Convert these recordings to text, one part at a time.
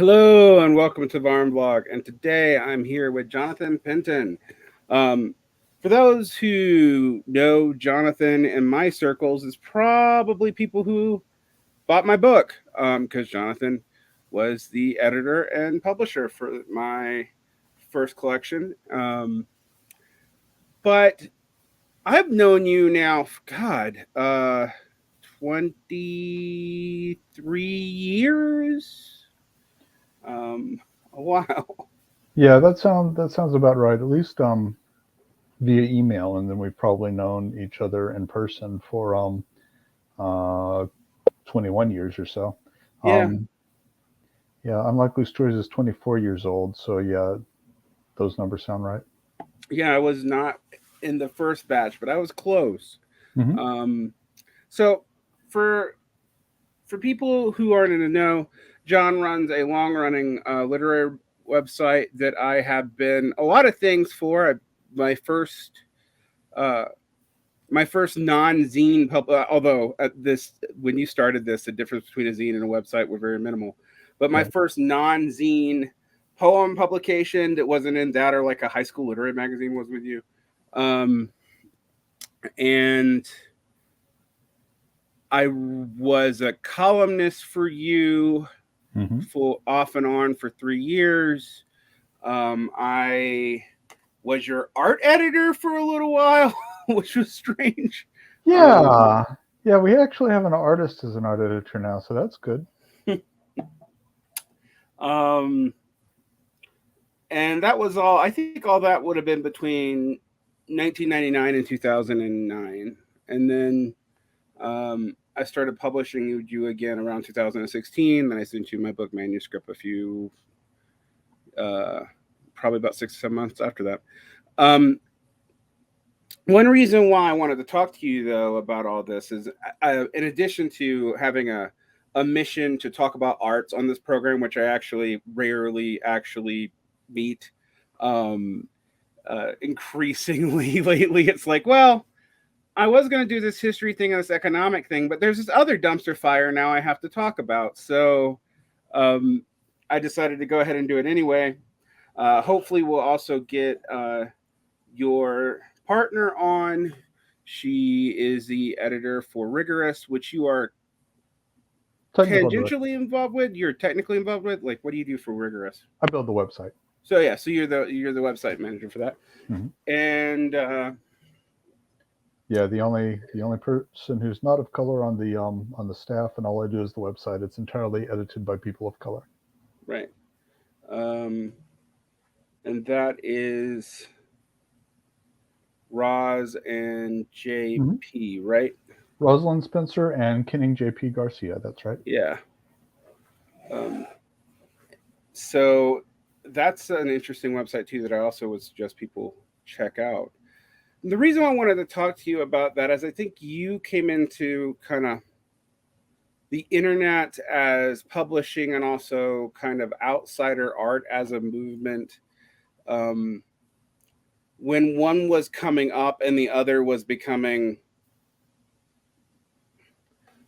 Hello and welcome to Varn Blog. And today I'm here with Jonathan Penton. Um, for those who know Jonathan in my circles, it's probably people who bought my book because Jonathan was the editor and publisher for my first collection. But I've known you now, God, 23 years. A while. Yeah, that sounds about right. At least via email, and then we've probably known each other in person for uh 21 years or so. Yeah. Um yeah, Unlikely Stories is 24 years old, so yeah, those numbers sound right. Yeah, I was not in the first batch, but I was close. Hmm. Um, so for people who aren't in the know, John runs a long running literary website that I have been a lot of things for. My first uh, my first non-zine although at this when you started this, the difference between a zine and a website were very minimal. But my Right. first non-zine poem publication that wasn't in that or like a high school literary magazine was with you. Um, and I was a columnist for you Hmm. for off and on for 3 years. I was your art editor for a little while, which was strange. Um, Yeah. Yeah, we actually have an artist as an art editor now, so that's good. um, and that was all. I think all that would have been between 1999 and 2009, and then I started publishing you again around 2016. Then I sent you my book manuscript a few, uh, probably about 6 or 7 months after that. Um, One reason why I wanted to talk to you though about all this is, in addition to having a mission to talk about arts on this program, which I actually rarely actually meet. Um, Increasingly lately, it's like, well, I was going to do this history thing and this economic thing, but there's this other dumpster fire now I have to talk about. So um, I decided to go ahead and do it anyway. Hopefully, we'll also get your partner on. She is the editor for Rigorous, which you are Technical director. tangentially involved with. You're technically involved with. Like, what do you do for Rigorous? I build the website. So yeah, so you're the website manager for that, Hmm. and Yeah, the only person who's not of color on the staff, and all I do is the website. It's entirely edited by people of color. right, um, and that is Roz and Hmm. JP, right? Rosalind Spencer and Kenning J.P. Garcia. That's right. Yeah. Um, so that's an interesting website too that I also would suggest people check out. The reason I wanted to talk to you about that is I think you came into kind of the internet as publishing and also kind of outsider art as a movement, um, when one was coming up and the other was becoming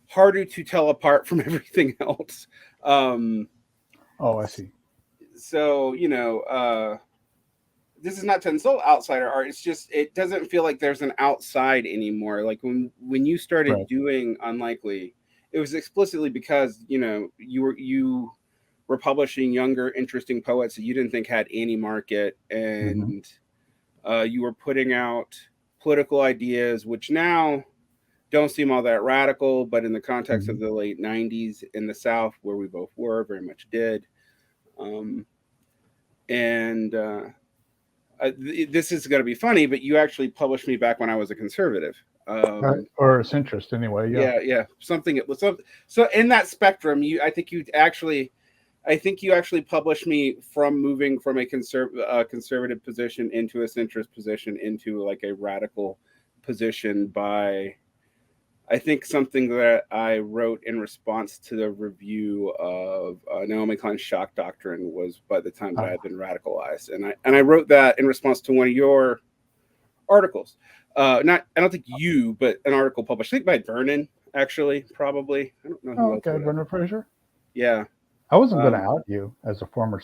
harder to tell apart from everything else. Um, Oh, I see. so this is not to insult outsider art. It's just it doesn't feel like there's an outside anymore. Like when you started Right. doing Unlikely, it was explicitly because you were publishing younger, interesting poets that you didn't think had any market, Hmm. and you were putting out political ideas, which now don't seem all that radical, but in the context Hmm. of the late '90s in the South, where we both were, very much did. Um, and This is going to be funny, but you actually published me back when I was a conservative. Right. Um, Or centrist, anyway. Yeah. yeah, yeah, something. It was so in that spectrum. I think you actually published me from moving from a conservative position into a centrist position into like a radical position by I think something that I wrote in response to the review of Naomi Klein's shock doctrine was by the time that I Uh, had been radicalized, and I wrote that in response to one of your articles. Not I don't think you, but an article published. I think by Vernon, actually, probably. I don't know oh, who else okay. would have. Brendan Fraser. Yeah. I wasn't going to Um, out you as a former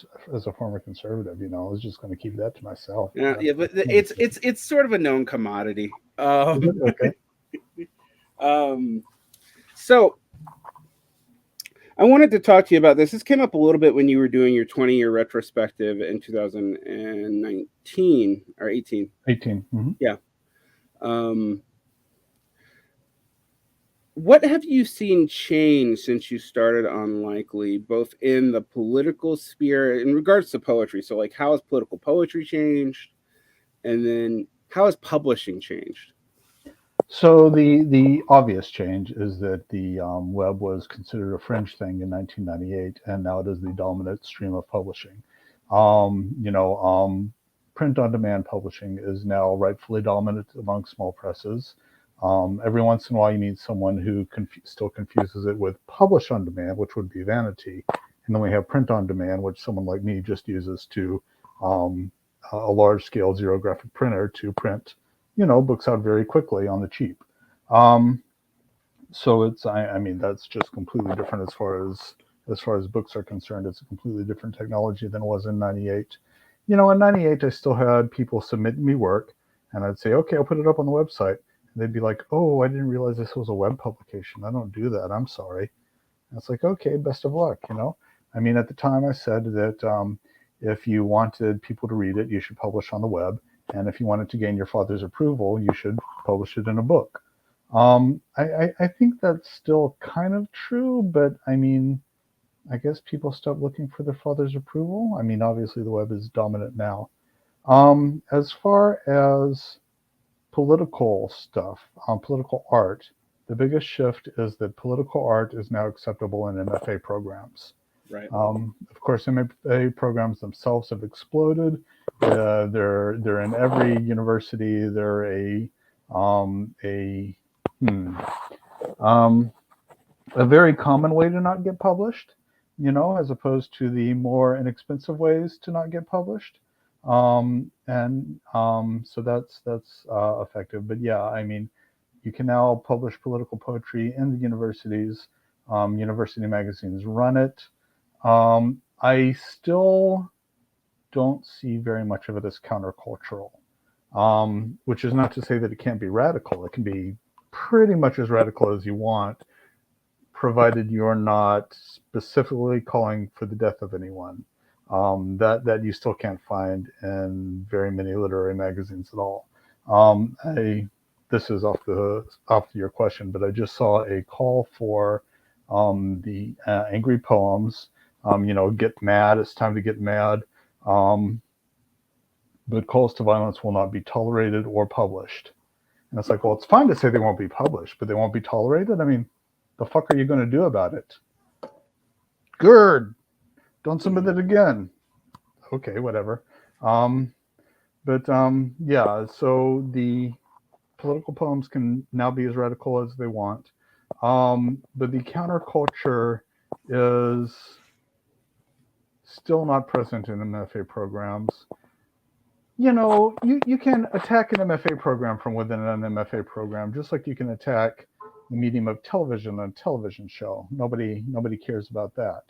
conservative. You know, I was just going to keep that to myself. yeah, But yeah, but it's sort of a known commodity. is it okay? Um, so I wanted to talk to you about this. This came up a little bit when you were doing your 20-year retrospective in 2019 or 18. 18. Yeah. Um, what have you seen change since you started on Likely, both in the political sphere in regards to poetry? So, like, how has political poetry changed? And then how has publishing changed? So the obvious change is that the web was considered a fringe thing in 1998, and now it is the dominant stream of publishing. You know, print on demand publishing is now rightfully dominant among small presses. Every once in a while, you need someone who still confuses it with publish on demand, which would be vanity, and then we have print on demand, which someone like me just uses to um, a large scale zero graphic printer to print, you know, books out very quickly on the cheap. Um, so I mean, that's just completely different as far as books are concerned. It's a completely different technology than it was in '98. You know, in '98, I still had people submit me work, and I'd say, okay, I'll put it up on the website. And they'd be like, oh, I didn't realize this was a web publication. I don't do that. I'm sorry. And it's like, okay, best of luck. You know, I mean, at the time, I said that if you wanted people to read it, you should publish on the web, and if you wanted to gain your father's approval, you should publish it in a book. I think that's still kind of true, but I mean, I guess people stopped looking for their father's approval. I mean, obviously the web is dominant now. As far as political stuff, political art, the biggest shift is that political art is now acceptable in MFA programs. Right. Of course, MFA programs themselves have exploded. They're in every university. They're a hmm, um, a very common way to not get published, you know, as opposed to the more inexpensive ways to not get published. And so that's effective. But yeah, I mean, you can now publish political poetry in the universities. University magazines run it. I still don't see very much of it as countercultural, which is not to say that it can't be radical. It can be pretty much as radical as you want, provided you're not specifically calling for the death of anyone. That you still can't find in very many literary magazines at all. This is off your question, but I just saw a call for the angry poems. You know, get mad. It's time to get mad. Um, but calls to violence will not be tolerated or published. And it's like, well, it's fine to say they won't be published, but they won't be tolerated. I mean, the fuck are you going to do about it? Good. Don't submit it again. Okay, whatever. Um, but yeah, so the political poems can now be as radical as they want. But the counterculture is still not present in MFA programs. You know, you can attack an MFA program from within an MFA program, just like you can attack the medium of television on a television show. Nobody cares about that.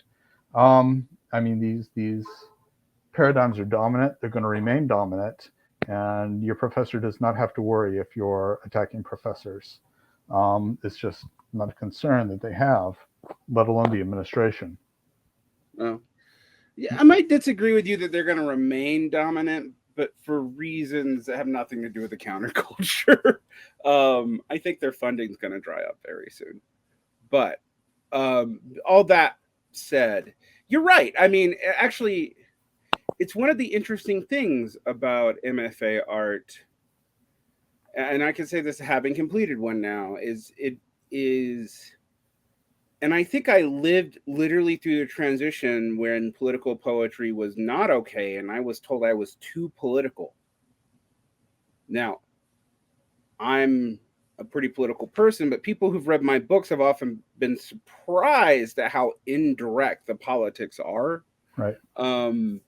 I mean, these paradigms are dominant. They're going to remain dominant, and your professor does not have to worry if you're attacking professors. It's just not a concern that they have, let alone the administration. Oh. Yeah, I might disagree with you that they're going to remain dominant, but for reasons that have nothing to do with the counterculture. I think their funding's going to dry up very soon. But all that said, you're right. I mean, actually, it's one of the interesting things about MFA art, and I can say this having completed one now, is it is, and I think I lived literally through the transition when political poetry was not okay, and I was told I was too political. Now, I'm a pretty political person, but people who've read my books have often been surprised at how indirect the politics are. Right. Um,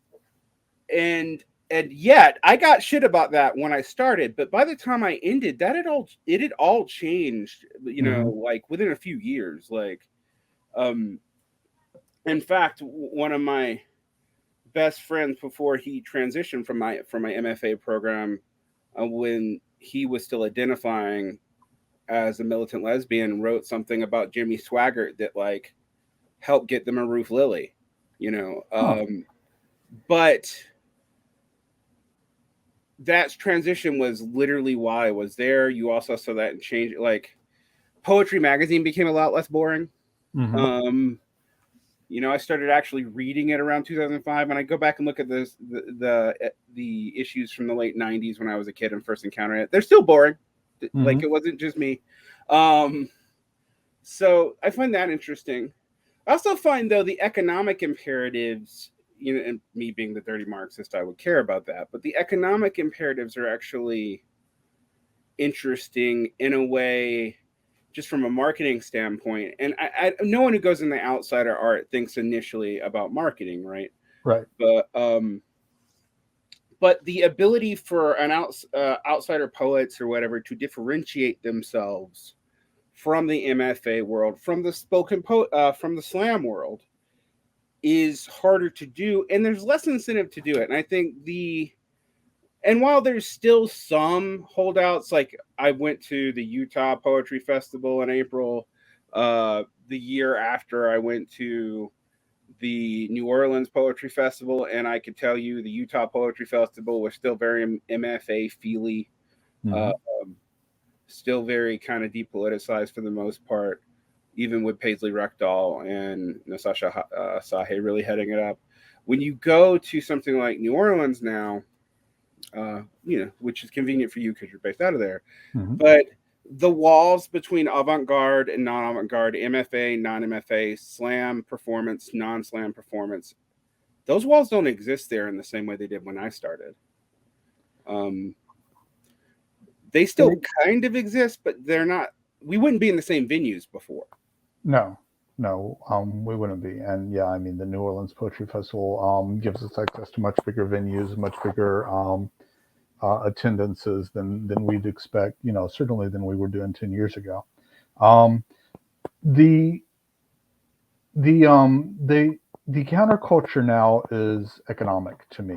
and yet I got shit about that when I started, but by the time I ended, it had all changed, you know, Mm-hmm. like within a few years. Um In fact, one of my best friends before he transitioned from my MFA program, when he was still identifying as a militant lesbian, wrote something about Jimmy Swaggart that like helped get them a Ruth Lilly, you know. Huh. But that transition was literally why I was there. You also saw that and change, like Poetry Magazine became a lot less boring. Hmm. Um, you know, I started actually reading it around 2005, and I go back and look at the issues from the late 90s when I was a kid and first encountered it. They're still boring. Hmm. Like it wasn't just me. Um, so I find that interesting. I also find though the economic imperatives, you know, and me being the dirty Marxist, I would care about that. But the economic imperatives are actually interesting in a way, just from a marketing standpoint. And no one who goes in the outsider art thinks initially about marketing, right? Right. But the ability for an outsider poets or whatever to differentiate themselves from the MFA world, from the from the slam world, is harder to do, and there's less incentive to do it. And I think and while there's still some holdouts, like I went to the Utah Poetry Festival in April, the year after I went to the New Orleans Poetry Festival, and I could tell you the Utah Poetry Festival was still very MFA feely, uh, Hmm. um, still very kind of depoliticized for the most part, even with Paisley Rekdal and Nasasha Sahe really heading it up. When you go to something like New Orleans now, you know, which is convenient for you because you're based out of there, Hmm. but the walls between avant-garde and non-avant-garde, MFA, non-MFA, slam performance, non-slam performance, those walls don't exist there in the same way they did when I started. Um, they still kind of exist, but they're not. We wouldn't be in the same venues before. No, no, we wouldn't be. And yeah, I mean, the New Orleans Poetry Festival gives us access to much bigger venues, much bigger attendances than we'd expect. You know, certainly than we were doing 10 years ago. Um, the the the counterculture now is economic to me.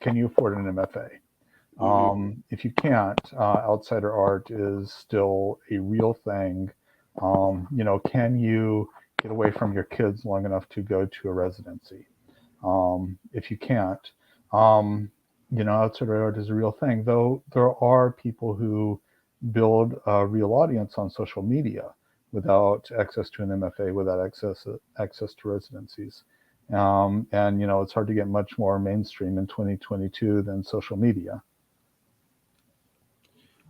Can you afford an MFA? Hmm. If you can't, outsider art is still a real thing. You know, can you get away from your kids long enough to go to a residency? If you can't, um, you know, outsider art is a real thing. Though there are people who build a real audience on social media without access to an MFA, without access to residencies. And you know, it's hard to get much more mainstream in 2022 than social media.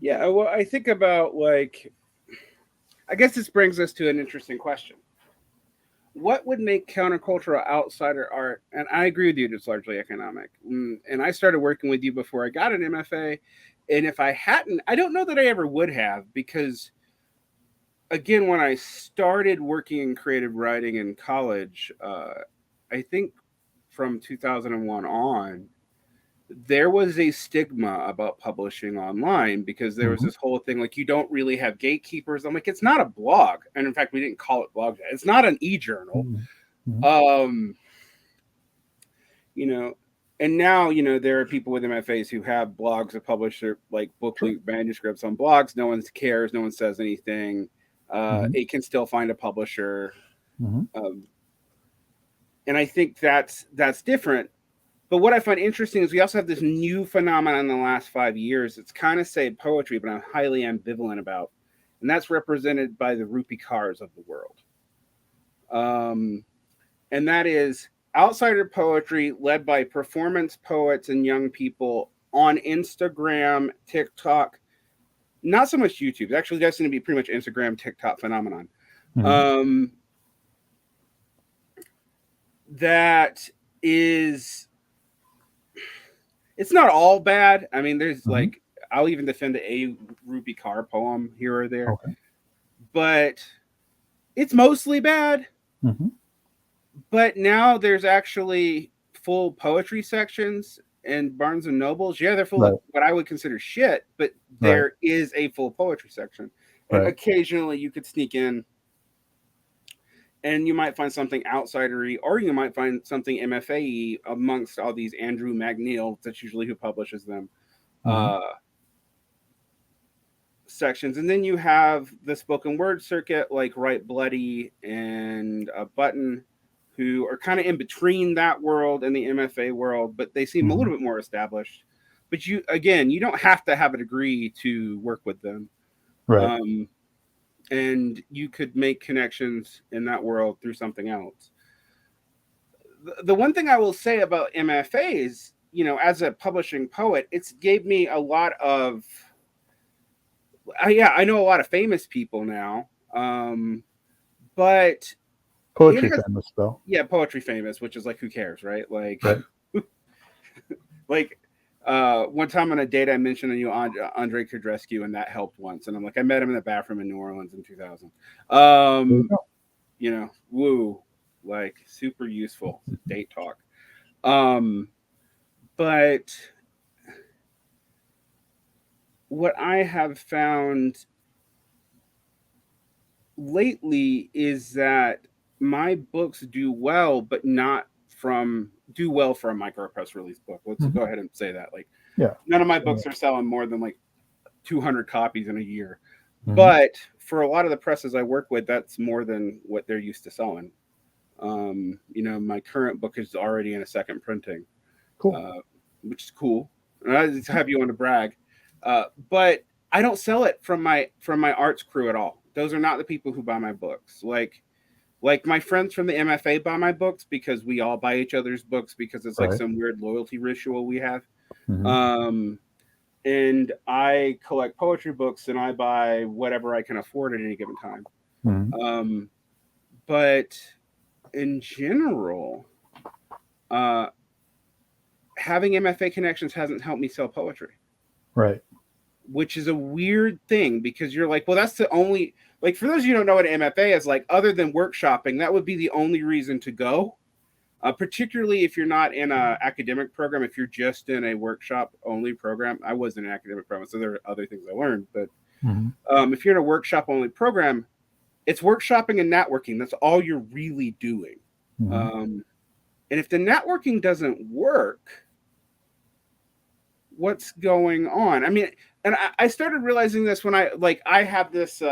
Yeah, well, I think about like, I guess this brings us to an interesting question. What would make countercultural outsider art? And I agree with you, it's largely economic. And I started working with you before I got an MFA. And if I hadn't, I don't know that I ever would have, because again, when I started working in creative writing in college, I think from 2001 on, there was a stigma about publishing online because there was Hmm. this whole thing like you don't really have gatekeepers. I'm like, it's not a blog, and in fact, we didn't call it blog. It's not an e-journal. Hmm. Um, you know, and now you know there are people with MFAs who have blogs that publish their like book Sure. loop manuscripts on blogs. No one cares. No one says anything. Hmm. It can still find a publisher, Hmm. um, and I think that's different. But what I find interesting is we also have this new phenomenon in the last 5 years. It's kind of say poetry, but I'm highly ambivalent about, and that's represented by the Rupi Kaurs of the world. Um, and that is outsider poetry led by performance poets and young people on Instagram, TikTok, not so much YouTube. Actually, that's going to be pretty much Instagram, TikTok phenomenon. Hmm. Um, that is, it's not all bad. I mean, there's Hmm. like, I'll even defend a Ruby Carr poem here or there, Okay. but it's mostly bad. Hmm. But now there's actually full poetry sections in Barnes and Nobles. Yeah, they're full of Right. what I would consider shit, but Right. there is a full poetry section. And Right. occasionally you could sneak in and you might find something outsidery, or you might find something MFA amongst all these Andrew McNeil. That's usually who publishes them. Mm-hmm. Uh, Sections, and then you have the spoken word circuit like Write Bloody and Button, who are kind of in between that world and the MFA world, but they seem a Mm-hmm. little bit more established. But you don't have to have a degree to work with them. Right. Um, and you could make connections in that world through something else. The one thing I will say about MFAs, as a publishing poet, it's gave me a lot of yeah, I know a lot of famous people now, but it Poetry has, famous though. yeah, poetry famous, which is like who cares, right? Right. Like one time on a date, I mentioned Andre Kudrescu, and that helped once. And I'm like, I met him in the bathroom in New Orleans in 2000. There you Um, go. Woo, like super useful date talk. Um, but what I have found lately is that my books do well for a micro press release book. Let's Mm-hmm. go ahead and say that. Like Yeah. none of my books are selling more than like 200 copies in a year. Mm-hmm. But for a lot of the presses I work with, that's more than what they're used to selling. My current book is already in a second printing, Cool. uh, which is cool. And I just have you on to brag. But I don't sell it from my arts crew at all. Those are not the people who buy my books. Like my friends from the MFA buy my books because we all buy each other's books because it's like Right. some weird loyalty ritual we have. Mm-hmm. Um, and I collect poetry books and I buy whatever I can afford at any given time. Mm-hmm. Um, but in general, uh, having MFA connections hasn't helped me sell poetry, Right. which is a weird thing because you're like, well, that's the only, like, for those of you who don't know what MFA is, like, other than workshopping, that would be the only reason to go. Particularly if you're not in an academic program, if you're just in a workshop only program. I was in an academic program, so there are other things I learned. But Mm-hmm. if you're in a workshop only program, it's workshopping and networking. That's all you're really doing. Mm-hmm. And if the networking doesn't work, what's going on? I mean, and I started realizing this when I have this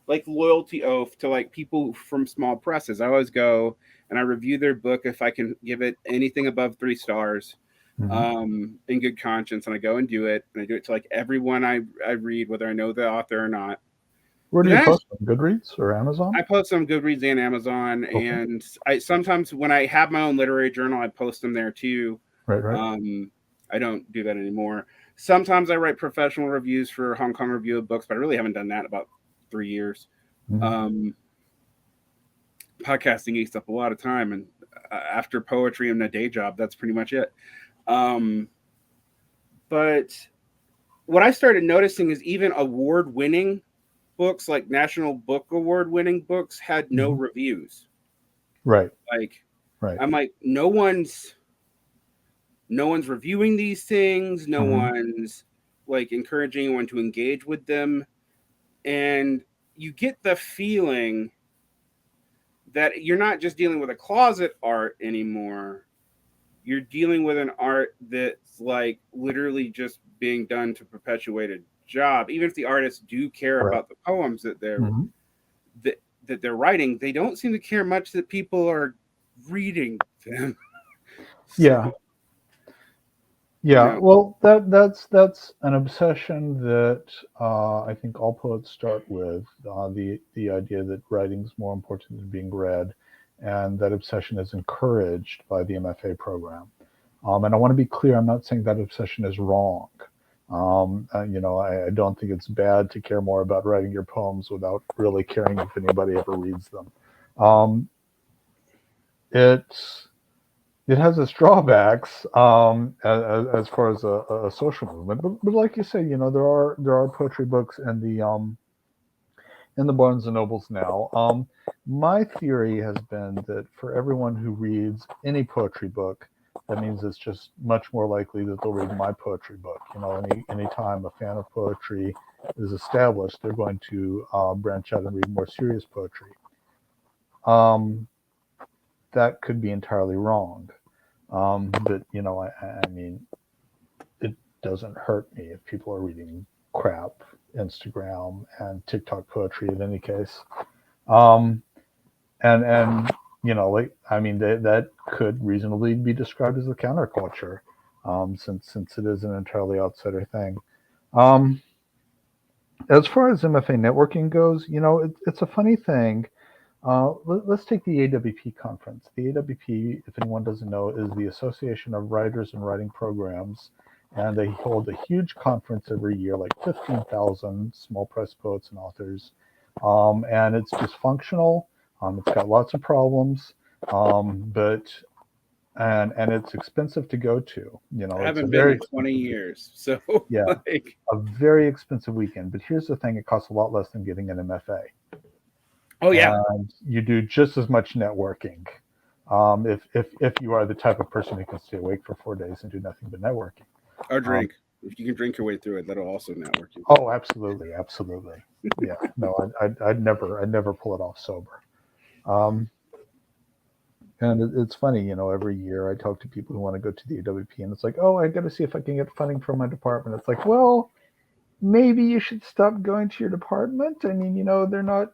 like loyalty oath to like people from small presses. I always go and I review their book if I can give it anything above 3 stars, Mm-hmm. in good conscience, and I go and do it, and I do it to like everyone I read, whether I know the author or not. Where But do you then post them? Goodreads or Amazon? I post on Goodreads and Amazon, Okay. and I sometimes when I have my own literary journal, I post them there too. Right. Right. Um, I don't do that anymore. Sometimes I write professional reviews for Hong Kong Review of Books, but I really haven't done that in about 3 years. Mm-hmm. Um, Podcasting eats up a lot of time, and after poetry and a day job, that's pretty much it. Um, but what I started noticing is even award-winning books, like National Book Award-winning books, had no Mm-hmm. reviews. Right. Like Right. I'm like, no one's reviewing these things. No Mm-hmm. one's like encouraging anyone to engage with them, and you get the feeling that you're not just dealing with a closet art anymore. You're dealing with an art that's like literally just being done to perpetuate a job. Even if the artists do care Right. about the poems Mm-hmm. that, that they're writing, they don't seem to care much that people are reading them. So, Yeah. Yeah, well, that's an obsession that I think all poets start with, the idea that writing's more important than being read, and that obsession is encouraged by the MFA program. And I want to be clear, I'm not saying that obsession is wrong. I don't think it's bad to care more about writing your poems without really caring if anybody ever reads them. Um, it's it has its drawbacks, as far as a social movement, but like you say, there are poetry books in the Barnes and Nobles now. My theory has been that for everyone who reads any poetry book, that means it's just much more likely that they'll read my poetry book. Anytime a fan of poetry is established, they're going to branch out and read more serious poetry. Um, that could be entirely wrong. But I mean, it doesn't hurt me if people are reading crap Instagram and TikTok poetry in any case. Um, and like I mean that could reasonably be described as the counterculture, since it is an entirely outsider thing. Um, as far as MFA networking goes, it's a funny thing. Let's take the AWP conference. The AWP, if anyone doesn't know, is the Association of Writers and Writing Programs, and they hold a huge conference every year, like 15,000 small press poets and authors. And it's dysfunctional. It's got lots of problems, but and it's expensive to go to. I It's a haven't been very in 20 expensive, years. So, yeah, like, a very expensive weekend. But here's the thing: it costs a lot less than getting an MFA, oh, yeah, and you do just as much networking. If you are the type of person who can stay awake for 4 days and do nothing but networking. or Um, drink. If you can drink your way through it, that'll also network you. oh, absolutely, absolutely. Yeah, no, I'd never pull it off sober. Um, and it's funny, every year I talk to people who want to go to the AWP, and it's like, oh, I got to see if I can get funding from my department. It's like, well, maybe you should stop going to your department. I mean, they're not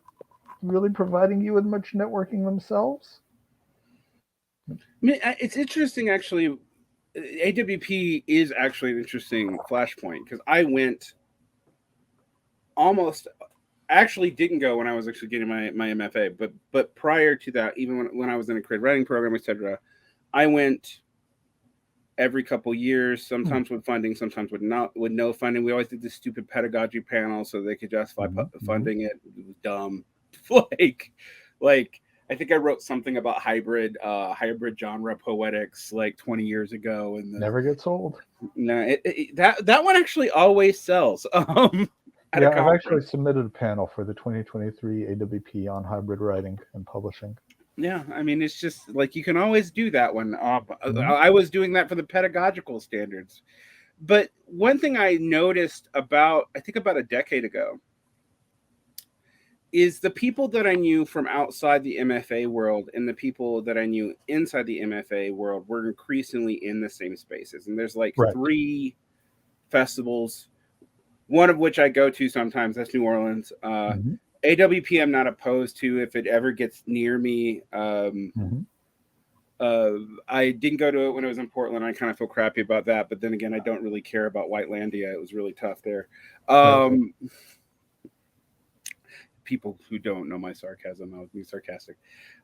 really providing you with much networking themselves. I mean, it's interesting, actually. AWP is actually an interesting flashpoint because I went almost actually didn't go when I was actually getting my MFA, but prior to that, even when I was in a creative writing program, etc., I went every couple years, Hmm. sometimes with funding, sometimes with no funding. We always did this stupid pedagogy panel so they could justify Hmm. Hmm. funding it. It was dumb. like like I think I wrote something about hybrid genre poetics like 20 years ago, and Never gets old. no, that one actually always sells at a Yeah, I've actually conference. submitted a panel for the 2023 AWP on hybrid writing and publishing. Yeah, I mean, it's just like you can always do that one. Hmm. I was doing that for the pedagogical standards. But one thing I noticed I think about a decade ago, is the people that I knew from outside the MFA world and the people that I knew inside the MFA world were increasingly in the same spaces. And there's like Right. three festivals, one of which I go to sometimes. That's New Orleans. Hmm. AWP, I'm not opposed to if it ever gets near me. Hmm. Uh, I didn't go to it when it was in Portland. I kind of feel crappy about that, but then again, I don't really care about Whitelandia. It was really tough there. Right. Right. Um, People who don't know my sarcasm, I was being sarcastic.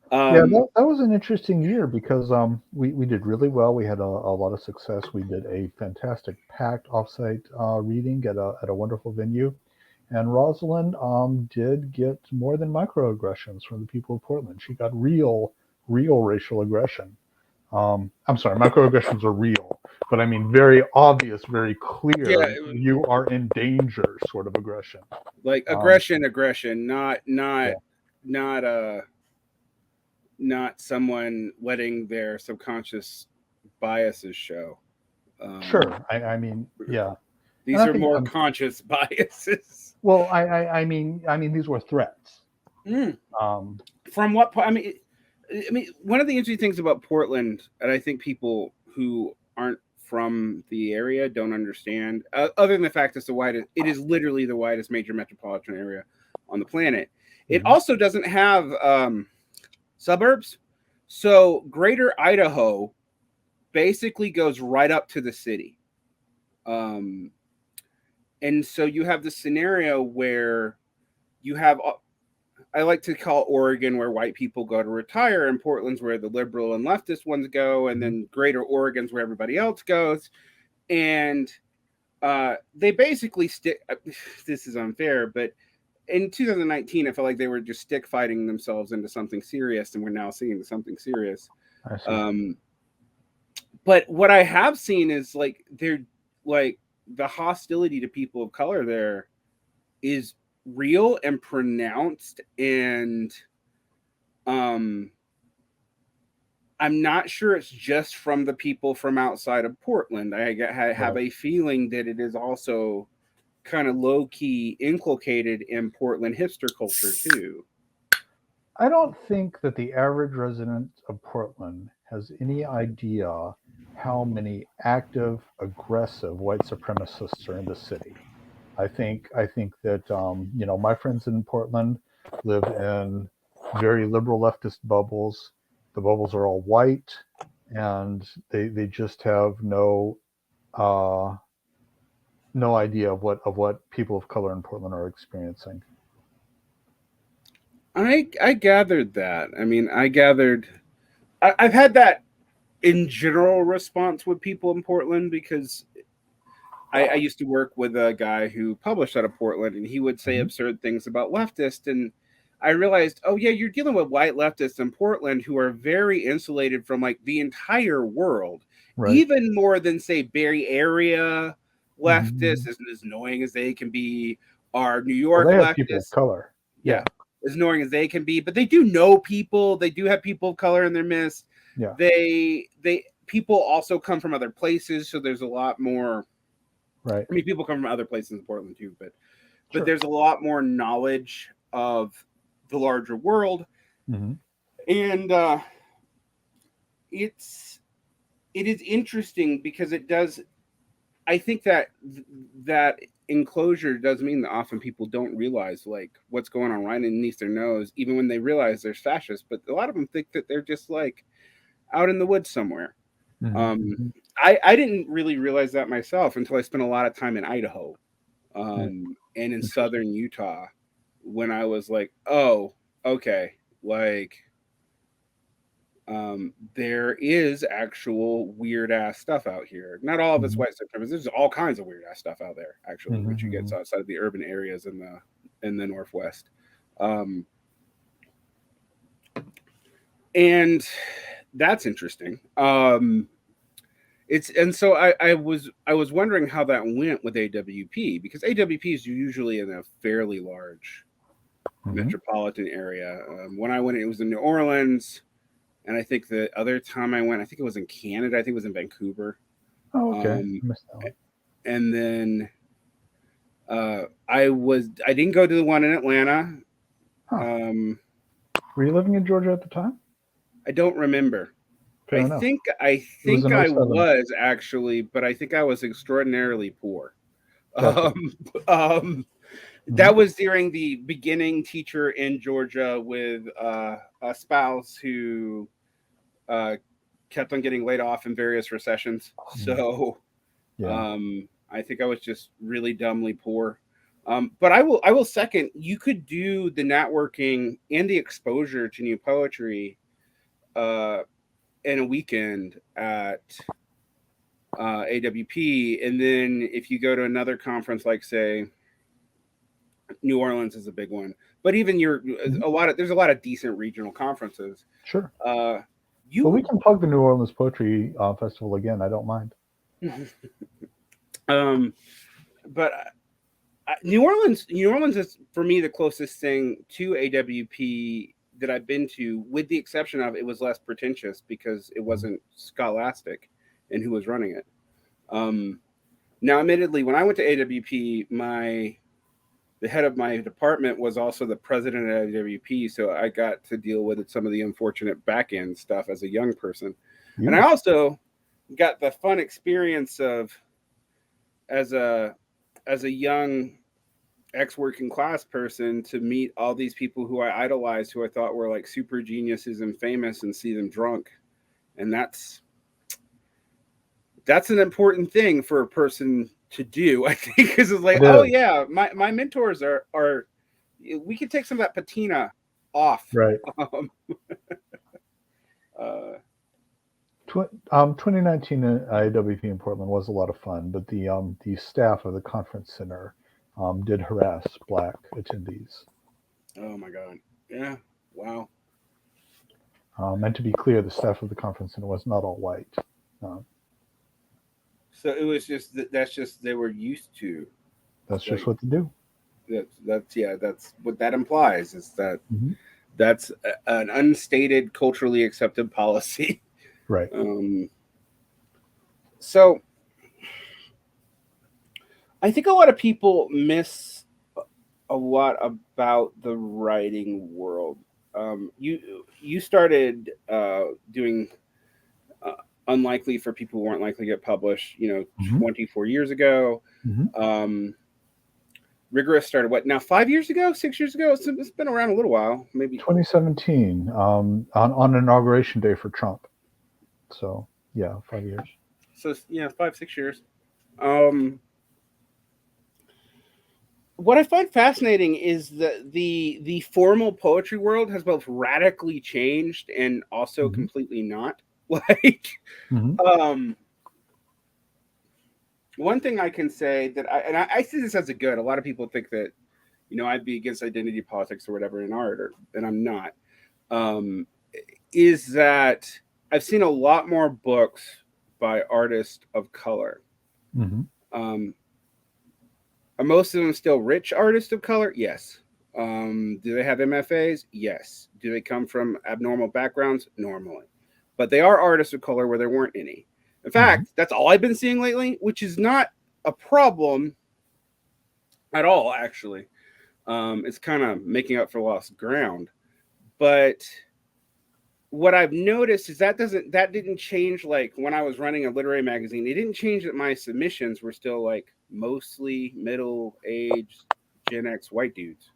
Yeah, Um, that was an interesting year because we did really well. We had a lot of success. We did a fantastic packed offsite reading at a wonderful venue. And Rosalind did get more than microaggressions from the people of Portland. She got real racial aggression. I'm sorry, microaggressions are real, but I mean very obvious, very yeah, clear. You are in danger, sort of aggression. like Um, aggression, yeah, not not someone letting their subconscious biases show. Um, sure. I mean, yeah, and these I are think more conscious biases. well, I mean, these were threats. Mm. Um, From what point? I mean, one of the interesting things about Portland, and I think people who aren't from the area don't understand, other than the fact it's the widest, it is literally the widest major metropolitan area on the planet. It mhm. also doesn't have suburbs. So Greater Idaho basically goes right up to the city. Um, and so you have the scenario where you have, I like to call Oregon where white people go to retire, and Portland's where the liberal and leftist ones go, and Mhm. then Greater Oregon's where everybody else goes. And they basically stick. This is unfair, but in 2019, I felt like they were just stick fighting themselves into something serious, and we're now seeing something serious. I see. Um, but what I have seen is like they're like the hostility to people of color there is real and pronounced, and um I'm not sure it's just from the people from outside of Portland. I have Right. a feeling that it is also kind of low key inculcated in Portland hipster culture too. I don't think that the average resident of Portland has any idea how many active, aggressive white supremacists are in the city. I think that my friends in Portland live in very liberal leftist bubbles. The bubbles are all white, and they just have uh, no idea of what people of color in Portland are experiencing. I gathered that. I mean, I've had that in general response with people in Portland because I used to work with a guy who published out of Portland, and he would say Hmm. absurd things about leftists. And I realized, oh yeah, you're dealing with white leftists in Portland who are very insulated from like the entire world, Right. even more than say Bay Area leftists, Hmm. as annoying as they can be, are New Well, York they have people of leftists, color. yeah, Yeah. as annoying as they can be. But they do know people. They do have people of color in their midst. Yeah. They people also come from other places, so there's a lot more. Right. I mean, people come from other places in Portland too, but Sure. there's a lot more knowledge of the larger world, Hmm. and it's it is interesting because it does. I think that that enclosure does mean that often people don't realize like what's going on right underneath their nose, even when they realize there's fascists. But a lot of them think that they're just like out in the woods somewhere. Hmm. Um, Hmm. I didn't really realize that myself until I spent a lot of time in Idaho, Yeah. and in Interesting. southern Utah, when I was like, oh, okay, like there is actual weird ass stuff out here. Not all of it's Hmm. white supremacy. There's all kinds of weird ass stuff out there, actually, once you get Hmm. outside of the urban areas in the Northwest. Um, and that's interesting. It's and so I was wondering how that went with AWP because AWP is usually in a fairly large Hmm. metropolitan area. When I went, it was in New Orleans, and I think the other time I went, I think it was in Canada. I think it was in Vancouver. Oh, okay. Um, I missed that one. and then I didn't go to the one in Atlanta. Huh. Um, Were you living in Georgia at the time? I don't remember. Fair enough. I It was think in I '07. was actually, but I think I was extraordinarily poor. Gotcha. Um, um, Hmm. that was during the beginning teacher in Georgia with a spouse who uh, kept on getting laid off in various recessions. So Yeah. I think I was just really dumbly poor. But I will second. You could do the networking and the exposure to new poetry uh, in a weekend at AWP, and then if you go to another conference, like say New Orleans is a big one, but even Hmm. a lot of there's a lot of decent regional conferences. Sure. Uh, Well, we you can plug the New Orleans Poetry Festival again. I don't mind. um, but New Orleans is for me the closest thing to AWP that I've been to, with the exception of it was less pretentious because it Mhm. wasn't scholastic and who was running it. Um, Now, admittedly, when I went to AWP, my the head of my department was also the president of AWP, so I got to deal with some of the unfortunate back end stuff as a young person, and I You. also got the fun experience of as a as a young ex working class person to meet all these people who I idolized, who I thought were like super geniuses and famous, and see them drunk, and that's an important thing for a person to do, I think, because it's like, It oh is. yeah, my mentors are we can take some of that patina off. Right. Um, uh, 2019 IWP in Portland was a lot of fun, but the staff of the conference center did harass black attendees. oh my god, yeah, wow. And to be clear, the staff of the conference center was not all white. Um, So it was just that's just they were used to that's just like what they do. that's yeah that's what that implies is that Hmm. that's an unstated culturally accepted policy. Right. Um, so I think a lot of people miss a lot about the writing world. you started doing uh, unlikely for people who weren't likely to get published, 24 years ago. Mm-hmm. Um, Rigorous started what now? 5 years ago, 6 years ago. It's been around a little while, maybe. 2017, on inauguration day for Trump. So yeah, 5 years. So yeah, 5 6 years. Um, what I find fascinating is that the formal poetry world has both radically changed and also Mm-hmm. completely not. Like, Mm-hmm. um, one thing I can say that I see this as a good. A lot of people think that I'd be against identity politics or whatever in art, and I'm not. Um, is that I've seen a lot more books by artists of color. Mm-hmm. Um, are most of them still rich artists of color? Yes. Do they have MFAs? Yes. Do they come from abnormal backgrounds? Normally. But they are artists of color where there weren't any. In Mm-hmm. fact, that's all I've been seeing lately, which is not a problem at all, actually. It's kind of making up for lost ground. But what I've noticed is that didn't change. Like when I was running a literary magazine, it didn't change that my submissions were still like mostly middle aged Gen X white dudes.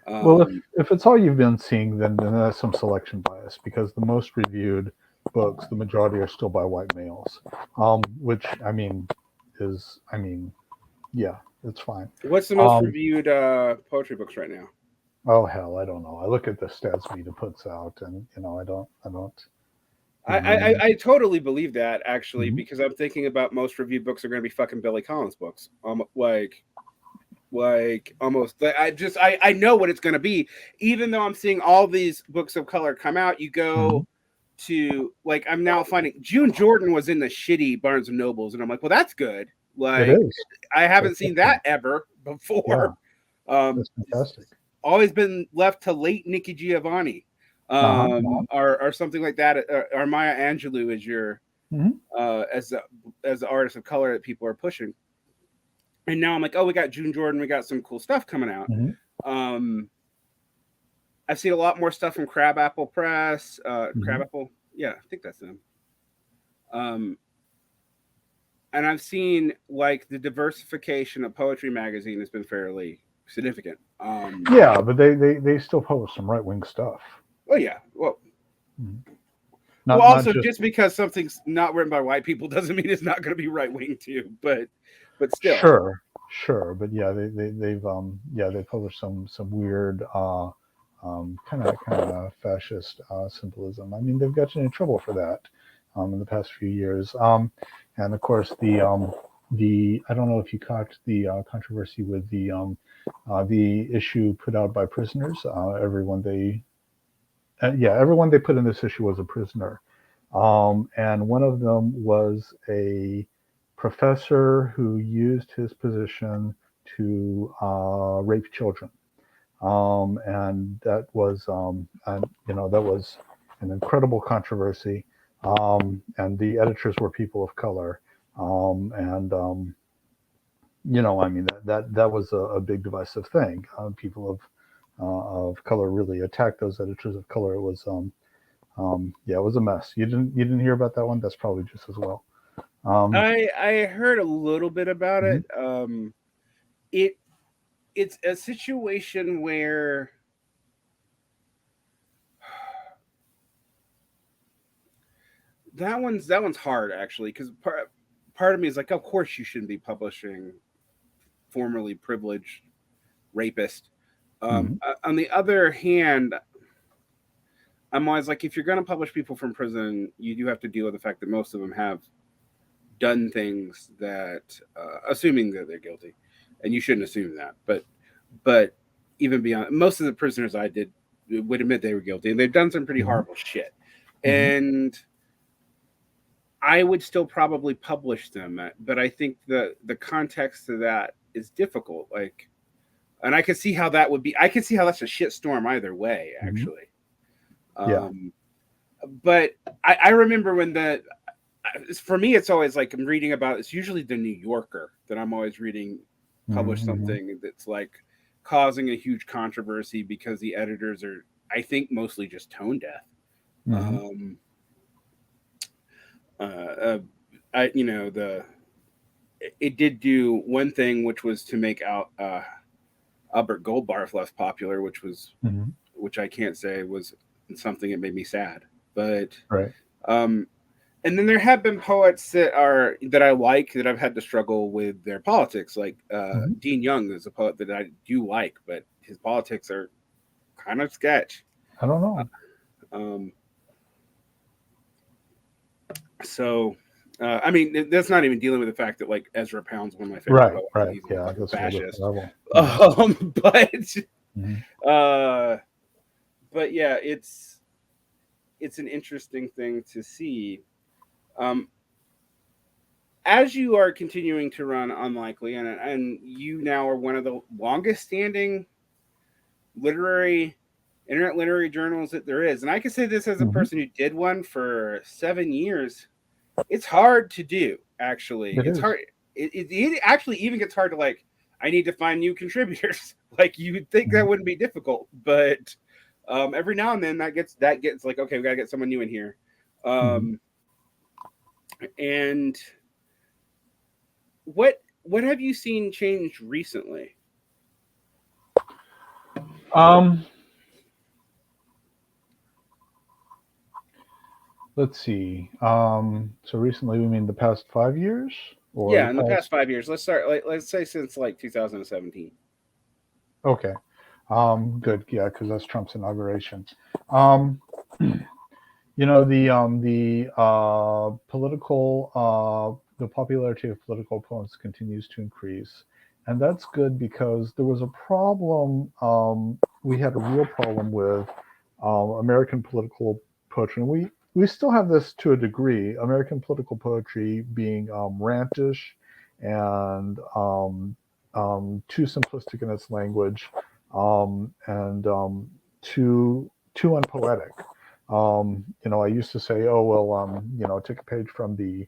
Well, Um, if it's all you've been seeing, then that's some selection bias because the most reviewed books, the majority are still by white males. Which I mean yeah, it's fine. what's the most Um, reviewed poetry books right now? oh hell, I don't know. I look at the stats Vita puts out, and I don't I, even I remember. I totally believe that actually Mhm. because I'm thinking about most reviewed books are going to be fucking Billy Collins books. Like almost I know what it's going to be, even though I'm seeing all these books of color come out. You Mhm. go to like I'm now finding June Jordan was in the shitty Barnes and Nobles, and I'm like, well, that's good. It Like is. I haven't It's seen that excellent. ever Yeah, before. it's It's fantastic. always been left to late Nikki Giovanni, Uh huh. Uh-huh. or something like that, or Maya Angelou as your Hmm. as the artist of color that people are pushing. And now I'm like, oh, we got June Jordan, we got some cool stuff coming out. Hmm. Um, I've seen a lot more stuff from Crabapple Press. Hmm. Crabapple, yeah, I think that's them. Um, and I've seen like the diversification of poetry magazine has been fairly significant. Yeah, but they still publish some right wing stuff. Oh yeah, well, Mhm. Not also just just because something's not written by white people doesn't mean it's not going to be right wing too. But still, sure, sure, but yeah, they published some weird kind of fascist symbolism. I mean, they've gotten in trouble for that in the past few years. And of course the I don't know if you caught the controversy with the issue put out by prisoners. Everyone they put in this issue was a prisoner, and one of them was a professor who used his position to rape children, and that was an incredible controversy. And the editors were people of color, and I mean that was a big divisive thing. People of color really attacked those editors of color. It was yeah, it was a mess. You didn't hear about that one? That's probably just as well. Um, I heard a little bit about mhm. it. It it's a situation where that one's hard actually because part of me is like, of course you shouldn't be publishing formerly privileged rapist. Mhm. On the other hand, I'm always like, if you're going to publish people from prison, you do have to deal with the fact that most of them have done things that, assuming that they're guilty, and you shouldn't assume that, but even beyond, most of the prisoners I did would admit they were guilty, and they've done some pretty Mhm. horrible shit, Mhm. and I would still probably publish them, but I think the context of that is difficult. Like, and I can see how that would be. I can see how that's a shit storm either way, Mhm. actually. Yeah. Um, but I remember when for me, it's always like I'm reading about. It's usually the New Yorker that I'm always reading publish Mhm. something that's like causing a huge controversy because the editors are I think mostly just tone deaf. Hmm. Um, uh, I you know the it did do one thing, which was to make out Albert Goldbarf less popular, Hmm. which I can't say was something that made me sad. But Right. um, and then there have been poets that I like that I've had to struggle with their politics. Like Hmm. Dean Young is a poet that I do like, but his politics are kind of sketch. I don't know. Um, so, I mean, that's not even dealing with the fact that like Ezra Pound's one of my favorite Right. poets, and Right. he's a Yeah, fucking that's a whole different fascist. level. Hmm. But Hmm. uh, but yeah, it's an interesting thing to see. Um, as you are continuing to run Unlikely, and you now are one of the longest standing literary internet literary journals that there is, and I can say this as a Hmm. person who did one for 7 years. It's hard to do. Actually, It it's is. hard. It actually even gets hard to like. I need to find new contributors. Like you would think that Hmm. wouldn't be difficult, but every now and then that gets like, okay, we gotta get someone new in here. Hmm. Um, and what have you seen change recently? Um, let's see. So recently, we mean the past 5 years or the Yeah, in the past? past 5 years. Let's start. Like, let's say since like 2017. Okay. Good. Yeah, because that's Trump's inauguration. Um, the popularity of political opponents continues to increase, and that's good because there was a problem. We had a real problem with American political poetry, and we still have this to a degree. American political poetry being rantish and too simplistic in its language, and too unpoetic. I used to say, oh well, um, take a page from the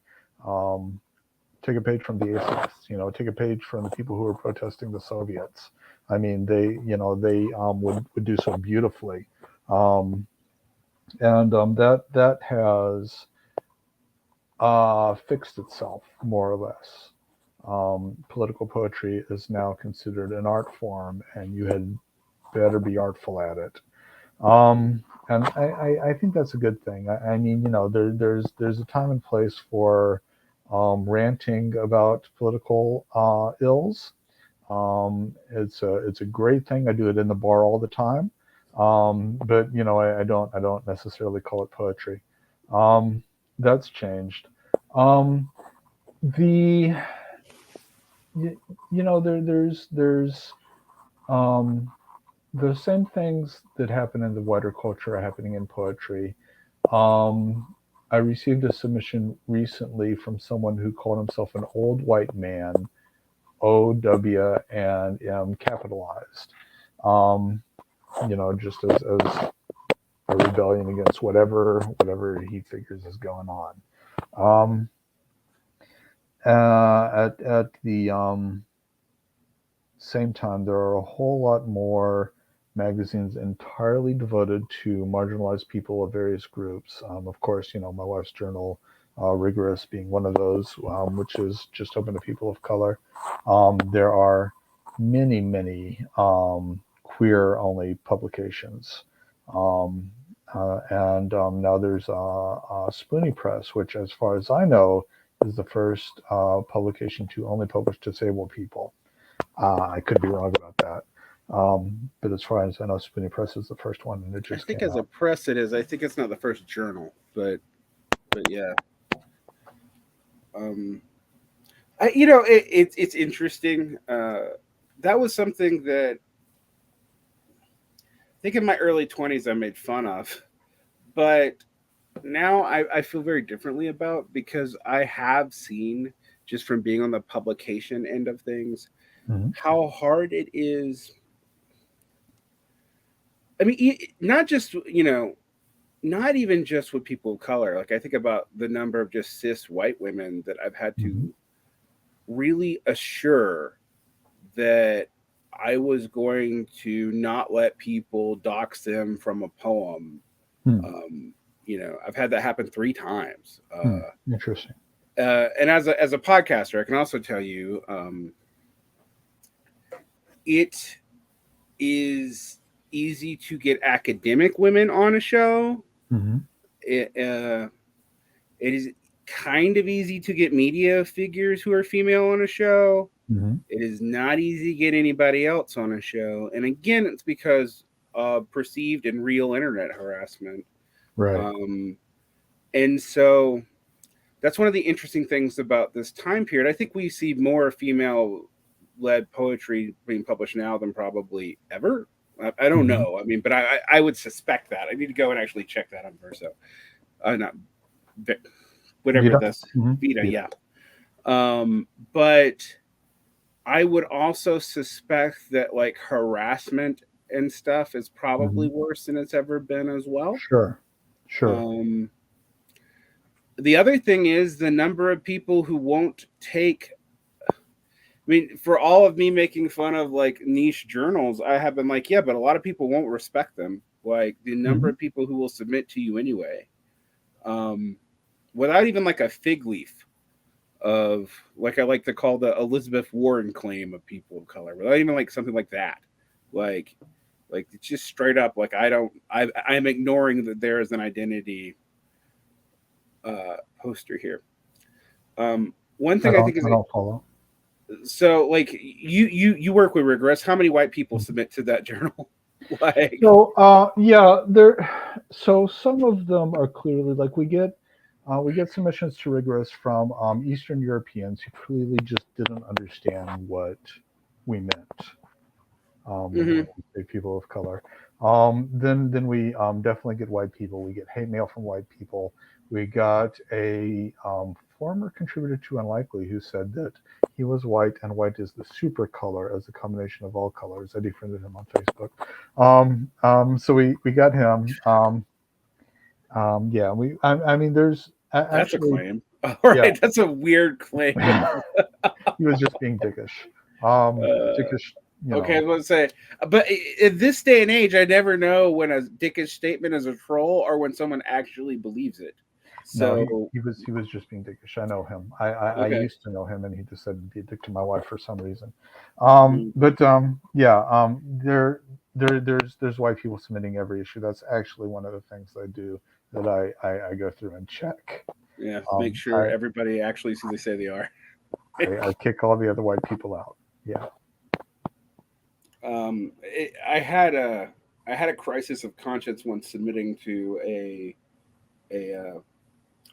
atheists. Take a page from the people who were protesting the Soviets. I mean, they would do so beautifully, um, and that has fixed itself more or less. Political poetry is now considered an art form, and you had better be artful at it. And I think that's a good thing. I mean, there's a time and place for ranting about political ills. It's a great thing. I do it in the bar all the time. But I don't necessarily call it poetry. Um, that's changed. Um, the there's um, the same things that happen in the wider culture are happening in poetry. Um, I received a submission recently from someone who called himself an old white man, OW and M capitalized. Um, just as a rebellion against whatever he figures is going on. Um, at the same time, there are a whole lot more magazines entirely devoted to marginalized people of various groups. Of course, my wife's journal, Rigorous, being one of those, which is just open to people of color. There are many, many queer-only publications. Um, and now there's Spoonie Press, which, as far as I know, is the first publication to only publish disabled people. I could be wrong about that. But as far as I know, Spoonie Press is the first one, and it I just think came as a out. press, it is. I think it's not the first journal, but yeah. Um, it's interesting. That was something that I think in my early 20s I made fun of, but now I feel very differently about because I have seen just from being on the publication end of things Hmm. how hard it is. I mean, not just not even just with people of color. Like I think about the number of just cis white women that I've had to Hmm. really assure that I was going to not let people dox them from a poem. Hmm. I've had that happen 3 times. Interesting. And as a podcaster, I can also tell you, it is easy to get academic women on a show. Mm-hmm. It is kind of easy to get media figures who are female on a show. Mm-hmm. It is not easy to get anybody else on a show. And again, it's because of perceived and real internet harassment. Right. And so that's one of the interesting things about this time period. I think we see more female led poetry being published now than probably ever. I don't Mm-hmm. know. I mean, but I would suspect that. I need to go and actually check that on Verso. Not whatever Vita. this Mm-hmm. Vita, Vita. yeah. But I would also suspect that like harassment and stuff is Mm-hmm. probably worse than it's ever been as well. Sure. Sure. Um, the other thing is the number of people who won't take. I mean, for all of me making fun of like niche journals, I have been like, yeah, but a lot of people won't respect them. Like the number Mm-hmm. of people who will submit to you anyway, um, without even like a fig leaf of like I like to call the Elizabeth Warren claim of people of color, without even like something like that. Like it's just straight up like I'm ignoring that there is an identity poster here. One thing I think is I don't follow. so like you work with Rigorous. How many white people submit to that journal? Like So yeah, so some of them are clearly like we get submissions to rigorous from Eastern Europeans who clearly just didn't understand what we meant when mm-hmm, we say people of color. Then we definitely get white people. We get hate mail from white people. We got a former contributor to Unlikely who said that he was white and white is the super color as a combination of all colors. I defriended him on Facebook. So we got him. Yeah, I mean, there's that's a actually, claim. All yeah, right, that's a weird claim. he was just being dickish. Uh, Dickish, you Okay, I know. was going to say, but in this day and age, I never know when a dickish statement is a troll or when someone actually believes it. No, So, he was just being dickish. I know him. I okay. used to know him, and he decided to be a dick to my wife for some reason. Mm. But yeah, there's white people submitting every issue. That's actually one of the things I do that I go through and check. Yeah, make Um, sure I, everybody actually is who they say they are. I kick all the other white people out. Yeah. I had a crisis of conscience once submitting to a uh,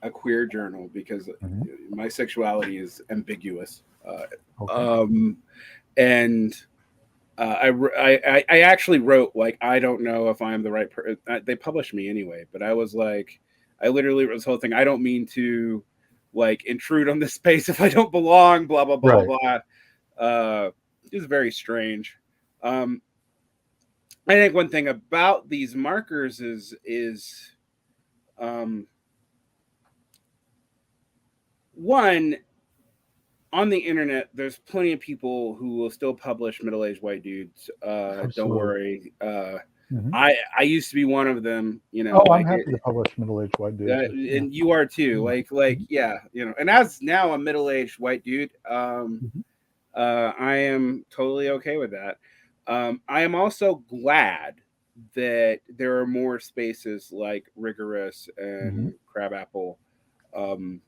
a queer journal because Hmm. my sexuality is ambiguous, Okay. um, and I actually wrote like I don't know if I'm the right person. They published me anyway, but I was like I literally wrote this whole thing. I don't mean to like intrude on this space if I don't belong. Blah blah blah Right. blah blah. It was very strange. Um, I think one thing about these markers is um, one on the internet. There's plenty of people who will still publish middle aged white dudes. Don't Absolutely. worry. Hmm. I used to be one of them, Oh, I'm like happy to publish middle-aged white dudes. Yeah. and you are too. Mhm. Like Mhm. yeah, and as now a middle-aged white dude, Mhm. I am totally okay with that. I am also glad that there are more spaces like Rigorous Mhm. and Crabapple, um,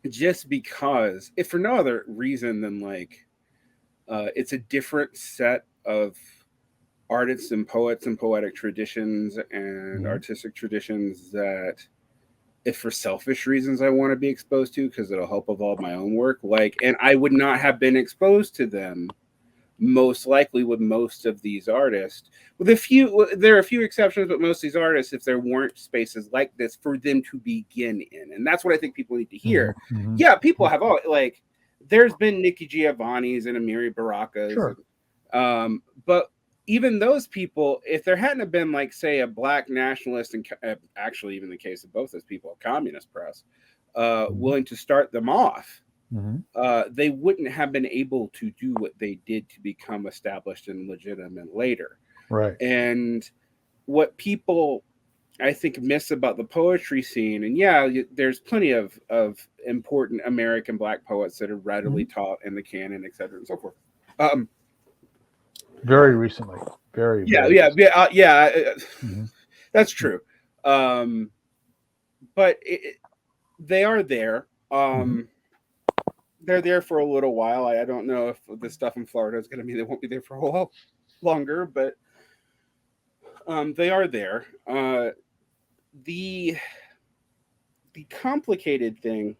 just because, if for no other reason than like it's a different set of artists and poets and poetic traditions and Mhm. artistic traditions that if for selfish reasons I want to be exposed to because it'll help evolve my own work like and I would not have been exposed to them most likely with most of these artists with a few there are a few exceptions but most of these artists if there weren't spaces like this for them to begin in and that's what I think people need to Mhm. hear. Mhm. Yeah, people have all like there's been Nikki Giovanni's and Amiri Baraka's Sure. but even those people, if there hadn't have been like say a black nationalist and actually even the case of both those people, a communist press, Mhm. willing to start them off, Hmm. they wouldn't have been able to do what they did to become established and legitimate later. Right. And what people I think miss about the poetry scene, and yeah, there's plenty of important American Black poets that are readily Hmm. taught in the canon, et cetera, and so forth. Um, Very recently. Very, yeah, very yeah, recently. yeah, yeah. Hmm. That's true. Um, but they are there. Hmm. They're there for a little while. I don't know if the stuff in Florida is going to be. They won't be there for a while longer, but they are there. The the complicated thing.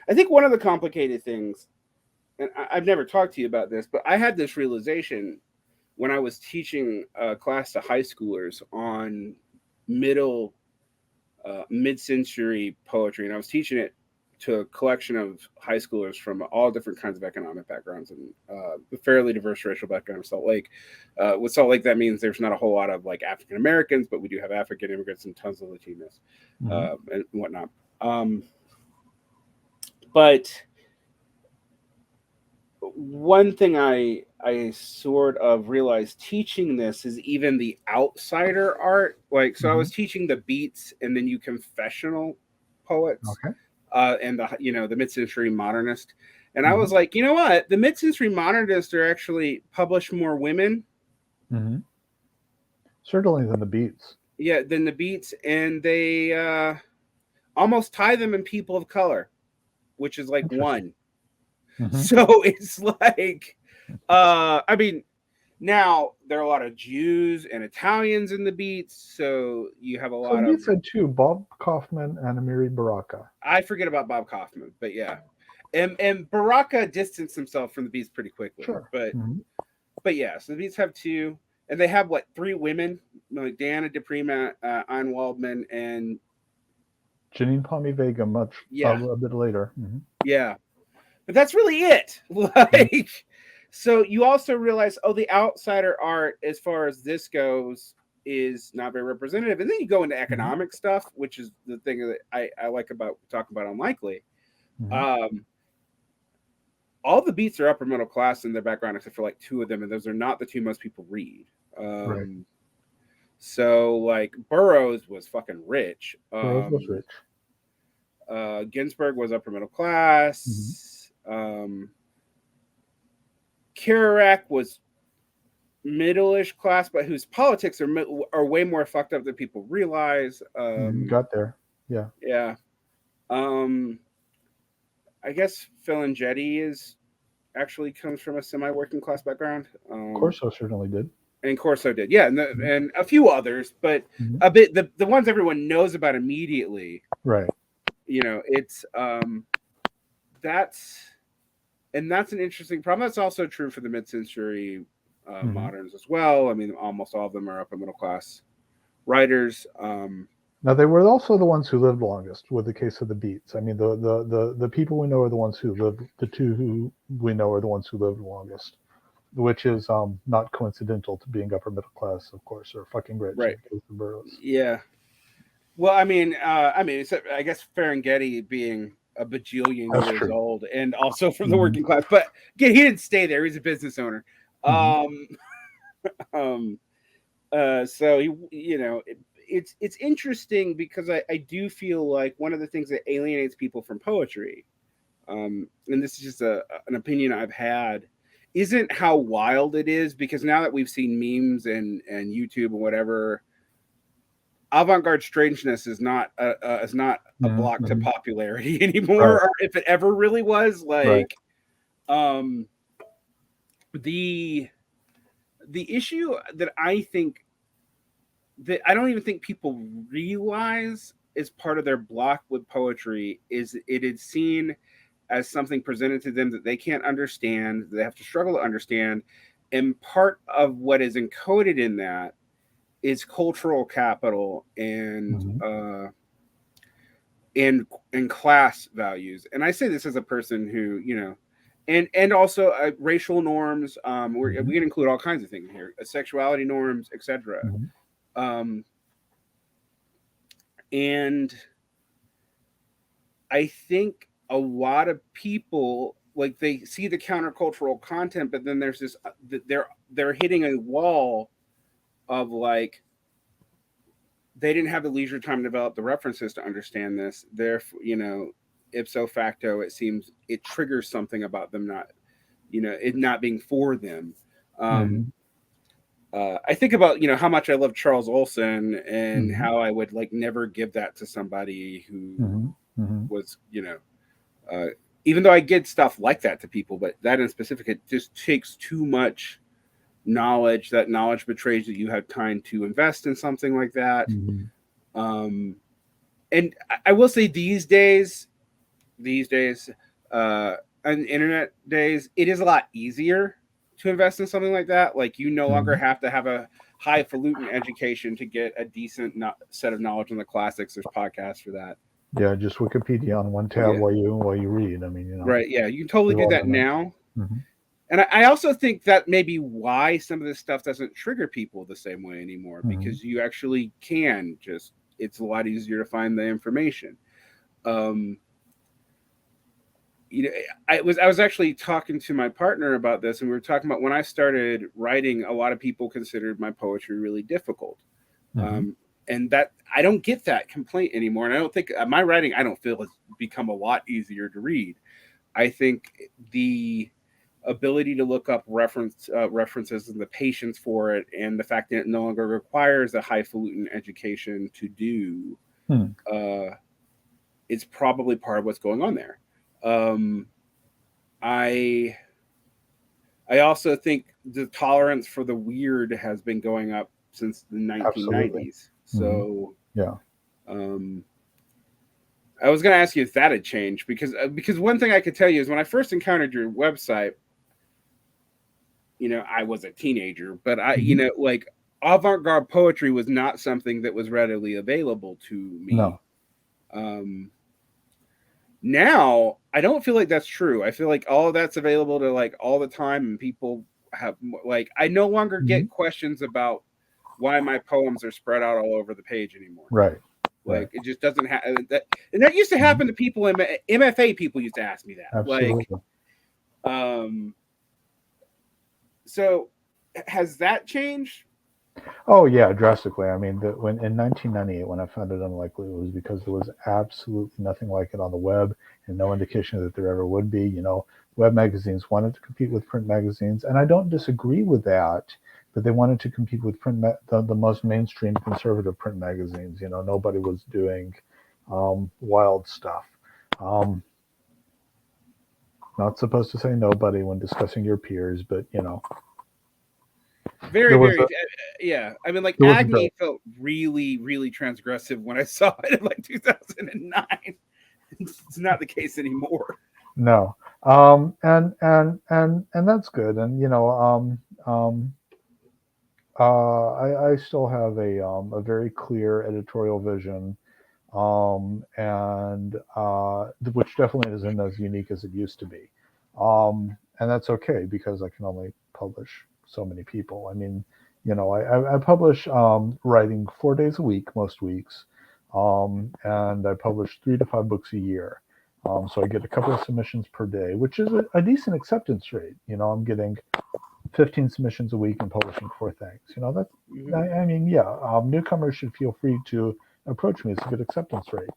I think one of the complicated things, and I've never talked to you about this, but I had this realization when I was teaching a class to high schoolers on middle mid-century poetry, and I was teaching it to a collection of high schoolers from all different kinds of economic backgrounds and a fairly diverse racial background of Salt Lake. With Salt Lake, that means there's not a whole lot of like African Americans, but we do have African immigrants and tons of Latinos Hmm. and whatnot. But one thing I sort of realized teaching this is even the outsider art. Like, so I Hmm. was teaching the beats and the new confessional poets, Okay. and the mid-century modernist, and I Hmm. was like, you know what, the mid-century modernists are actually publish more women, Hmm. Certainly than the Beats. yeah, than the beats, and they almost tie them in people of color, which is like Interesting. one. Hmm. So it's like, I mean, now there are a lot of Jews and Italians in the beats, so you have a So the lot of. Beats had two, Bob Kaufman and Amiri Baraka. I forget about Bob Kaufman, but yeah, and Baraka distanced himself from the beats pretty quickly, Sure. but Hmm. yeah, so the beats have two, and they have what, three women, like Diana DePrima, Ann Waldman, and Janine Palmy Vega, much yeah, a bit later. Hmm. yeah, but that's really it. Like, so you also realize, oh, the outsider art, as far as this goes, is not very representative. And then you go into Hmm. economic stuff, which is the thing that I like about talk about Unlikely. Hmm. Um, all the beats are upper middle class in their background, except for like two of them, and those are not the two most people read. Right. So like Burroughs was fucking rich. Burroughs was rich. Ginsberg was upper middle Hmm. class. Kerouac was middle-ish class, but whose politics are way more fucked up than people realize. Hmm. Got there. Yeah. Yeah. Um, I guess Filangetti is actually comes from a semi-working class background. Corso certainly did. And Corso did, yeah, Hmm. and a few others, but Hmm. a bit the ones everyone knows about immediately. Right. It's that's that's an interesting problem. That's also true for the mid-century Hmm. moderns as well. I mean, almost all of them are upper middle class writers. Now they were also the ones who lived longest, with the case of the Beats. I mean, the people we know are the ones who lived. The two who we know are the ones who lived longest, which is not coincidental to being upper middle class, of course, or fucking rich in Right. the case of Burroughs. Yeah. Well, I mean, except I guess Ferengeti being a bajillion That's years true. old and also from the Hmm. working class, but again, he didn't stay there. He's a business owner. Hmm. Um, um, so it's interesting because I do feel like one of the things that alienates people from poetry, and this is just an opinion I've had, isn't how wild it is, because now that we've seen memes and YouTube and whatever, avant-garde strangeness is not a block to Hmm. popularity anymore, Right. or if it ever really was. Right. Like, um, the issue that I don't even think people realize is part of their block with poetry is it is seen as something presented to them that they can't understand, that they have to struggle to understand, and part of what is encoded in that is cultural capital Hmm. and and class values. And I say this as a person who, and also racial norms. We Hmm. can include all kinds of things here, sexuality norms, etc. Hmm. Um, and I think a lot of people like they see the countercultural content, but then there's this they're hitting a wall of like they didn't have the leisure time to develop the references to understand this. Therefore, ipso facto, it seems it triggers something about them not, it not being for them. Um, Mm-hmm. I think about how much I love Charles Olson and Mm-hmm. how I would like never give that to somebody who Mm-hmm. Mm-hmm. was uh, even though I get stuff like that to people, but that in specific, it just takes too much knowledge. That knowledge betrays that you have time to invest in something like that. Mm-hmm. Um, and I will say these days, uh, on internet days, it is a lot easier to invest in something like that. Like you no longer Mm-hmm. have to have a highfalutin education to get a decent set of knowledge on the classics. There's podcasts for that. Yeah, just Wikipedia on one tab Yeah, while you read. I mean, right. Yeah, you can totally we've do all that done that. now. Mm-hmm. And I also think that may be why some of this stuff doesn't trigger people the same way anymore, Mm-hmm. because you actually can just, it's a lot easier to find the information. Um, you know, I was actually talking to my partner about this, and we were talking about when I started writing, a lot of people considered my poetry really difficult. Mm-hmm. Um, and that I don't get that complaint anymore. And I don't think my writing, I don't feel has become a lot easier to read. I think the ability to look up references and the patience for it, and the fact that it no longer requires a highfalutin education to do, Hmm. uh, is probably part of what's going on there. Um, I I also think the tolerance for the weird has been going up since the Absolutely. 1990s. Mm-hmm. So Yeah. um, I was going to ask you if that had changed, because one thing I could tell you is when I first encountered your website, I was a teenager, but Mm-hmm. like avant-garde poetry was not something that was readily available to me. No. Um, Now I don't feel like that's true. I feel like all of that's available to like all the time, and people have like I no longer Mm-hmm. get questions about why my poems are spread out all over the page anymore. Right. Right. Like it just doesn't happen. And that used to Mm-hmm. happen to people in MFA. People used to ask me that. Like, Absolutely. um, so has that changed? Oh yeah, drastically. I mean, when in 1998, when I found it unlikely, it was because there was absolutely nothing like it on the web, and no indication that there ever would be. Web magazines wanted to compete with print magazines, and I don't disagree with that. But they wanted to compete with the most mainstream conservative print magazines. Nobody was doing wild stuff. Um, Not supposed to say nobody when discussing your peers, but Very, there was very, a yeah. I mean, like there was a Agni bill. felt really, really transgressive when I saw it in like 2009. It's not the case anymore. No, and that's good. And I still have a very clear editorial vision, and which definitely isn't as unique as it used to be, and that's okay because I can only publish so many people. I mean, I publish writing 4 days a week most weeks, and I publish 3 to 5 books a year. So I get a couple of submissions per day, which is a decent acceptance rate. I'm getting 15 submissions a week and publishing 4 things. That's, Hmm. I mean, yeah, newcomers should feel free to approach me. It's a good acceptance rate.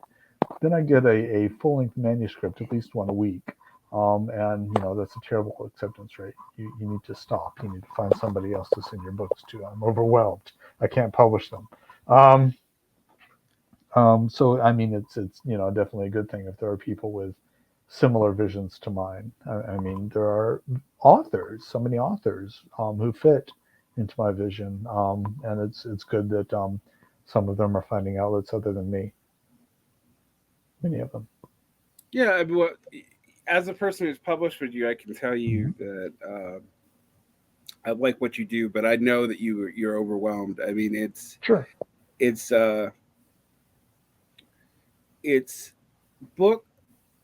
Then I get a full length manuscript, at least one a week. And, that's a terrible acceptance rate. You need to stop. You need to find somebody else to send your books to. I'm overwhelmed. I can't publish them. Um, so I mean, it's definitely a good thing if there are people with similar visions to mine. I mean, there are so many authors who fit into my vision, and it's good that some of them are finding outlets other than me. Many of them. Yeah, I mean, as a person who's published with you, I can tell Hmm. you that I like what you do, but I know that you're overwhelmed. I mean, Sure. it's uh it's book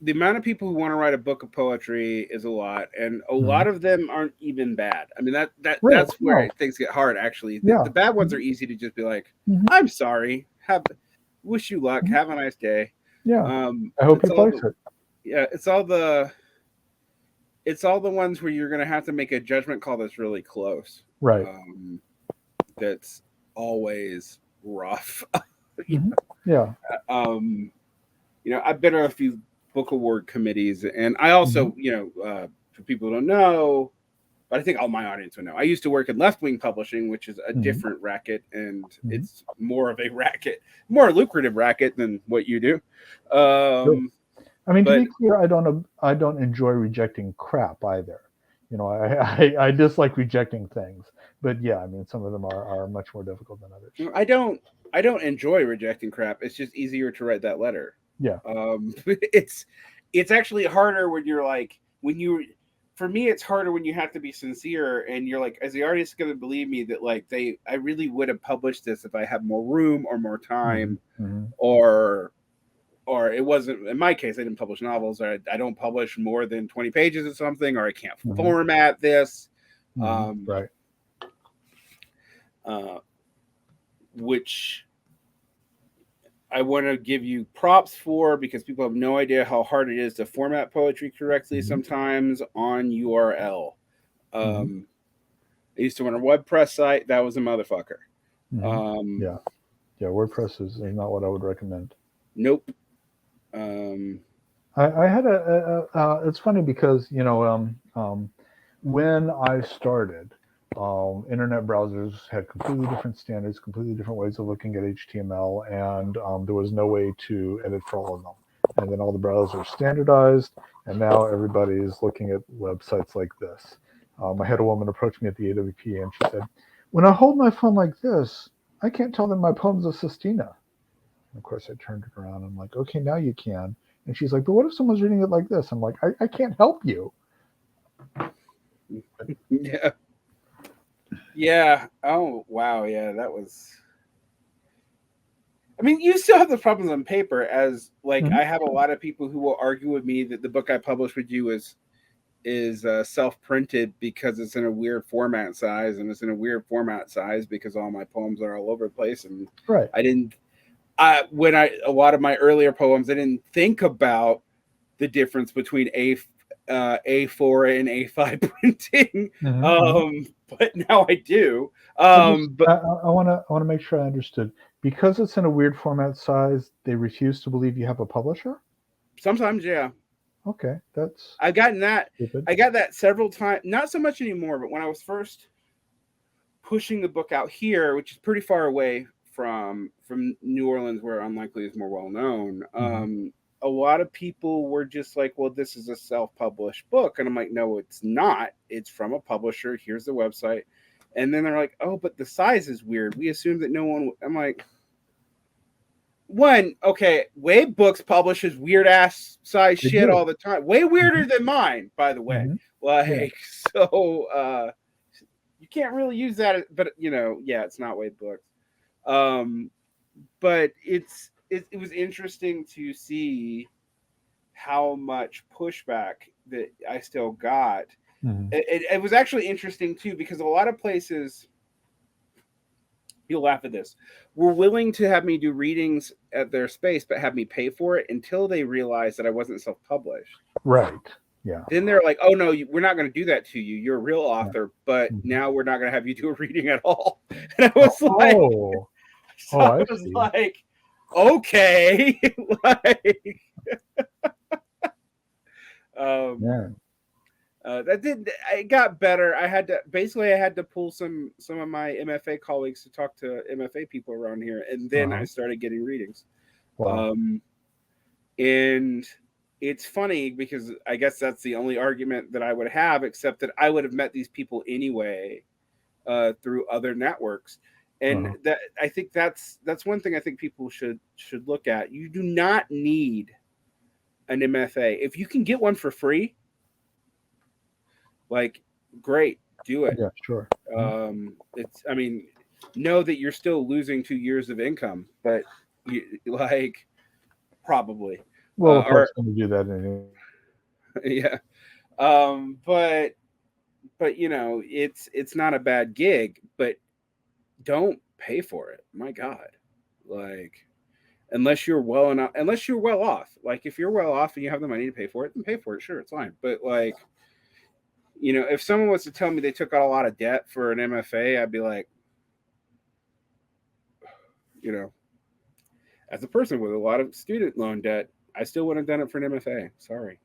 the amount of people who want to write a book of poetry is a lot, and a Hmm. lot of them aren't even bad. I mean, Right. that's where No. things get hard. Actually, the Yeah. bad ones Hmm. are easy to just be like, Hmm. "I'm sorry, have wish you luck, have a nice day." Yeah. I hope It's you all place it. Yeah, it's all the ones where you're gonna have to make a judgment call that's really close. Right. Um, that's always rough. Hmm. Yeah. um, I've been on a few book award committees, and I Hmm. also, for people who don't know, but I think all my audience would know. I used to work in left wing publishing, which is a Hmm. different racket, and Hmm. it's more of a racket, more lucrative racket than what you do. Sure. Um, I mean, to but be clear, I don't enjoy rejecting crap either. I dislike rejecting things, but yeah, I mean, some of them are much more difficult than others. I don't enjoy rejecting crap. It's just easier to write that letter. Yeah. It's actually harder when you're like when you. For me, it's harder when you have to be sincere and you're like, is the artist going to believe me that like I really would have published this if I had more room or more Hmm. time, Hmm. or it wasn't in my case. I didn't publish novels, or I don't publish more than 20 pages of something, or I can't Hmm. format this. Hmm. Um, Right. uh, which I want to give you props for because people have no idea how hard it is to format poetry correctly Hmm. sometimes on URL. Hmm. Um, I used to run a WordPress site. That was a motherfucker. Hmm. Um, Yeah. Yeah. WordPress is not what I would recommend. nope. Um, I had it's funny because when I started, internet browsers had completely different standards, completely different ways of looking at HTML, and there was no way to edit for all of them. And then all the browsers standardized, and now everybody is looking at websites like this. I had a woman approach me at the AWP, and she said, "When I hold my phone like this, I can't tell that my poem's a sestina." And of course, I turned it around. I'm like, "Okay, now you can." And she's like, "But what if someone's reading it like this?" I'm like, I can't help you. yeah. Yeah. Oh, wow. Yeah. That was. I mean, you still have the problems on paper, as like Mhm. I have a lot of people who will argue with me that the book I published with you is self printed because it's in a weird format size, and it's in a weird format size because all my poems are all over the place, and Right. I didn't. When I a lot of my earlier poems, I didn't think about the difference between A4 and A5 printing, Hmm. Hmm. but now I do. I just But I want to make sure I understood. Because it's in a weird format size, they refuse to believe you have a publisher. sometimes, yeah, Okay, that's I've gotten that. stupid. I got that several times. Not so much anymore, but when I was first pushing the book out here, which is pretty far away from New Orleans, where Unlikely is more well known. Hmm. A lot of people were just like, "Well, this is a self-published book," and I'm like, "No, it's not. It's from a publisher. Here's the website." And then they're like, "Oh, but the size is weird. We assume that no one." I'm like, "One, okay, Wave Books publishes weird ass size They shit do. all the time. Way Hmm. weirder than mine, by the way. Hmm. Yeah. Like, so you can't really use that, but yeah, it's not Wave Books. Um, but it was interesting to see how much pushback that I still got. Hmm. It was actually interesting too because a lot of places, you'll laugh at this, were willing to have me do readings at their space, but have me pay for it until they realized that I wasn't self-published. Right. Yeah. Then they're like, "Oh no, we're not going to do that to you. You're a real Yeah. author, but Mhm. now we're not going to have you do a reading at all." And I Oh, was like, oh, so oh, I I was see. like, okay, like, um, Yeah. that did. It got better. I had to pull some of my MFA colleagues to talk to MFA people around here, and then I Uh-huh. started getting readings. Wow. Um, and it's funny because I guess that's the only argument that I would have, except that I would have met these people anyway through other networks. And Uh-huh. that I think that's one thing I think people should look at. You do not need an MFA. If you can get one for free, like, great, do it. Yeah. Sure. Mhm. It's I mean, know that you're still losing 2 years of income, but you, like, probably Well, the or park's going to do that anyway. yeah. But it's not a bad gig, but don't pay for it. My God, like, unless you're well off. Like if you're well off and you have the money to pay for it, then pay for it. Sure, it's fine. But like, if someone was to tell me they took out a lot of debt for an MFA, I'd be like, you know, as a person with a lot of student loan debt, I still wouldn't have done it for an MFA. Sorry.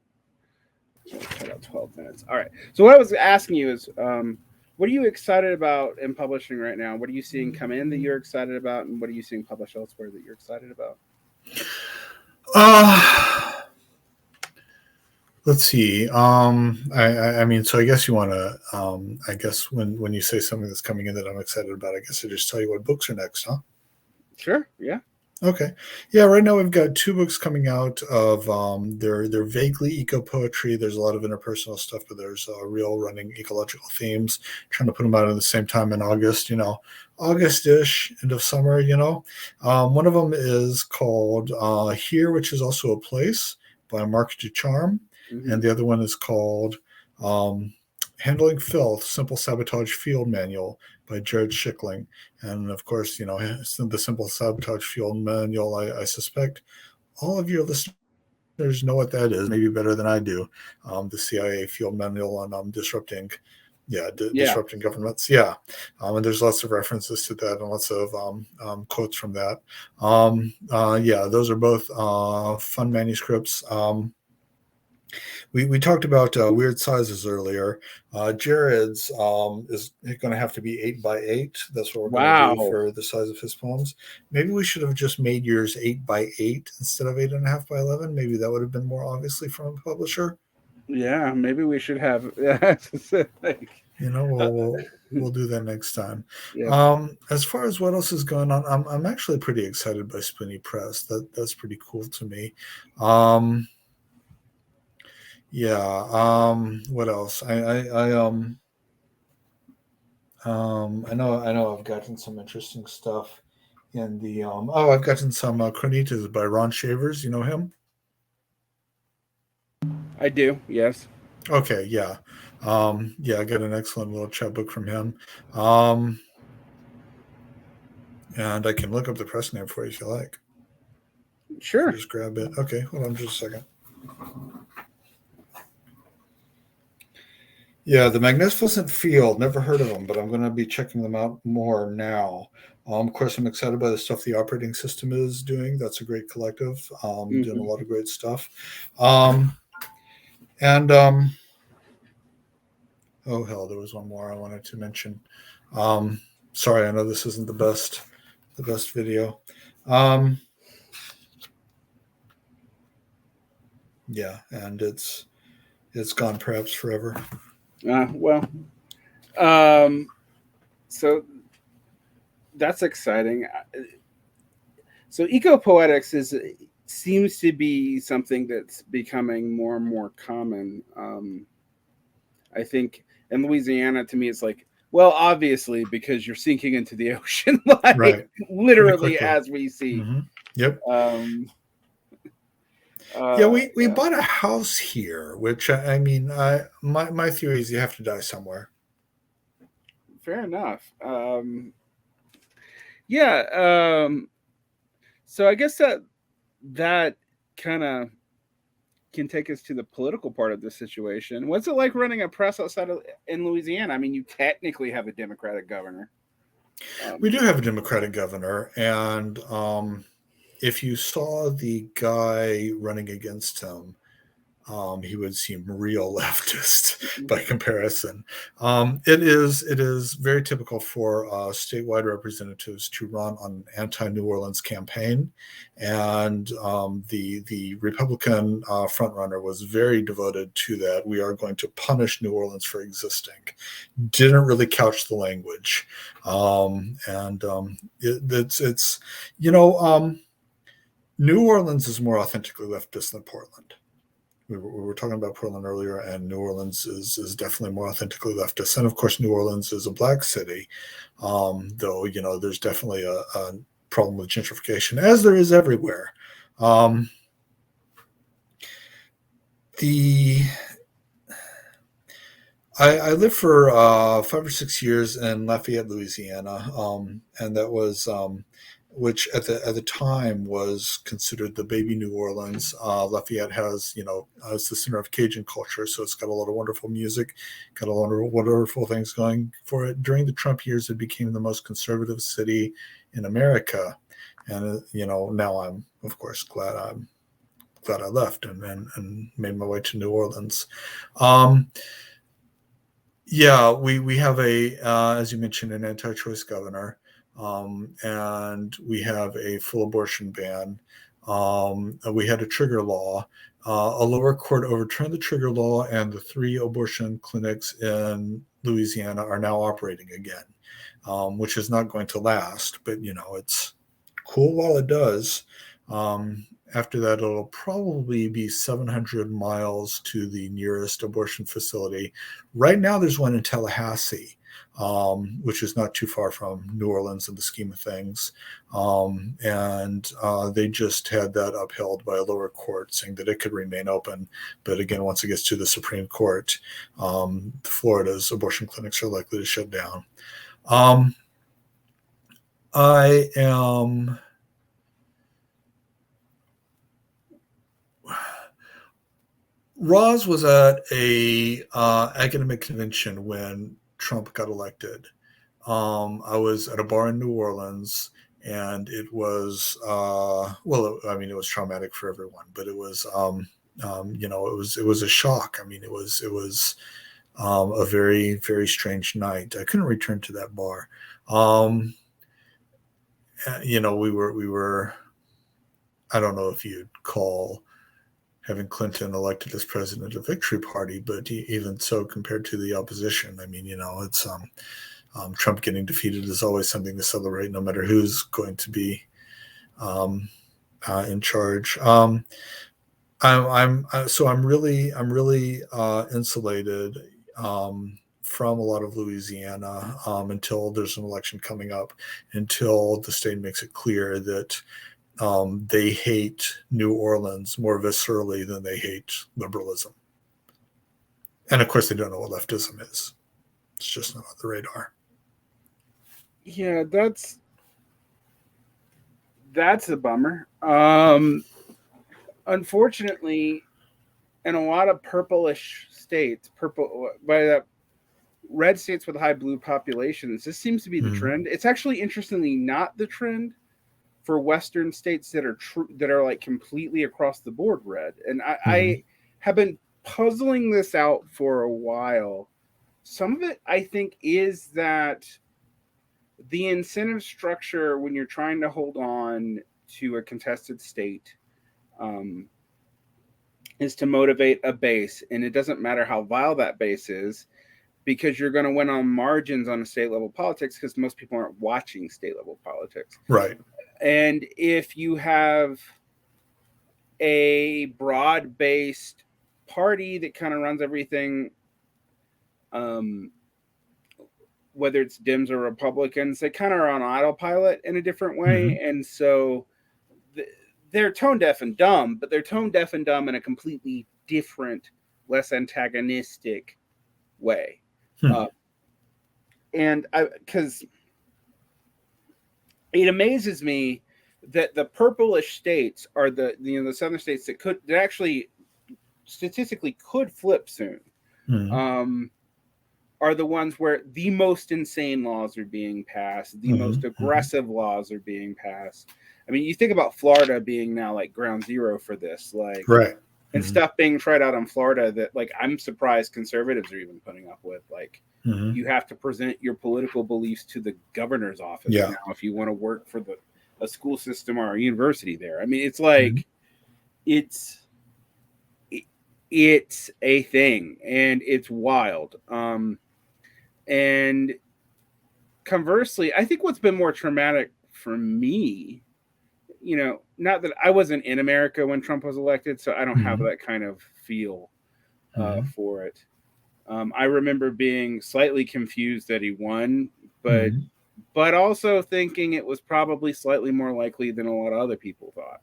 Cut out 12 minutes. All right. So what I was asking you is, what are you excited about in publishing right now? What are you seeing come in that you're excited about, and what are you seeing published elsewhere that you're excited about? Let's see. I mean, so I guess you want to. I guess when you say something that's coming in that I'm excited about, I guess I just tell you what books are next, huh? Sure. Yeah. Okay. Yeah, right now we've got two books coming out of they're vaguely eco poetry. There's a lot of interpersonal stuff, but there's real running ecological themes. Trying to put them out at the same time in August, August-ish, end of summer, One of them is called Here, which is also a place by Mark Ducharme, and the other one is called Handling Filth, Simple Sabotage Field Manual by Jared Schickling. And of course, the Simple Sabotage Field Manual, I suspect all of your listeners know what that is, maybe better than I do. The CIA Field Manual on disrupting governments. Yeah. And there's lots of references to that and lots of quotes from that. Those are both fun manuscripts. We talked about weird sizes earlier. Jared's is going to have to be 8x8. That's what we're going to do for the size of his poems. Maybe we should have just made yours 8x8 instead of 8.5x11. Maybe that would have been more obviously from a publisher. Yeah, maybe we should have. We'll do that next time. Yeah. As far as what else is going on, I'm actually pretty excited by Spoonie Press. That's pretty cool to me. What else? I know I've gotten some interesting stuff in the I've gotten some Chronitas by Ron Shavers. You know him? I do, yes. Okay, yeah. I got an excellent little chapbook from him. And I can look up the press name for you if you like. Sure. Just grab it. Okay, hold on just a second. Yeah, the Magnificent Field. Never heard of them, but I'm going to be checking them out more now. Of course, I'm excited by the stuff the operating system is doing. That's a great collective, doing a lot of great stuff. Oh hell, there was one more I wanted to mention. Sorry, I know this isn't the best video. Yeah, and it's gone perhaps forever. So that's exciting. So eco-poetics seems to be something that's becoming more and more common. I think in Louisiana, to me, it's like, well, obviously, because you're sinking into the ocean, right. literally as we see. Mm-hmm. Yep. We bought a house here, which my theory is you have to die somewhere. Fair enough. So I guess that kind of can take us to the political part of the situation. What's it like running a press in Louisiana? I mean, you technically have a Democratic governor. We do have a Democratic governor, and if you saw the guy running against him, he would seem real leftist by comparison. It is very typical for statewide representatives to run on an anti-New Orleans campaign, and the Republican frontrunner was very devoted to that. We are going to punish New Orleans for existing. Didn't really couch the language, New Orleans is more authentically leftist than Portland. We were talking about Portland earlier, and New Orleans is definitely more authentically leftist. And of course, New Orleans is a black city, though, there's definitely a problem with gentrification, as there is everywhere. I lived for 5 or 6 years in Lafayette, Louisiana, and that was which at the time was considered the baby New Orleans. Lafayette has, it's the center of Cajun culture, so it's got a lot of wonderful music, got a lot of wonderful things going for it. During the Trump years, it became the most conservative city in America, and now I'm of course glad I left and made my way to New Orleans. Yeah, we have as you mentioned, an anti-choice governor, and we have a full abortion ban. We had a trigger law. A lower court overturned the trigger law, and the 3 abortion clinics in Louisiana are now operating again, which is not going to last, but it's cool while it does. After that, it'll probably be 700 miles to the nearest abortion facility. Right now, there's one in Tallahassee, which is not too far from New Orleans in the scheme of things. And they just had that upheld by a lower court, saying that it could remain open. But again, once it gets to the Supreme Court, Florida's abortion clinics are likely to shut down. I am... Roz was at a academic convention when Trump got elected. I was at a bar in New Orleans, and it was it was traumatic for everyone, but it was it was a shock. I mean, it was a very, very strange night. I couldn't return to that bar. We were. I don't know if you'd call having Clinton elected as president a victory party, but even so, compared to the opposition, I mean, it's Trump getting defeated is always something to celebrate, no matter who's going to be in charge. I'm really insulated from a lot of Louisiana until there's an election coming up, until the state makes it clear that they hate New Orleans more viscerally than they hate liberalism. And of course, they don't know what leftism is. It's just not on the radar. Yeah, that's a bummer. Unfortunately, in a lot of purplish states, red states with high blue populations, this seems to be the trend. It's actually interestingly not the trend for Western states that are like completely across the board red. And I have been puzzling this out for a while. Some of it, I think, is that the incentive structure when you're trying to hold on to a contested state is to motivate a base, and it doesn't matter how vile that base is, because you're going to win on margins on a state level politics, because most people aren't watching state level politics. Right. And if you have a broad-based party that kind of runs everything, whether it's Dems or Republicans, they kind of are on autopilot in a different way. And so they're tone deaf and dumb, but they're tone deaf and dumb in a completely different, less antagonistic way. Because it amazes me that the purplish states are the southern states that actually statistically could flip soon. Are the ones where the most insane laws are being passed, the most aggressive laws are being passed. I mean, you think about Florida being now like ground zero for this, like, right, and stuff being tried out in Florida that, like, I'm surprised conservatives are even putting up with. Like, you have to present your political beliefs to the governor's office now if you want to work for a school system or a university there. I mean, it's like it's a thing, and it's wild. And conversely, I think what's been more traumatic for me, not that I wasn't in America when Trump was elected, so I don't have that kind of feel for it. I remember being slightly confused that he won, but also thinking it was probably slightly more likely than a lot of other people thought.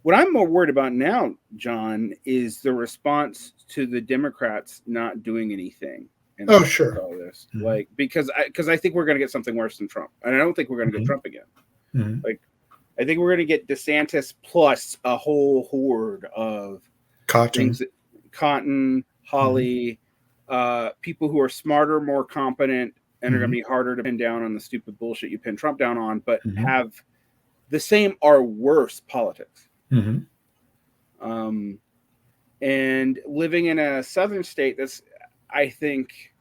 What I'm more worried about now, John, is the response to the Democrats not doing anything. in Oh, sure. all this, like because I think we're going to get something worse than Trump, and I don't think we're going to get Trump again. Like, I think we're going to get DeSantis plus a whole horde of Cotton, Holly, people who are smarter, more competent, and are going to be harder to pin down on the stupid bullshit you pin Trump down on, but have the same or worse politics. And living in a southern state, that's, I think,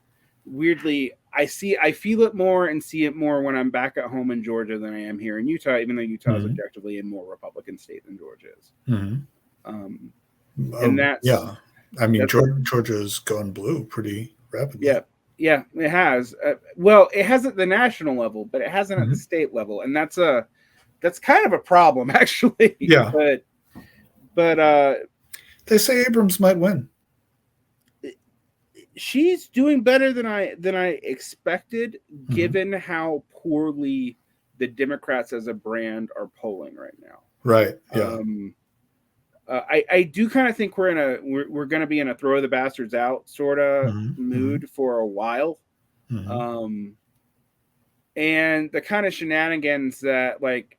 weirdly, I feel it more and see it more when I'm back at home in Georgia than I am here in Utah, even though Utah is objectively a more Republican state than Georgia is. And that's, I mean, Georgia's gone blue pretty rapidly. Yeah, it has. Well, it hasn't at the national level, but it hasn't at the state level, and that's kind of a problem, actually. Yeah, but they say Abrams might win. She's doing better than I expected, given how poorly the Democrats as a brand are polling right now. Right. Yeah. I do kind of think we're going to be in a throw the bastards out sort of mood for a while. And the kind of shenanigans that, like,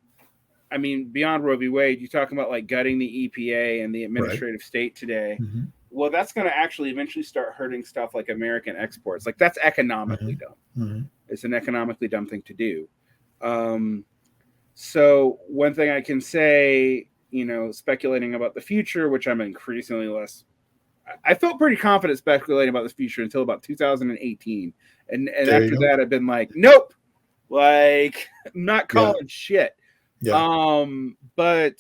I mean, beyond Roe v. Wade, you're talking about like gutting the EPA and the administrative state today. Well, that's going to actually eventually start hurting stuff like American exports. Like, that's economically dumb. It's an economically dumb thing to do. So one thing I can say, you know, speculating about the future, which I'm increasingly less, I felt pretty confident speculating about the future until about 2018. And after that, I've been like, nope, like, I'm not calling shit. But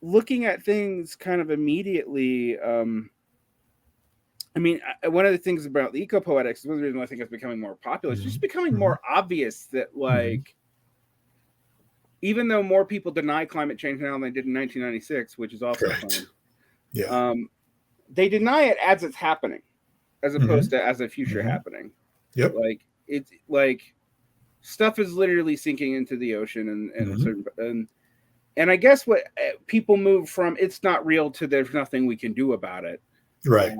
looking at things kind of immediately, I mean, one of the things about the eco-poetics, one of the reasons I think it's becoming more popular, it's just becoming more obvious that, like, even though more people deny climate change now than they did in 1996, which is also fun, they deny it as it's happening, as opposed to as a future happening. Like, it's like stuff is literally sinking into the ocean, and I guess what people move from it's not real to there's nothing we can do about it. Right.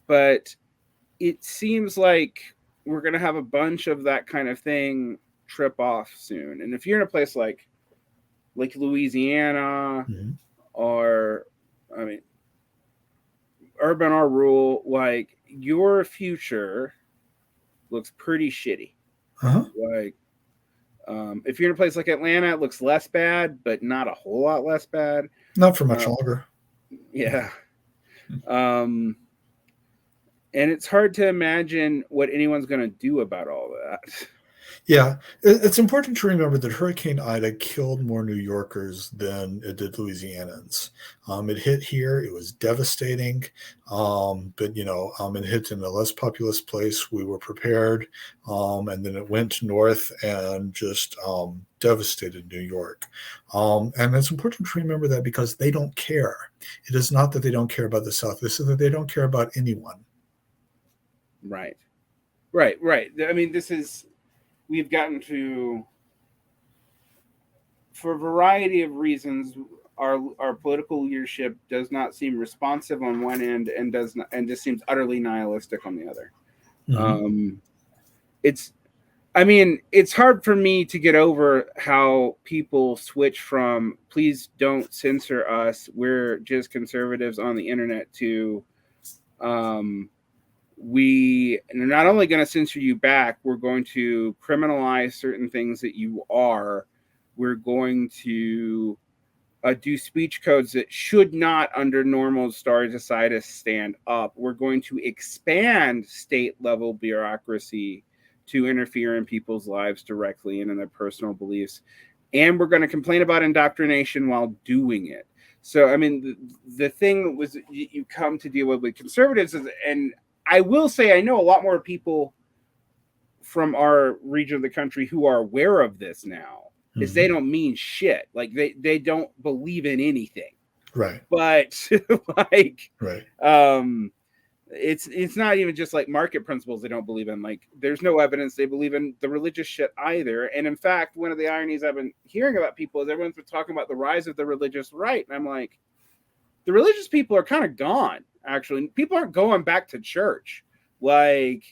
But it seems like we're going to have a bunch of that kind of thing trip off soon. And if you're in a place like Louisiana or, I mean, urban or rural, like, your future looks pretty shitty. Like, if you're in a place like Atlanta, it looks less bad, but not a whole lot less bad. Not for much longer. Yeah. And it's hard to imagine what anyone's going to do about all that. Yeah, it's important to remember that Hurricane Ida killed more New Yorkers than it did Louisianans. It hit here; it was devastating. But you know, it hit in a less populous place. We were prepared, and then it went north and just devastated New York. And it's important to remember that because they don't care. It is not that they don't care about the South. This is that they don't care about anyone. Right. I mean, we've gotten to, for a variety of reasons, our political leadership does not seem responsive on one end and just seems utterly nihilistic on the other. It's hard for me to get over how people switch from please don't censor us, we're just conservatives on the internet, to we are not only going to censor you back, we're going to criminalize certain things that you are. We're going to do speech codes that should not, under normal stare decisis, stand up. We're going to expand state-level bureaucracy to interfere in people's lives directly and in their personal beliefs. And we're going to complain about indoctrination while doing it. So, I mean, the thing that was you come to deal with conservatives is, and I will say I know a lot more people from our region of the country who are aware of this now, is they don't mean shit. Like, they don't believe in anything. Right. But like, right. It's not even just like market principles they don't believe in. Like, there's no evidence they believe in the religious shit either. And in fact, one of the ironies I've been hearing about people is everyone's been talking about the rise of the religious right. And I'm like, the religious people are kind of gone. Actually, people aren't going back to church. Like,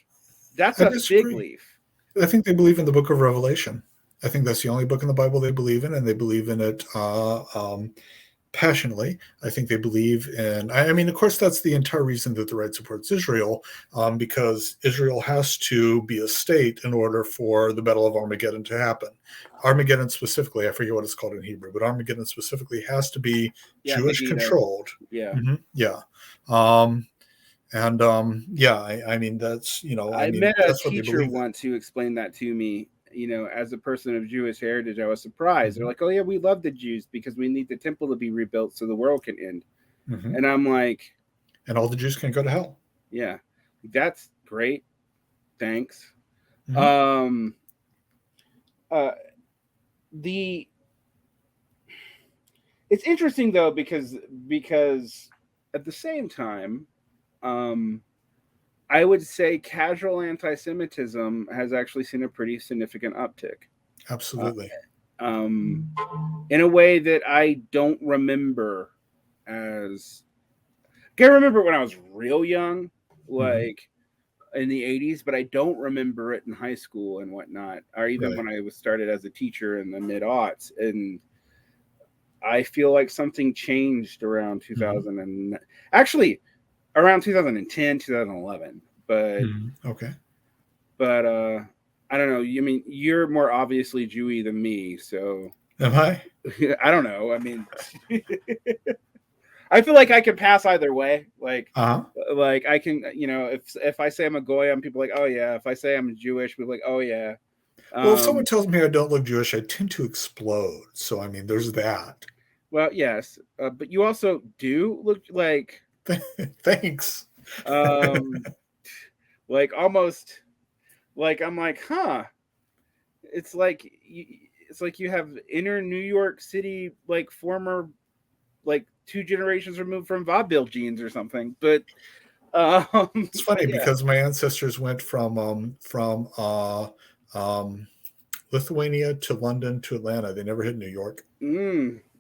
that's I a fig disagree. leaf. I think they believe in the book of Revelation. I think that's the only book in the Bible they believe in, and they believe in it passionately. I think they believe in, I mean, of course, that's the entire reason that the right supports Israel, because Israel has to be a state in order for the Battle of Armageddon to happen. Armageddon specifically, I forget what it's called in Hebrew, but Armageddon specifically has to be Jewish Megiddo. controlled. Yeah. Mm-hmm. Yeah. I mean, that's, I met a that's what they teacher believe in. once who explained that to me. As a person of Jewish heritage, I was surprised. They're Mhm. like, "Oh yeah, we love the Jews because we need the temple to be rebuilt so the world can end." Mhm. And I'm like, And all the Jews can go to hell. "Yeah, that's great. Thanks." Mhm. Um, uh, the It's interesting though because at the same time, um, I would say casual anti-Semitism has actually seen a pretty significant uptick. Uh, Absolutely. um, in a way that I don't remember as. I remember when I was real young, Mhm. like in the '80s, but I don't remember it in high school and whatnot, or even Right. when I was started as a teacher in the mid-aughts. And I feel like something changed around Mhm. 2000 and actually around 2010, 2011. But Mhm. Okay. but I don't know. You mean you're more obviously Jewy than me, so Am I? I don't know. I mean, I feel like I can pass either way. Uh-huh. Like I can, if I say I'm a goy, people like, oh yeah. If I say I'm Jewish, people like, oh yeah. Well, if someone Um, tells me I don't look Jewish, I tend to explode. So, I mean, there's that. well, yes, but you also do look Thanks. um, like almost like I'm like, huh. It's like you have inner New York City, like former, like 2 generations removed from vaudeville genes or something. But It's funny but yeah. because my ancestors went from um, Lithuania to London to Atlanta. They never hit New York, but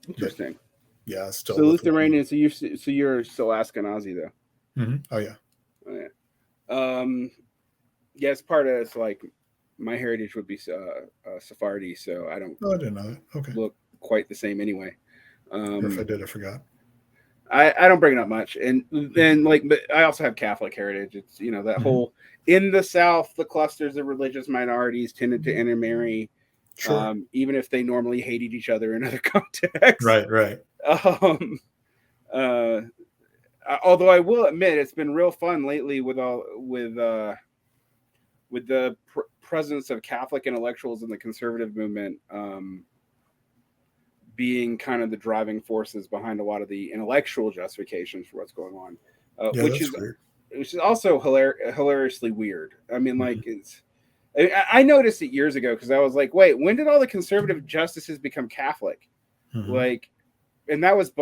Interesting. yeah, it's So still Lithuania. Lithuanian. So you're still Ashkenazi though. Oh yeah, Oh, yeah. Yeah, it's part of it's like my heritage would be Sephardi, so I don't oh, I didn't know that. Okay, look quite the same anyway. or if I Um, did, I forgot. I don't bring it up much, and then like, but I also have Catholic heritage. It's that Mhm. whole in the South, the clusters of religious minorities tended to intermarry, Sure. even if they normally hated each other in other contexts. Right. Right. Um, uh, Although I will admit, it's been real fun lately with the presence of Catholic intellectuals in the conservative movement. Being kind of the driving forces behind a lot of the intellectual justifications for what's going on, Yeah, which that's is weird. also hilariously weird. I mean, like Mhm. I noticed it years ago because I was like, wait, when did all the conservative justices become Catholic? Mhm. Like, and that was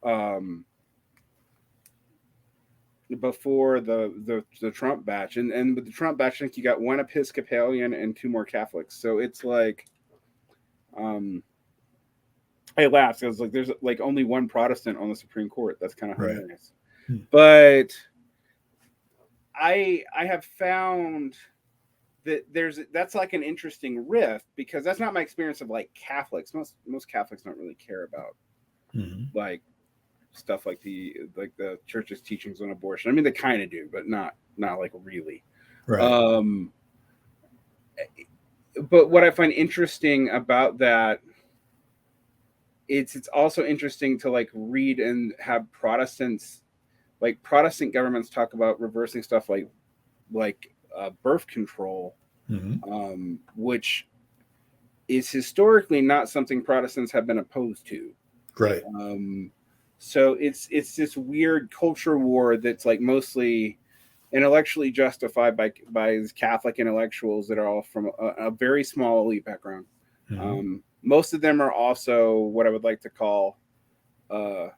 um, before the Trump batch, and with the Trump batch, I think you got one Episcopalian and 2 more Catholics. So it's like, um, I laughed. I was like, there's like only one Protestant on the Supreme Court. That's kind of Right. hilarious. Hmm. But I have found that that's like an interesting rift because that's not my experience of like Catholics. Most Catholics don't really care about Mhm. like stuff like the church's teachings on abortion. I mean, they kind of do, but not like really. Right. Um, but what I find interesting about that, it's also interesting to like read and have Protestant governments talk about reversing stuff like birth control, Mhm. which is historically not something Protestants have been opposed to. Right. Um, so it's this weird culture war that's like mostly intellectually justified by Catholic intellectuals that are all from a very small elite background. Mhm. Most of them are also what I would like to call uh,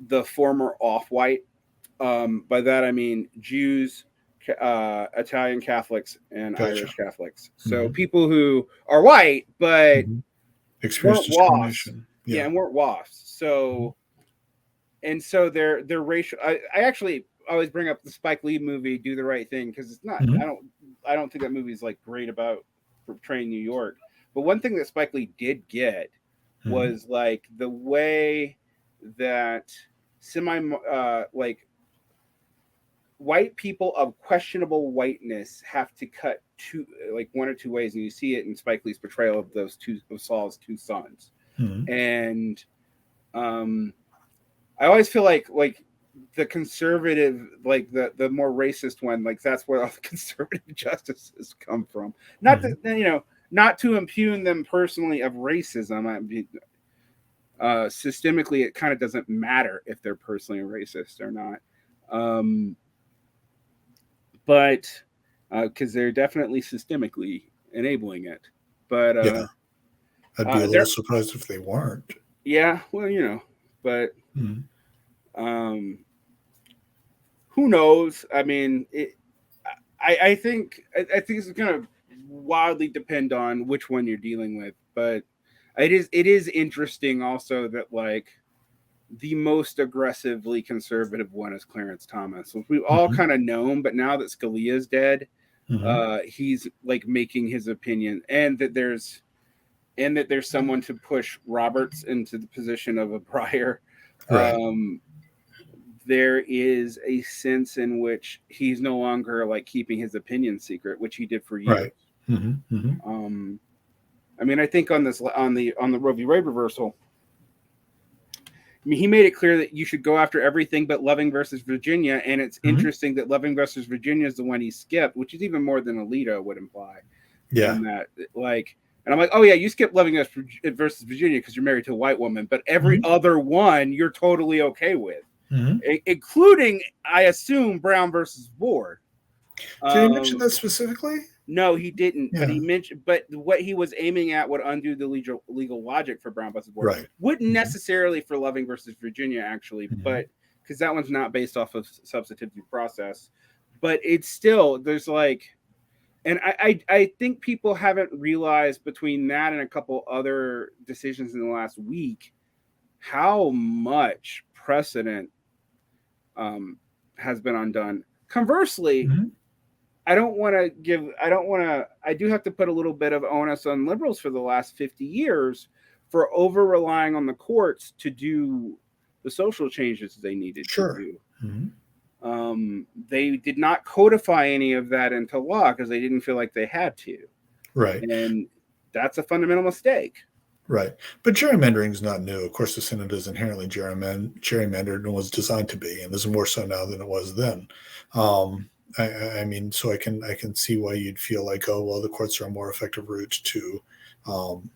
the former off-white. By that I mean Jews, Italian Catholics, and Gotcha. Irish Catholics. So Mhm. people who are white but Mhm. Experience weren't lost. discrimination. Yeah, and weren't WAFs. So, and so they're racial. I actually always bring up the Spike Lee movie "Do the Right Thing" because it's not. Mhm. I don't think that movie's like great about portraying New York. But one thing that Spike Lee did get Mhm. was like the way that like white people of questionable whiteness have to cut like one or two ways, and you see it in Spike Lee's portrayal of Saul's two sons. Mhm. And I always feel like the conservative, like the more racist one, like that's where all the conservative justices come from. Not Mhm. that not to impugn them personally of racism. I mean, systemically, it kind of doesn't matter if they're personally racist or not. But because they're definitely systemically enabling it. But Yeah, I'd be a little they're surprised if they weren't. yeah, well, but Mhm. um, who knows? I mean, I think it's going to wildly depend on which one you're dealing with, but it is interesting also that like the most aggressively conservative one is Clarence Thomas, which we've all Mhm. kind of known, but now that Scalia's dead, Mhm. he's like making his opinion, and that there's someone to push Roberts into the position of a Breyer. Right. Um, there is a sense in which he's no longer like keeping his opinion secret, which he did for years. Right. Mhm. Mhm. Um, I mean, I think on the Roe v. Wade reversal, I mean, he made it clear that you should go after everything but Loving versus Virginia, and it's Mhm. interesting that Loving versus Virginia is the one he skipped, which is even more than Alito would imply. Yeah. In that, like, and I'm like, oh yeah, you skipped Loving versus Virginia because you're married to a white woman, but every Mhm. other one you're totally okay with, Mhm. including, I assume, Brown versus Ward. Did he mention Um, that specifically? no, he didn't. But Yeah. he mentioned, but what he was aiming at would undo the legal logic for Brown versus Ward. Right. Wouldn't Mhm. necessarily for Loving versus Virginia, actually, Mhm. but because that one's not based off of substantive due process. But it's still there's like, and I think people haven't realized between that and a couple other decisions in the last week how much precedent has been undone. Conversely, Mhm. I do have to put a little bit of onus on liberals for the last 50 years for over relying on the courts to do the social changes they needed to Sure. do. Mhm. They did not codify any of that into law because they didn't feel like they had to. Right. And that's a fundamental mistake. Right. But gerrymandering is not new. Of course, the Senate is inherently gerrymandered and was designed to be, and is more so now than it was then. Um, I mean, so I can see why you'd feel like, oh, well, the courts are a more effective route to um,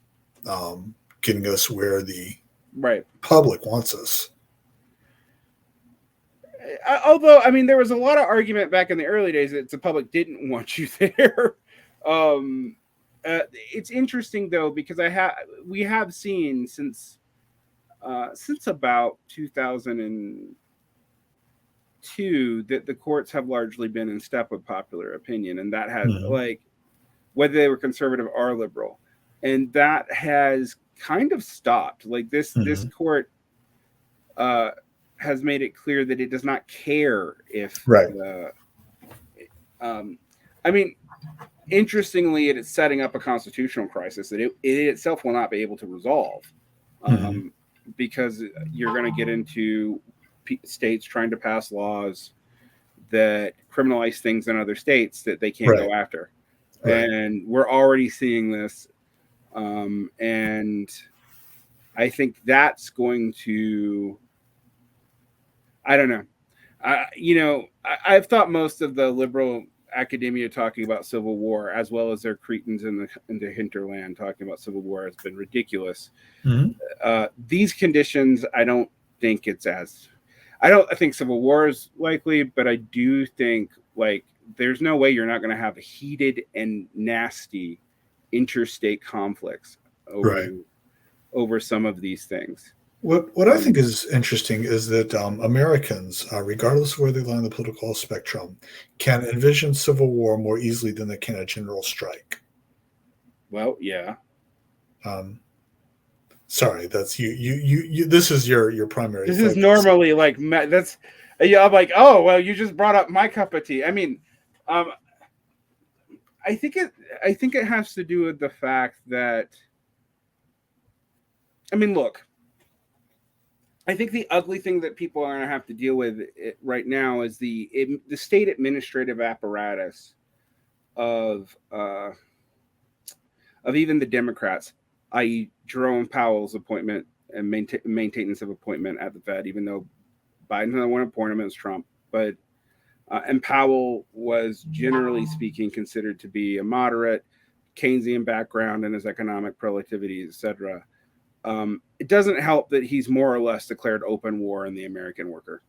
getting us where the Right. public wants us. Although, I mean, there was a lot of argument back in the early days that the public didn't want you there. um, it's interesting though because we have seen since about 2002 that the courts have largely been in step with popular opinion, and that has Mhm. like whether they were conservative or liberal, and that has kind of stopped. Like this Mhm. court uh, has made it clear that it does not care if Right. the um, I mean, interestingly, it is setting up a constitutional crisis that it itself will not be able to resolve, Mhm. um, because you're going to get into states trying to pass laws that criminalize things in other states that they can't Right. go after, Right. and we're already seeing this, and I think that's going to. I don't know. I've thought most of the liberal academia talking about civil war, as well as their cretins in the hinterland talking about civil war, has been ridiculous. Mhm. These conditions, I don't think it's as. I think civil war is likely, but I do think like there's no way you're not going to have heated and nasty interstate conflicts Right. over some of these things. What I think Um, is interesting is that Americans, regardless of where they lie on the political spectrum, can envision civil war more easily than they can a general strike. well, yeah, Um, Sorry, that's you. This is your primary. This focus. is normally like that's yeah. I'm like, oh well, you just brought up my cup of tea. I mean, I think it has to do with the fact that, I mean, look, I think the ugly thing that people are going to have to deal with right now is the state administrative apparatus of even the Democrats, i.e., Jerome Powell's appointment and maintenance of appointment at the Fed, even though Biden didn't want to appoint him as Trump, but and Powell was generally speaking considered to be a moderate, Keynesian background in his economic productivity, etc. It doesn't help that he's more or less declared open war on the American worker,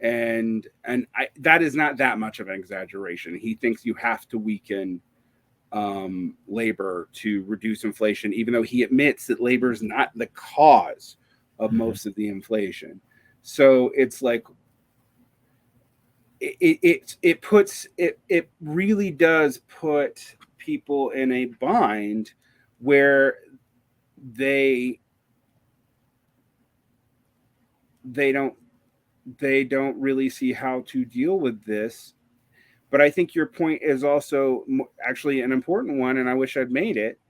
and that is not that much of an exaggeration. He thinks you have to weaken labor to reduce inflation, even though he admits that labor is not the cause of most of the inflation. So it's like it really does put people in a bind where they don't really see how to deal with this. But I think your point is also actually an important one, and I wish I'd made it,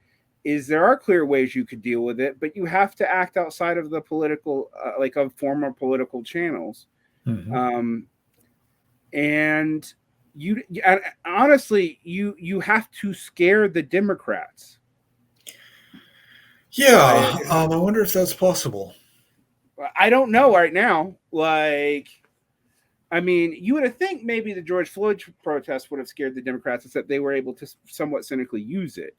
is there are clear ways you could deal with it, but you have to act outside of the political, like of former political channels. And honestly, you have to scare the Democrats. Yeah, I wonder if that's possible. I don't know right now. Like, I mean, you would think maybe the George Floyd protest would have scared the Democrats, except they were able to somewhat cynically use it.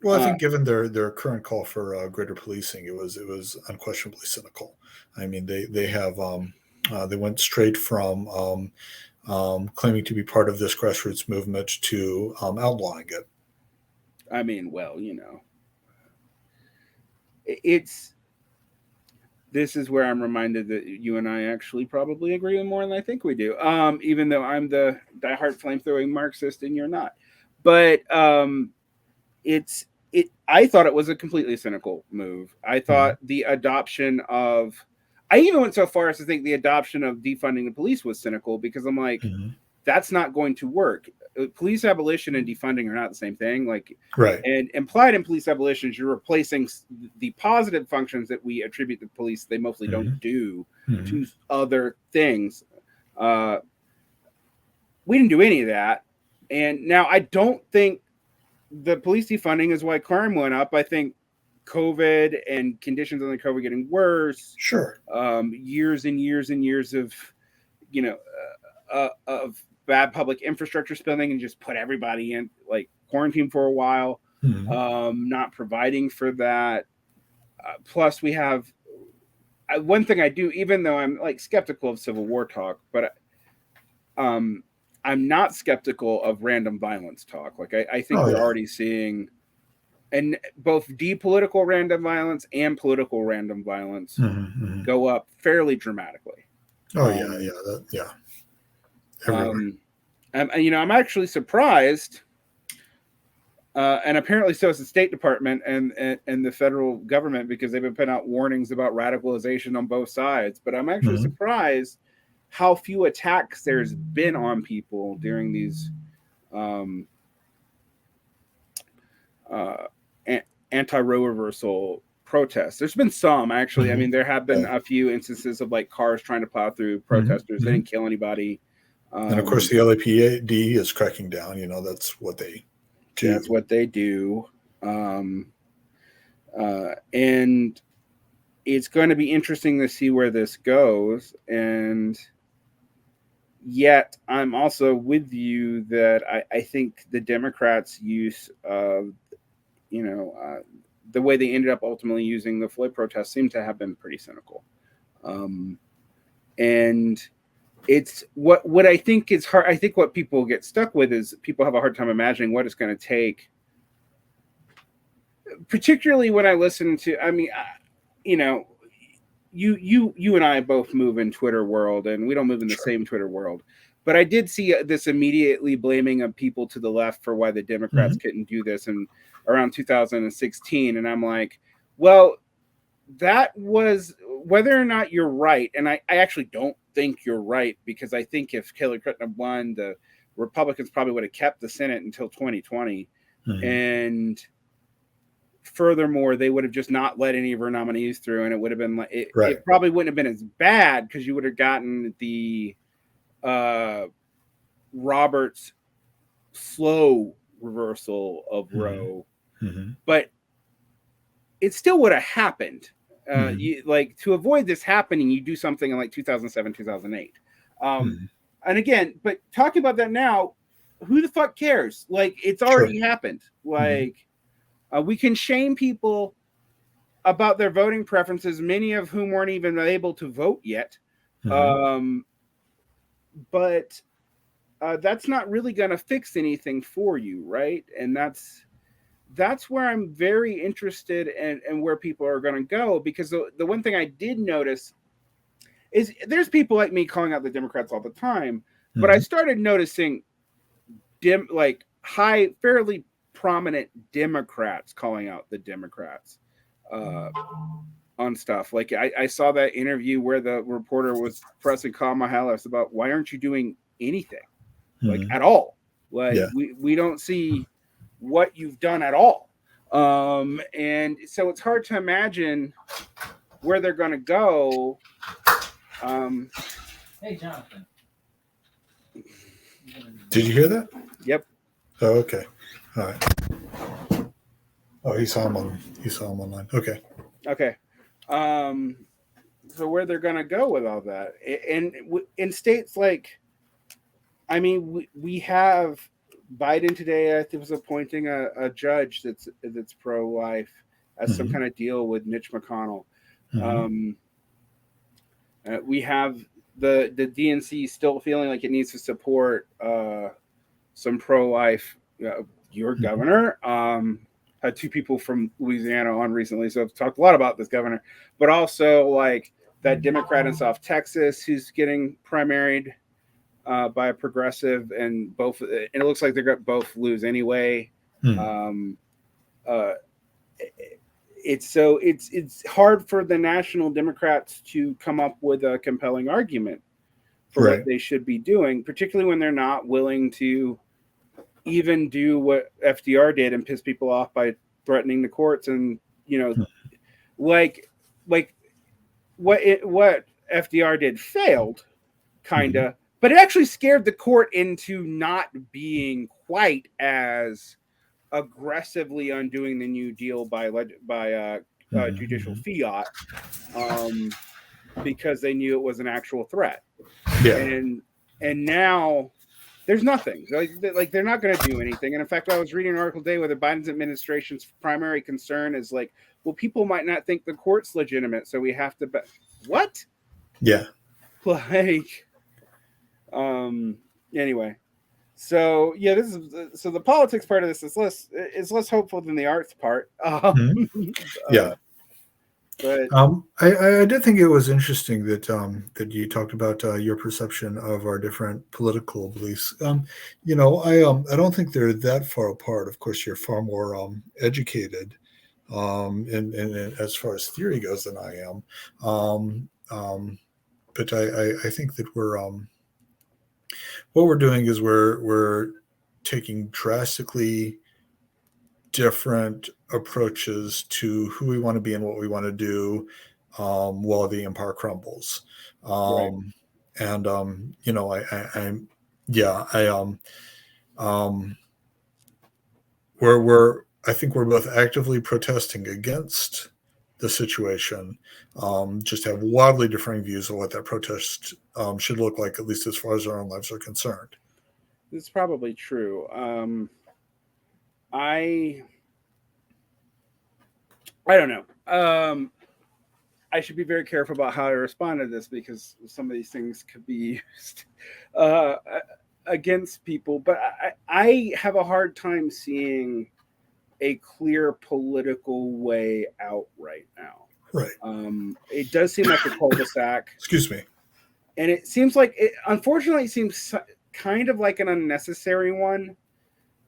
Well, I think given their current call for greater policing, it was unquestionably cynical. I mean, they have they went straight from claiming to be part of this grassroots movement to outlawing it. I mean, well, you know, this is where I'm reminded that you and I actually probably agree more than I think we do. Even though I'm the diehard flame-throwing Marxist and you're not, but I thought it was a completely cynical move. I thought the adoption of, I even went so far as to think the adoption of defunding the police was cynical, because I'm like, that's not going to work. Police abolition and defunding are not the same thing. Like, right. And implied in police abolition is you're replacing the positive functions that we attribute to police they mostly don't do to other things. We didn't do any of that. And now I don't think the police defunding is why crime went up. I think COVID and conditions on the COVID getting worse. Sure. Years and years and years of, of bad public infrastructure spending, and just put everybody in like quarantine for a while, not providing for that. Plus we have one thing I do, even though I'm like skeptical of Civil War talk, but I'm not skeptical of random violence talk. Like I think we're already seeing, and both depolitical random violence and political random violence go up fairly dramatically. Yeah. I'm actually surprised, and apparently so is the State Department and the federal government, because they've been putting out warnings about radicalization on both sides. But I'm actually surprised how few attacks there's been on people during these anti-Roe reversal protests. There's been some, actually. I mean, there have been a few instances of like cars trying to plow through protesters. They didn't kill anybody. And of course, the LAPD is cracking down. That's what they do. That's what they do. And it's going to be interesting to see where this goes. And yet, I'm also with you that I think the Democrats' use of, the way they ended up ultimately using the Floyd protests seemed to have been pretty cynical. And it's what I think is hard. I think what people get stuck with is people have a hard time imagining what it's going to take. Particularly when I listen to, you and I both move in Twitter world, and we don't move in the same Twitter world. But I did see this immediately blaming of people to the left for why the Democrats couldn't do this in around 2016. And I'm like, well, that was whether or not you're right. And I actually don't think you're right, because I think if Hillary Clinton had won, the Republicans probably would have kept the Senate until 2020. And furthermore, they would have just not let any of her nominees through, and it would have been like it probably wouldn't have been as bad, because you would have gotten the Roberts slow reversal of Roe, but it still would have happened. You, like, to avoid this happening, you do something in like 2007, 2008. And again, but talking about that now, who the fuck cares? Like, it's already happened. Like, we can shame people about their voting preferences, many of whom weren't even able to vote yet. But that's not really going to fix anything for you, right? And that's where I'm very interested in where people are going to go, because the one thing I did notice is there's people like me calling out the Democrats all the time, but I started noticing fairly prominent Democrats calling out the Democrats on stuff. Like I saw that interview where the reporter was pressing Kamala Harris about, why aren't you doing anything like at all? Like we don't see what you've done at all. And so it's hard to imagine where they're going to go. Hey, Jonathan. Did you hear that? Yep. Oh, okay. All right. Oh, he saw him online. Okay. Okay. So where they're going to go with all that, and in states like, I mean, we have Biden today, I think, was appointing a judge that's pro-life as some kind of deal with Mitch McConnell. We have the DNC still feeling like it needs to support some pro-life. Your governor had two people from Louisiana on recently, so I've talked a lot about this governor, but also like that Democrat in South Texas who's getting primaried by a progressive, and it looks like they're going to both lose anyway. It's hard for the national Democrats to come up with a compelling argument for what they should be doing, particularly when they're not willing to even do what FDR did and piss people off by threatening the courts. And like what FDR did failed, kind of, but it actually scared the court into not being quite as aggressively undoing the New Deal by judicial fiat, because they knew it was an actual threat. And now there's nothing. Like they're not going to do anything. And in fact, I was reading an article today where the Biden administration's primary concern is like, well, people might not think the court's legitimate, so we have to what? Yeah. Like, anyway. So yeah, so the politics part of this is less hopeful than the arts part. But I did think it was interesting that that you talked about your perception of our different political beliefs. I don't think they're that far apart. Of course, you're far more educated in as far as theory goes than I am. But I think that what we're doing is we're taking drastically different approaches to who we want to be and what we want to do while the empire crumbles. And I think we're both actively protesting against the situation, just have wildly differing views of what that protest should look like, at least as far as our own lives are concerned. It's probably true. I don't know. I should be very careful about how I respond to this, because some of these things could be used against people. But I have a hard time seeing a clear political way out right now. Right. It does seem like a cul-de-sac. Excuse me. And it seems like it, unfortunately, it seems kind of like an unnecessary one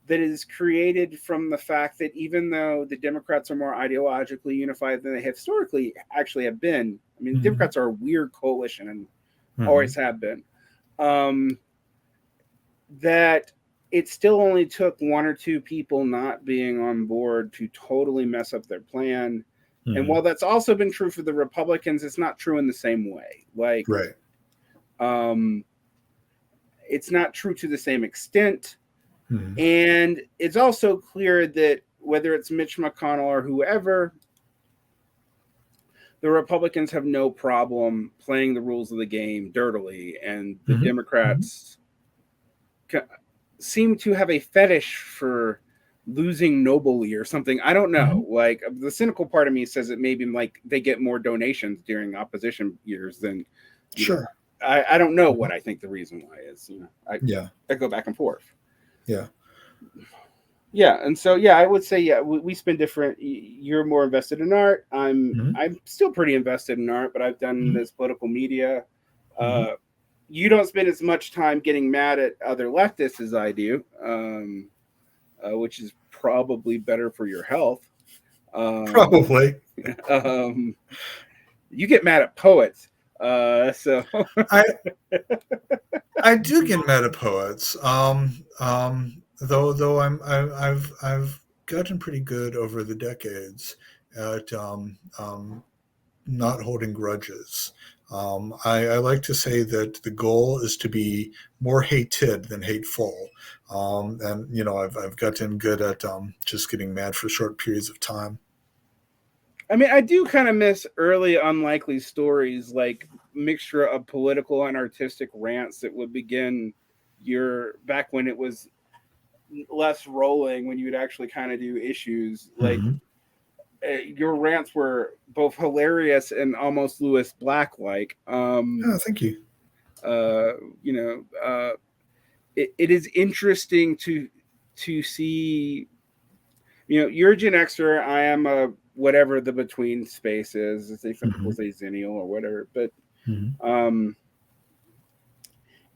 that is created from the fact that even though the Democrats are more ideologically unified than they historically actually have been, I mean, the Democrats are a weird coalition and always have been, that it still only took one or two people not being on board to totally mess up their plan. And while that's also been true for the Republicans, it's not true in the same way. Like, Right. It's not true to the same extent. And it's also clear that whether it's Mitch McConnell or whoever, the Republicans have no problem playing the rules of the game dirtily, and the Democrats seem to have a fetish for losing nobly or something. I don't know. Like, the cynical part of me says it maybe like they get more donations during opposition years than sure. Know, I don't know what I think the reason why is. You know, I go back and forth. Yeah, and so I would say we spend different. You're more invested in art. I'm still pretty invested in art, but I've done this political media. You don't spend as much time getting mad at other leftists as I do, which is probably better for your health. Probably. You get mad at poets, so I do get mad at poets. Though I've gotten pretty good over the decades at not holding grudges. I like to say that the goal is to be more hated than hateful. And you know, I've gotten good at just getting mad for short periods of time. I mean, I do kind of miss early unlikely stories, like mixture of political and artistic rants that would begin back when it was less rolling, when you would actually kind of do issues. Like, your rants were both hilarious and almost Lewis Black like. Oh, thank you. It is interesting to see. You know, you're a Gen Xer. I am a whatever the between space is. Some people say Zennial or whatever, but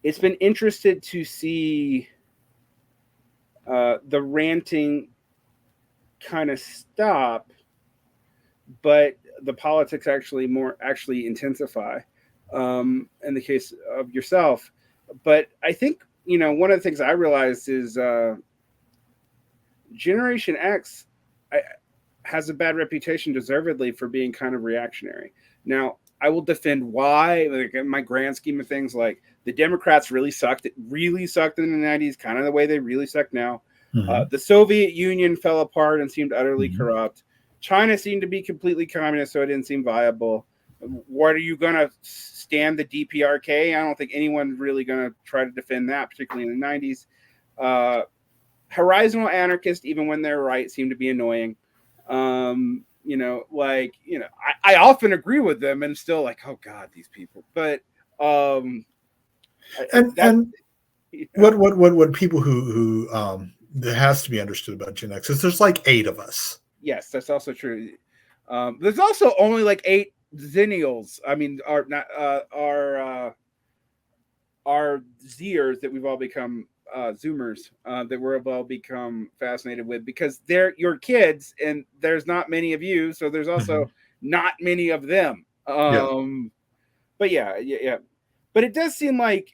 it's been interesting to see the ranting kind of stop, but the politics actually intensify. In the case of yourself, but I think one of the things I realized is Generation X has a bad reputation, deservedly, for being kind of reactionary. Now, I will defend why, like, in my grand scheme of things, like, the Democrats really sucked. It really sucked in the 90s, kind of the way they really suck now. The Soviet Union fell apart and seemed utterly corrupt. China seemed to be completely communist, so it didn't seem viable. What are you going to stand the DPRK? I don't think anyone's really going to try to defend that, particularly in the 90s. Horizontal anarchists, even when they're right, seem to be annoying. I often agree with them and still like, oh God, these people. But what people who that has to be understood about Gen X is there's like 8 of us. Yes, that's also true. There's also only like 8 Zennials. I mean, our Zers that we've all become. Zoomers that we've all become fascinated with, because they're your kids and there's not many of you, so there's also not many of them. But yeah. But it does seem like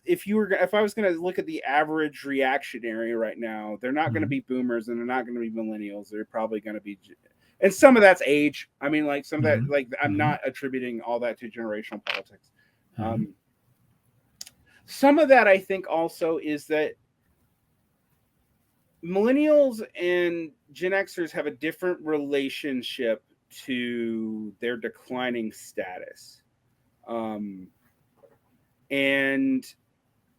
if I was going to look at the average reactionary right now, they're not going to be boomers and they're not going to be millennials. They're probably going to be, and some of that's age. I mean, like some of that, like I'm not attributing all that to generational politics. Some of that, I think, also is that millennials and Gen Xers have a different relationship to their declining status. And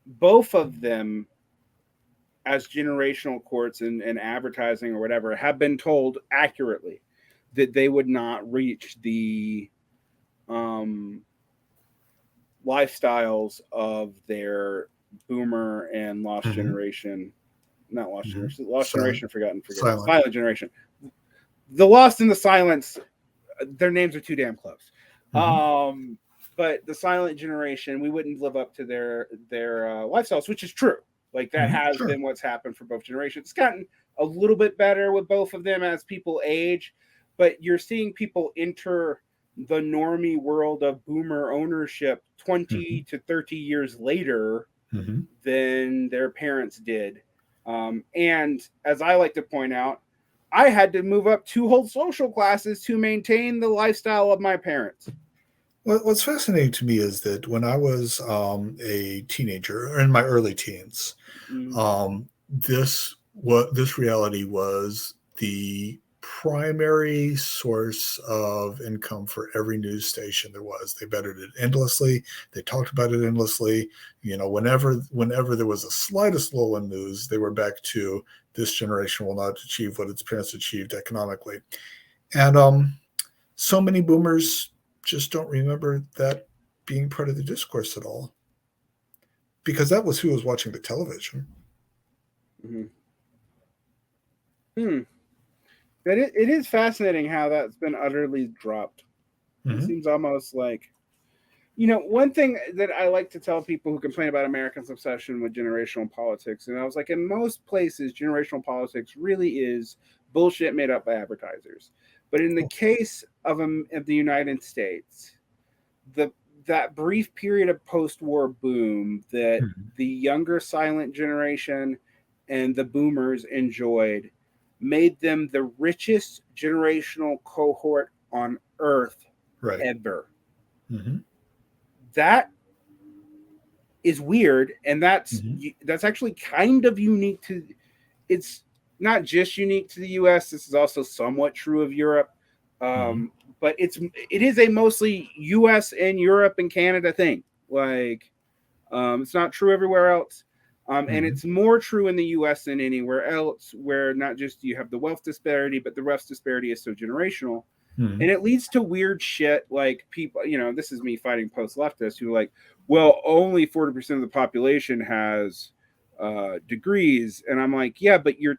both of them, as generational courts and advertising or whatever, have been told accurately that they would not reach the lifestyles of their boomer and lost generation, not lost generation, lost generation, forgotten, silent generation. The lost in the silence, their names are too damn close. but the silent generation, we wouldn't live up to their lifestyles, which is true. Like that has Sure. been what's happened for both generations. It's gotten a little bit better with both of them as people age, but you're seeing people enter the normie world of boomer ownership 20 to 30 years later than their parents did. And as I like to point out, I had to move up 2 whole social classes to maintain the lifestyle of my parents. What's fascinating to me is that when I was a teenager or in my early teens, this reality was the primary source of income for every news station there was. They bettered it endlessly. They talked about it endlessly. Whenever there was a slightest lull in news, they were back to this generation will not achieve what its parents achieved economically. And so many boomers just don't remember that being part of the discourse at all, because that was who was watching the television. It is fascinating how that's been utterly dropped. It seems almost like, one thing that I like to tell people who complain about Americans' obsession with generational politics, and I was like, in most places, generational politics really is bullshit made up by advertisers. But in the case of the United States, that brief period of post-war boom that the younger silent generation and the boomers enjoyed made them the richest generational cohort on earth ever. That is weird, and that's actually kind of unique to. It's not just unique to the U.S. This is also somewhat true of Europe, but it is a mostly U.S. and Europe and Canada thing. Like, it's not true everywhere else. And it's more true in the U.S. than anywhere else, where not just do you have the wealth disparity, but the wealth disparity is so generational. And it leads to weird shit like people, this is me fighting post-leftists who are like, well, only 40% of the population has degrees. And I'm like, yeah, but you're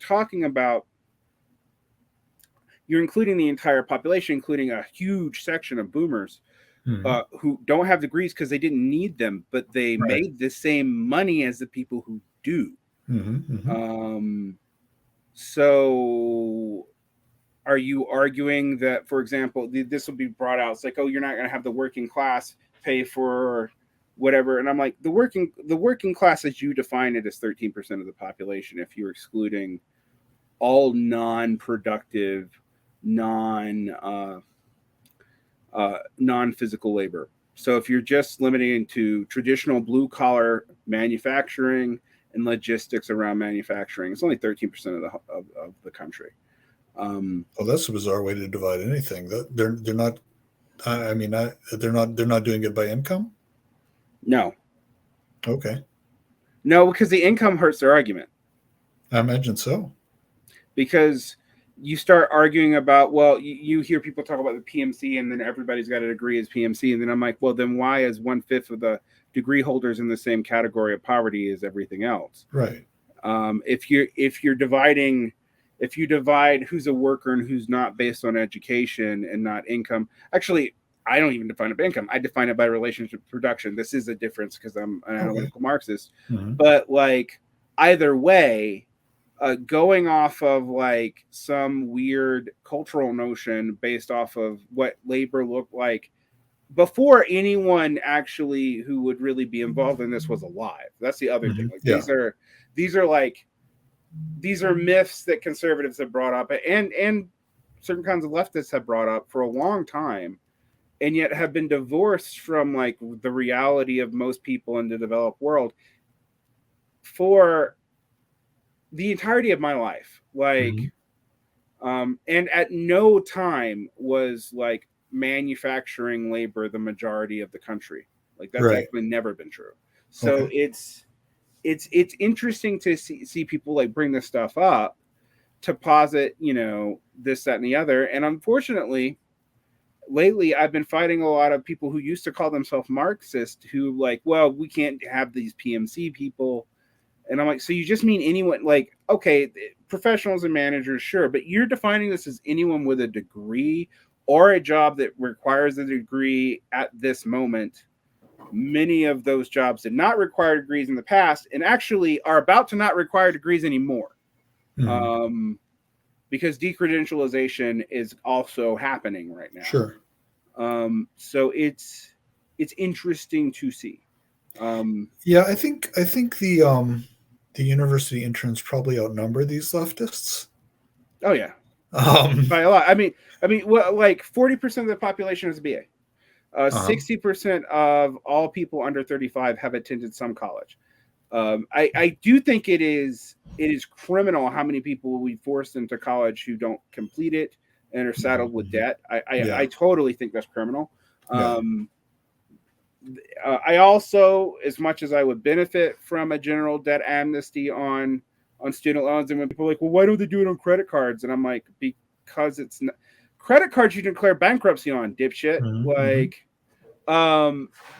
including the entire population, including a huge section of boomers who don't have degrees because they didn't need them, but they made the same money as the people who do. So are you arguing that, for example, this will be brought out? It's like, oh, you're not going to have the working class pay for whatever. And I'm like, the working class as you define it is 13% of the population if you're excluding all non-productive, non-physical labor. So if you're just limiting to traditional blue collar manufacturing and logistics around manufacturing, it's only 13% of the country. Well, that's a bizarre way to divide anything. They're not. I mean, they're not doing it by income. No. Okay. No, because the income hurts their argument. I imagine so. Because you start arguing about, well, you hear people talk about the PMC, and then everybody's got a degree as PMC, and then I'm like, well, then why is 1/5 of the degree holders in the same category of poverty as everything else? Right. If you divide who's a worker and who's not based on education and not income, actually, I don't even define it by income. I define it by relationship to production. This is a difference because I'm an analytical Marxist. But like either way, going off of like some weird cultural notion based off of what labor looked like before anyone actually who would really be involved in this was alive. That's the other thing. Like these are myths that conservatives have brought up and certain kinds of leftists have brought up for a long time, and yet have been divorced from like the reality of most people in the developed world for the entirety of my life. Like, and at no time was like manufacturing labor the majority of the country. Like that's actually never been true. So it's interesting to see people like bring this stuff up to posit, this, that, and the other. And unfortunately, lately I've been fighting a lot of people who used to call themselves Marxist who like, well, we can't have these PMC people. And I'm like, so you just mean anyone, like, okay, professionals and managers, sure, but you're defining this as anyone with a degree or a job that requires a degree at this moment. Many of those jobs did not require degrees in the past and actually are about to not require degrees anymore. Because decredentialization is also happening right now. Sure. So it's interesting to see. Yeah, I think the university interns probably outnumber these leftists. Oh yeah, by a lot. I mean, well, like 40% of the population is a BA. 60% of all people under 35 have attended some college. I do think it is criminal how many people we forced into college who don't complete it and are saddled with debt. I totally think that's criminal. I also, as much as I would benefit from a general debt amnesty on student loans, and when people are like, well, why don't they do it on credit cards? And I'm like, because it's not credit cards you declare bankruptcy on, dipshit.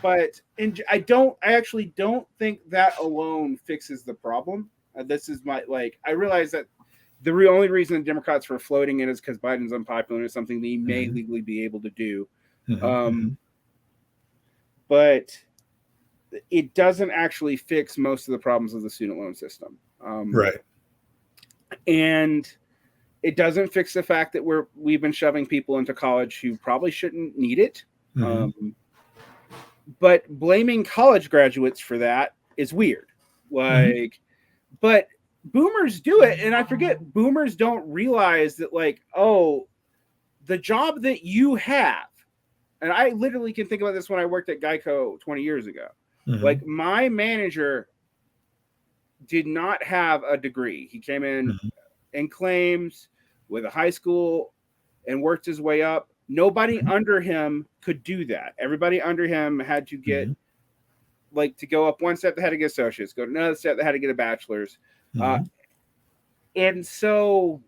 But I actually don't think that alone fixes the problem. This is I realize that the only reason the Democrats were floating it is because Biden's unpopular and it's something that he may legally be able to do. But it doesn't actually fix most of the problems of the student loan system. Right. And it doesn't fix the fact that we've been shoving people into college who probably shouldn't need it. But blaming college graduates for that is weird. But boomers do it. And I forget, boomers don't realize that, the job that you have, and I literally can think about this when I worked at Geico 20 years ago. My manager did not have a degree. He came in in claims with a high school and worked his way up. Nobody under him could do that. Everybody under him had to get to go up one step, they had to get associates, go to another step, they had to get a bachelor's. And so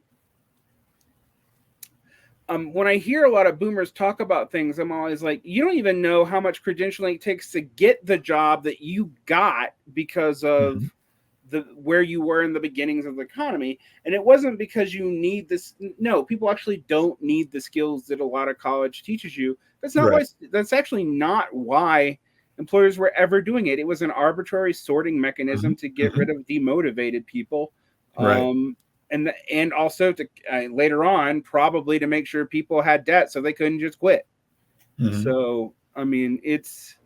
when I hear a lot of boomers talk about things, I'm always like, you don't even know how much credentialing it takes to get the job that you got because of where you were in the beginnings of the economy. And it wasn't because you need this. No, people actually don't need the skills that a lot of college teaches you. That's not why. That's actually not why employers were ever doing it. It was an arbitrary sorting mechanism to get rid of demotivated people. And also to later on, probably to make sure people had debt so they couldn't just quit. So, I mean, it's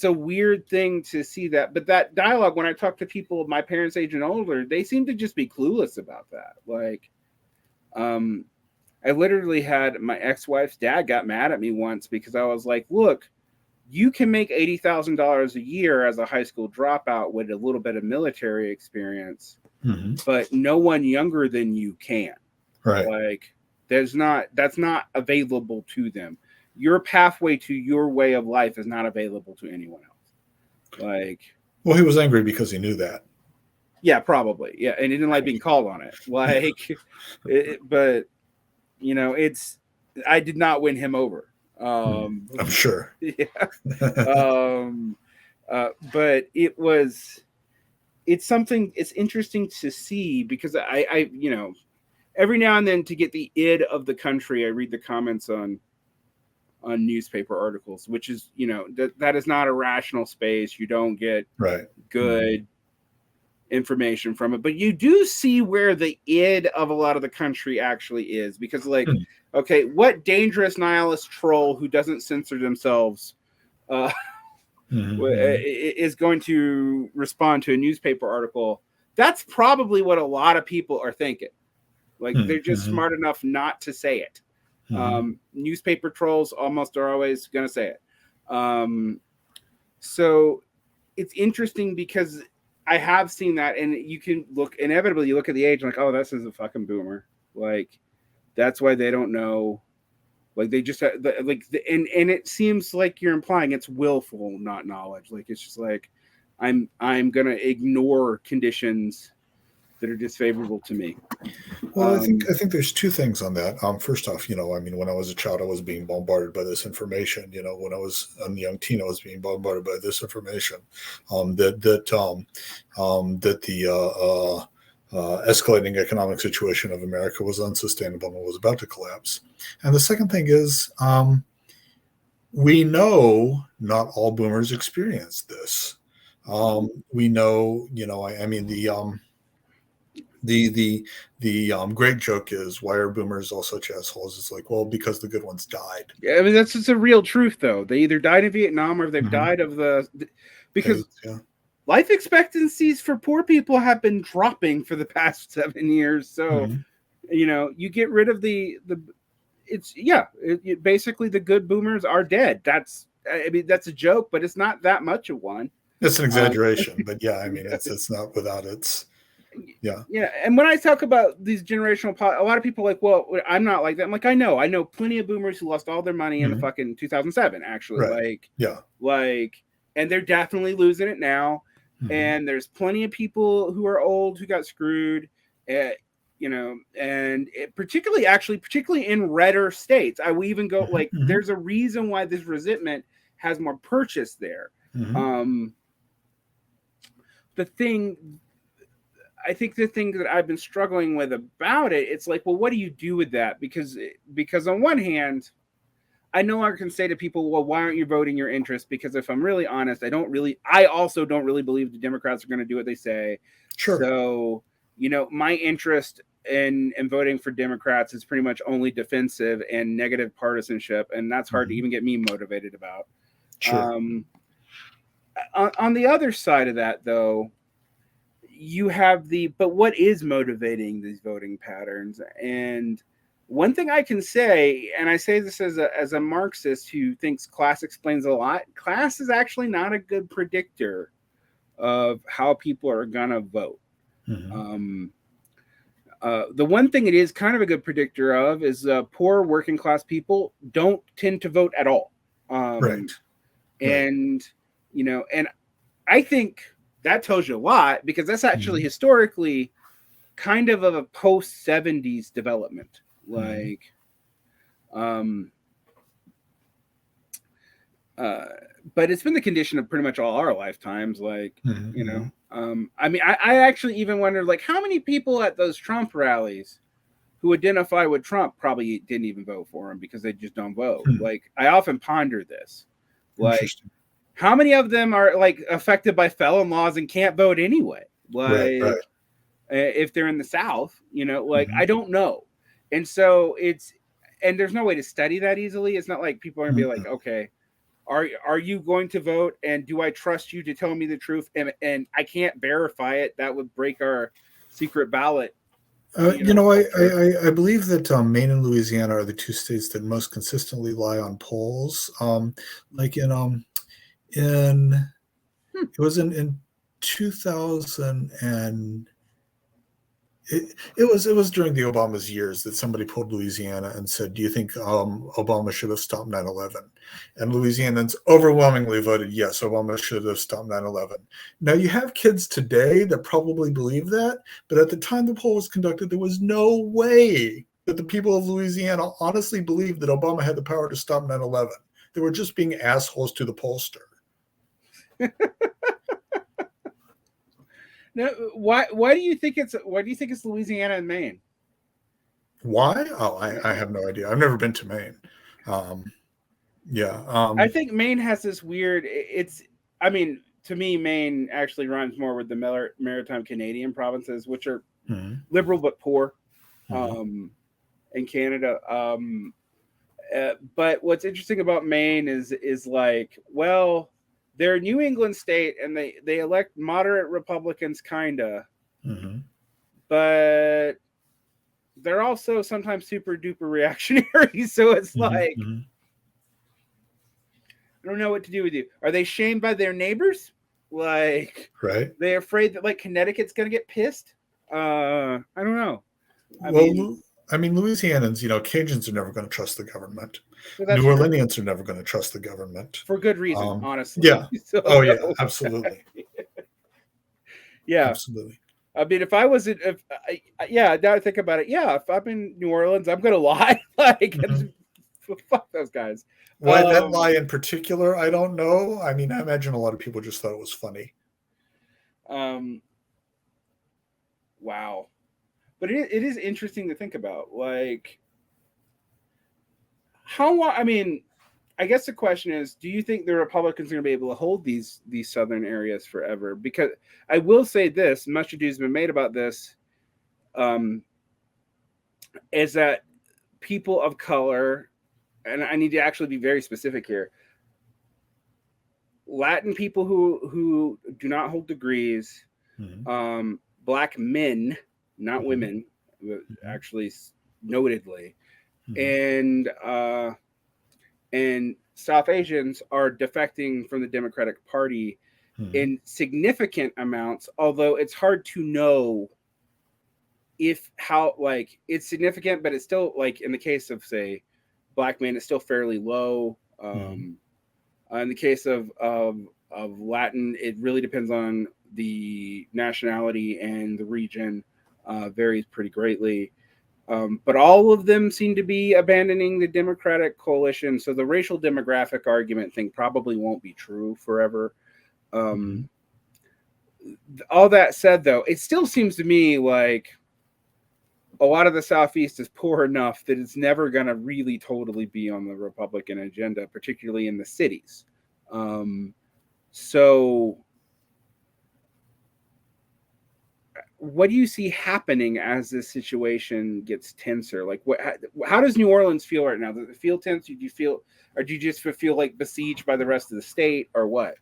a weird thing to see that. But that dialogue, when I talk to people of my parents' age and older, they seem to just be clueless about that. I literally had my ex-wife's dad got mad at me once because I was like, look, you can make $80,000 a year as a high school dropout with a little bit of military experience, but no one younger than you can. That's not available to them. Your pathway to your way of life is not available to anyone else. Well, he was angry because he knew that. Yeah, probably. Yeah, and he didn't like being called on it. But I did not win him over. I'm sure. But it's something. It's interesting to see because I every now and then to get the id of the country, I read the comments on newspaper articles, which is that is not a rational space. You don't get good information from it, but you do see where the id of a lot of the country actually is, because okay, what dangerous nihilist troll who doesn't censor themselves is going to respond to a newspaper article? That's probably what a lot of people are thinking. They're just smart enough not to say it. Newspaper trolls almost are always going to say it. So it's interesting because I have seen that, and you can inevitably you look at the age like, oh, this is a fucking boomer. That's why they don't know. They just and it seems like you're implying it's willful, not knowledge. It's just I'm going to ignore conditions that are disfavorable to me. Well, I think there's two things on that. First off, when I was a child, I was being bombarded by this information. When I was a young teen, I was being bombarded by this information that escalating economic situation of America was unsustainable and was about to collapse. And the second thing is, we know not all boomers experienced this. We know, I mean, the great joke is, why are boomers all such assholes? It's like, well, because the good ones died. Yeah, I mean, that's just a real truth, though. They either died in Vietnam or they've died of because life expectancies for poor people have been dropping for the past 7 years. So, you get rid of basically the good boomers are dead. That's a joke, but it's not that much of one. It's an exaggeration, but yeah, I mean, it's not without its. Yeah. And when I talk about these generational, a lot of people are like, well, I'm not like that. I'm like, I know plenty of boomers who lost all their money in the fucking 2007, actually. Right. And they're definitely losing it now. And there's plenty of people who are old who got screwed, and particularly in redder states. I would even go there's a reason why this resentment has more purchase there. I think the thing that I've been struggling with about it, it's like, well, what do you do with that? Because on one hand, I no longer can say to people, well, why aren't you voting your interest? Because if I'm really honest, I also don't really believe the Democrats are going to do what they say. Sure. So, my interest in voting for Democrats is pretty much only defensive and negative partisanship. And that's hard to even get me motivated about. Sure. On the other side of that, though, you have but what is motivating these voting patterns? And one thing I can say, and I say this as a Marxist who thinks class explains a lot, class is actually not a good predictor of how people are gonna vote. The one thing it is kind of a good predictor of is poor working class people don't tend to vote at all. Right. And and I think that tells you a lot, because that's actually historically kind of a post 70s development. But it's been the condition of pretty much all our lifetimes. I mean, I actually even wondered, how many people at those Trump rallies who identify with Trump probably didn't even vote for him because they just don't vote. I often ponder this. How many of them are affected by felon laws and can't vote anyway? Right. If they're in the South, I don't know. And so and there's no way to study that easily. It's not like people are gonna be like, okay, are you going to vote? And do I trust you to tell me the truth? And I can't verify it. That would break our secret ballot. I believe that Maine and Louisiana are the two states that most consistently lie on polls. It was in 2000, and it was during the Obama's years that somebody pulled Louisiana and said, do you think Obama should have stopped 9/11? And Louisianans overwhelmingly voted yes, Obama should have stopped 9/11. Now, you have kids today that probably believe that, but at the time the poll was conducted, there was no way that the people of Louisiana honestly believed that Obama had the power to stop 9/11. They were just being assholes to the pollster. Now, why do you think it's Louisiana and Maine? Why? Oh, I have no idea. I've never been to Maine. I think Maine has this weird. To me, Maine actually rhymes more with the maritime Canadian provinces, which are liberal but poor, in Canada. But what's interesting about Maine is they're a New England state, and they elect moderate Republicans, kinda, but they're also sometimes super duper reactionary. So it's I don't know what to do with you. Are they shamed by their neighbors? Right? They're afraid that Connecticut's gonna get pissed. I don't know. Louisianans, Cajuns are never going to trust the government. New Orleanians are never going to trust the government. For good reason, honestly. Yeah. Absolutely. Yeah. Absolutely. I mean, now I think about it, if I'm in New Orleans, I'm going to lie. Fuck those guys. Why that lie in particular, I don't know. I mean, I imagine a lot of people just thought it was funny. wow. But it is interesting to think about. Like, how long? I mean, I guess the question is, do you think the Republicans are going to be able to hold these southern areas forever? Because I will say this: much ado has been made about this. Um, is that people of color, and I need to actually be very specific here. Latin people who do not hold degrees, Black men, not women, actually notedly, and South Asians are defecting from the Democratic Party in significant amounts. Although it's hard to know if how like it's significant, but it's still like in the case of say Black men, it's still fairly low. In the case of Latin, it really depends on the nationality and the region, varies pretty greatly. But all of them seem to be abandoning the Democratic coalition. So the racial demographic argument thing probably won't be true forever. All that said, though, it still seems to me like a lot of the Southeast is poor enough that it's never going to really totally be on the Republican agenda, particularly in the cities. So what do you see happening as this situation gets tenser? Like, how does New Orleans feel right now? Does it feel tense? Do you feel, or do you just feel like besieged by the rest of the state, or what?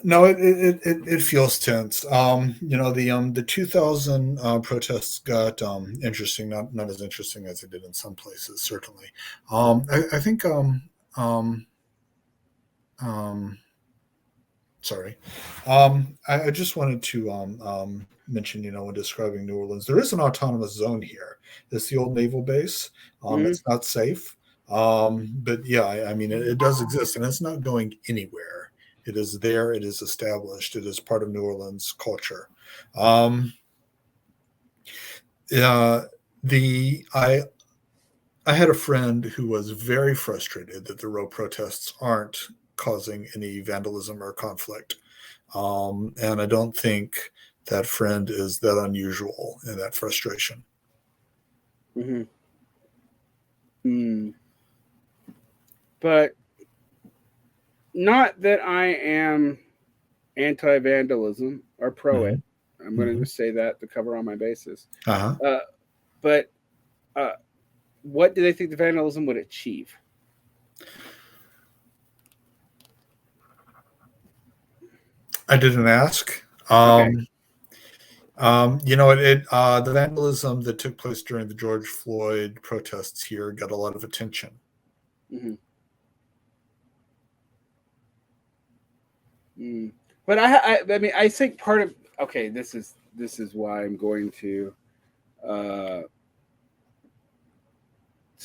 No, it feels tense. The 2000 protests got interesting, not as interesting as it did in some places, certainly. I think um, sorry. I just wanted to mention, when describing New Orleans, there is an autonomous zone here. It's the old naval base. It's not safe, but yeah, I mean, it does exist, and it's not going anywhere. It is there. It is established. It is part of New Orleans culture. The I had a friend who was very frustrated that the row protests aren't causing any vandalism or conflict. And I don't think that friend is that unusual in that frustration. But not that I am anti-vandalism or pro it. I'm going to just say that to cover all my bases. But what do they think the vandalism would achieve? I didn't ask. Okay. The vandalism that took place during the George Floyd protests here got a lot of attention. But I mean, I think part of this is why I'm going to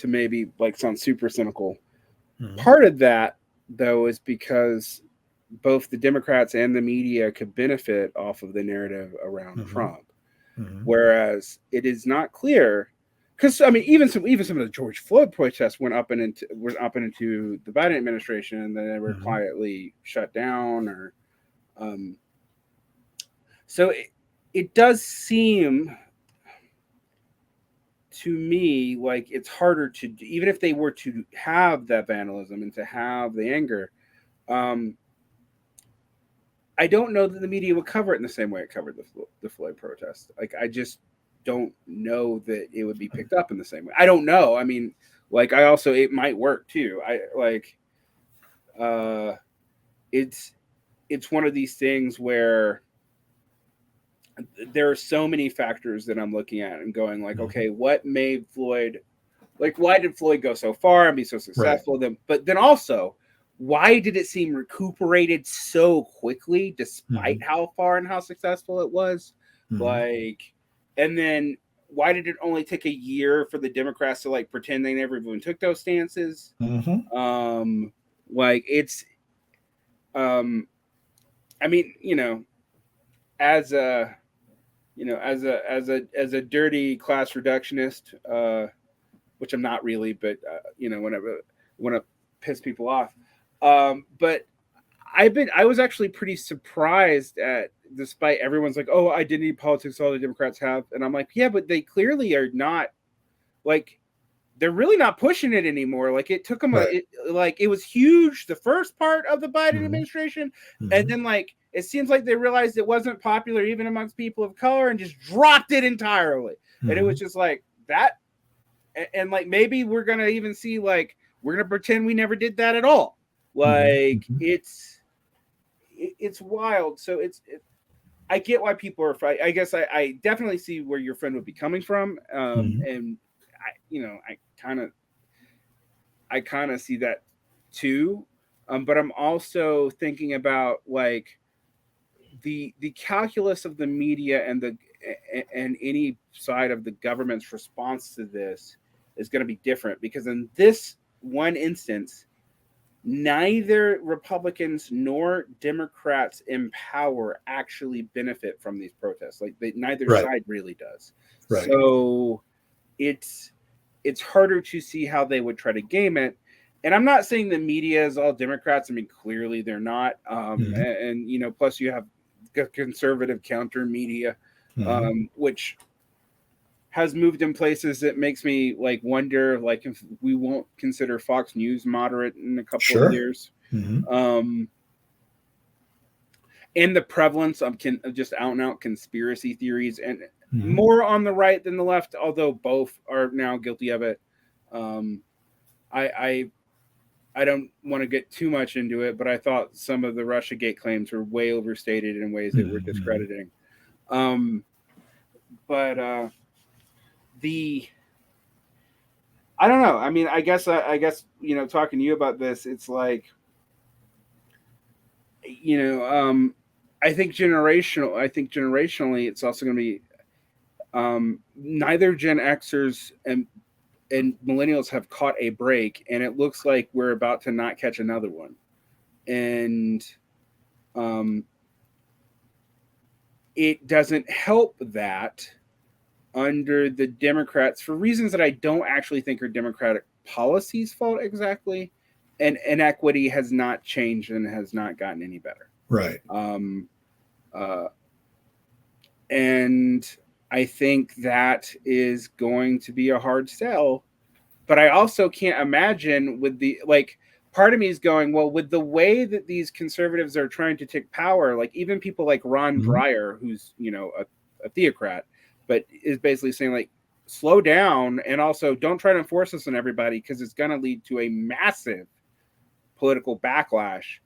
maybe like sound super cynical. Part of that though is because both the Democrats and the media could benefit off of the narrative around Trump, whereas it is not clear. Because I mean, even some of the George Floyd protests went up and into the Biden administration, and then they were quietly shut down. Or so it does seem to me like it's harder to, even if they were to have that vandalism and to have the anger. I don't know that the media would cover it in the same way it covered the Floyd protest. Like, I just don't know that it would be picked up in the same way. I don't know. I mean, like, it might work too. It's one of these things where there are so many factors that I'm looking at and going like, okay, what made Floyd, like, why did Floyd go so far and be so successful? Right. But then also, why did it seem recuperated so quickly, despite how far and how successful it was? Like, and then why did it only take a year for the Democrats to like pretend they never even took those stances? Like, it's, I mean, as a dirty class reductionist, which I'm not really, but whenever I want to piss people off. But I was actually pretty surprised at despite everyone's like, oh, identity politics, all the Democrats have. And I'm like, yeah, but they clearly are not, like, they're really not pushing it anymore. Like, it took them it was huge the first part of the Biden administration, and then like it seems like they realized it wasn't popular even amongst people of color and just dropped it entirely. And it was just like that, and like maybe we're gonna even see, like, we're gonna pretend we never did that at all. Like it's wild. So I get why people are fighting. I guess I definitely see where your friend would be coming from, and I kind of see that too, but I'm also thinking about, like, the calculus of the media and any side of the government's response to this is going to be different, because in this one instance, neither Republicans nor Democrats in power actually benefit from these protests. Like, neither side really does. Right. So it's harder to see how they would try to game it. And I'm not saying the media is all Democrats. I mean, clearly they're not. And you know, plus you have conservative counter media, which has moved in places that makes me like wonder, like, if we won't consider Fox News moderate in a couple of years. And the prevalence of just out and out conspiracy theories, and more on the right than the left, although both are now guilty of it. I don't want to get too much into it, but I thought some of the Russiagate claims were way overstated in ways that were discrediting. But I don't know. I mean, I guess you know, talking to you about this, it's like, you know, I think generationally, it's also going to be neither Gen Xers and millennials have caught a break, and it looks like we're about to not catch another one. And it doesn't help that under the Democrats, for reasons that I don't actually think are Democratic policies' fault exactly, and inequity has not changed and has not gotten any better. Right. And I think that is going to be a hard sell. But I also can't imagine with the, like, part of me is going, well, with the way that these conservatives are trying to take power, like even people like Ron Breyer, who's, you know, a theocrat, but is basically saying, like, slow down, and also don't try to enforce this on everybody because it's going to lead to a massive political backlash.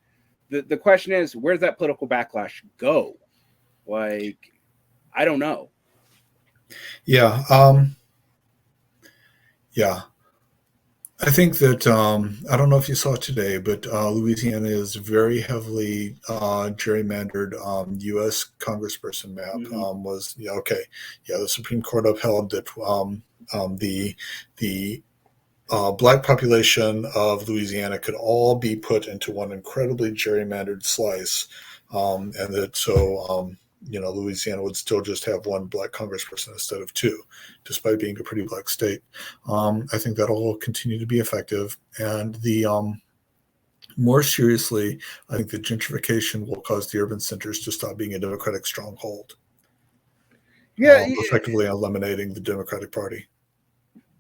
The question is, where's that political backlash go? Like, I don't know. Yeah. Yeah. I think that I don't know if you saw it today, but Louisiana is very heavily gerrymandered. U.S. Congressperson map was the Supreme Court upheld that the black population of Louisiana could all be put into one incredibly gerrymandered slice, and that Louisiana would still just have one black congressperson instead of two, despite being a pretty black state. I think that'll continue to be effective. And the more seriously, I think that gentrification will cause the urban centers to stop being a Democratic stronghold. Effectively eliminating the Democratic Party.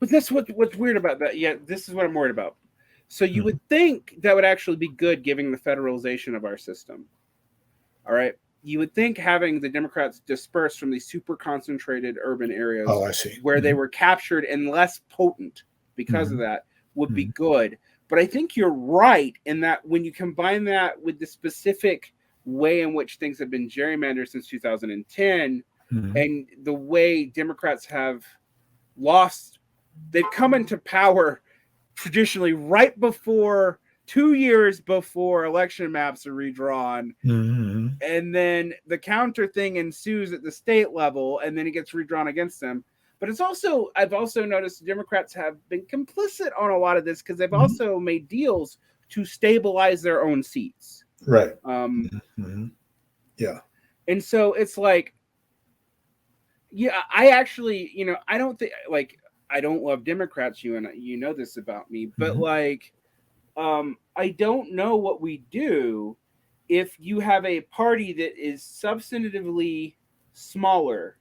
But that's what's weird about that. Yeah, this is what I'm worried about. So you would think that would actually be good, given the federalization of our system. All right. You would think having the Democrats dispersed from these super concentrated urban areas where they were captured and less potent because of that would be good. But I think you're right in that when you combine that with the specific way in which things have been gerrymandered since 2010 and the way Democrats have lost, they've come into power traditionally right before 2 years before election maps are redrawn. And then the counter thing ensues at the state level, and then it gets redrawn against them. But I've also noticed Democrats have been complicit on a lot of this because they've also made deals to stabilize their own seats. Right. Yeah. And so it's like, yeah, I actually, I don't think, like, I don't love Democrats, you know this about me, but like, I don't know what we do if you have a party that is substantively smaller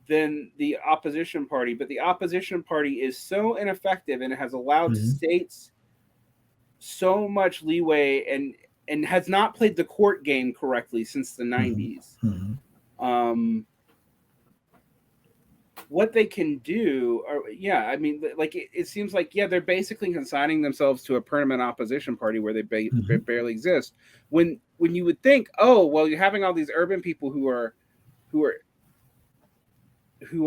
than the opposition party, but the opposition party is so ineffective and it has allowed Mhm. states so much leeway and has not played the court game correctly since the 90s. Mhm. What they can do, or I mean, like it seems like they're basically consigning themselves to a permanent opposition party where they Mhm. barely exist. When you would think, oh well, you're having all these urban people who are who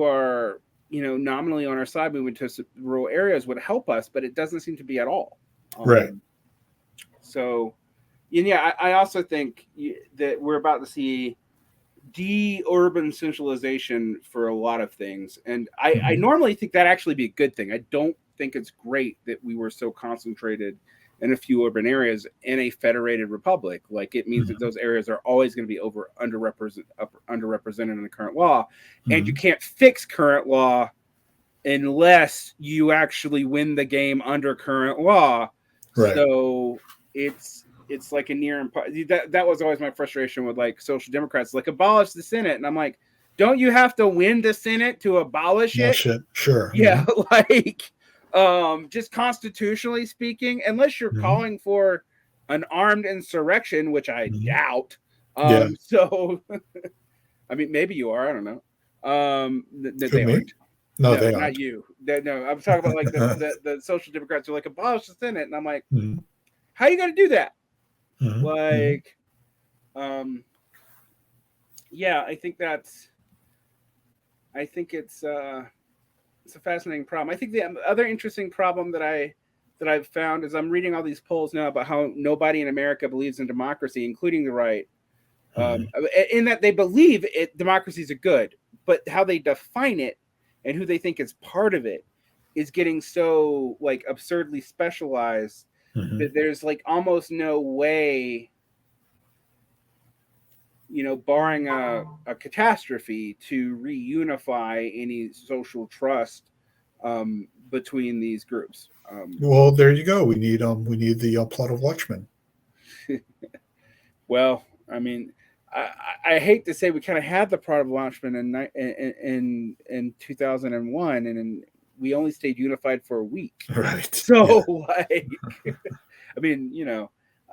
are nominally on our side, moving to rural areas would help us, but it doesn't seem to be at all. Right. So, I also think that we're about to see de-urban centralization for a lot of things, and I Mhm. normally think that actually be a good thing. I don't think it's great that we were so concentrated in a few urban areas in a federated republic. Like, it means that Mhm. those areas are always going to be underrepresented in the current law, and you Mhm. can't fix current law unless you actually win the game under current law. Right. So it's like a near that was always my frustration with like social democrats, like abolish the Senate, and I'm like, don't you have to win the Senate to abolish Well, it? shit. Sure. Yeah, like just constitutionally speaking, unless you're Mhm. calling for an armed insurrection, which I Mhm. doubt. Yeah. So I mean, maybe you are. I don't know. That Who, they me? aren't. No, No, they not aren't. you. No, I'm talking about like the social democrats are like abolish the Senate, and I'm like, Mhm. how are you going to do that? Mhm. Mhm. Like, um, I think it's a fascinating problem. I think the other interesting problem that I've found is I'm reading all these polls now about how nobody in America believes in democracy, including the right. Mhm. In that they believe democracies are good, but how they define it and who they think is part of it is getting so like absurdly specialized Mhm. that there's like almost no way, barring a catastrophe, to reunify any social trust between these groups. Well, there you go. We need the plot of Watchmen. Well, I mean, I hate to say we kind of had the product launchment in 2001, and we only stayed unified for a week. Right. Yeah. So, like, I mean,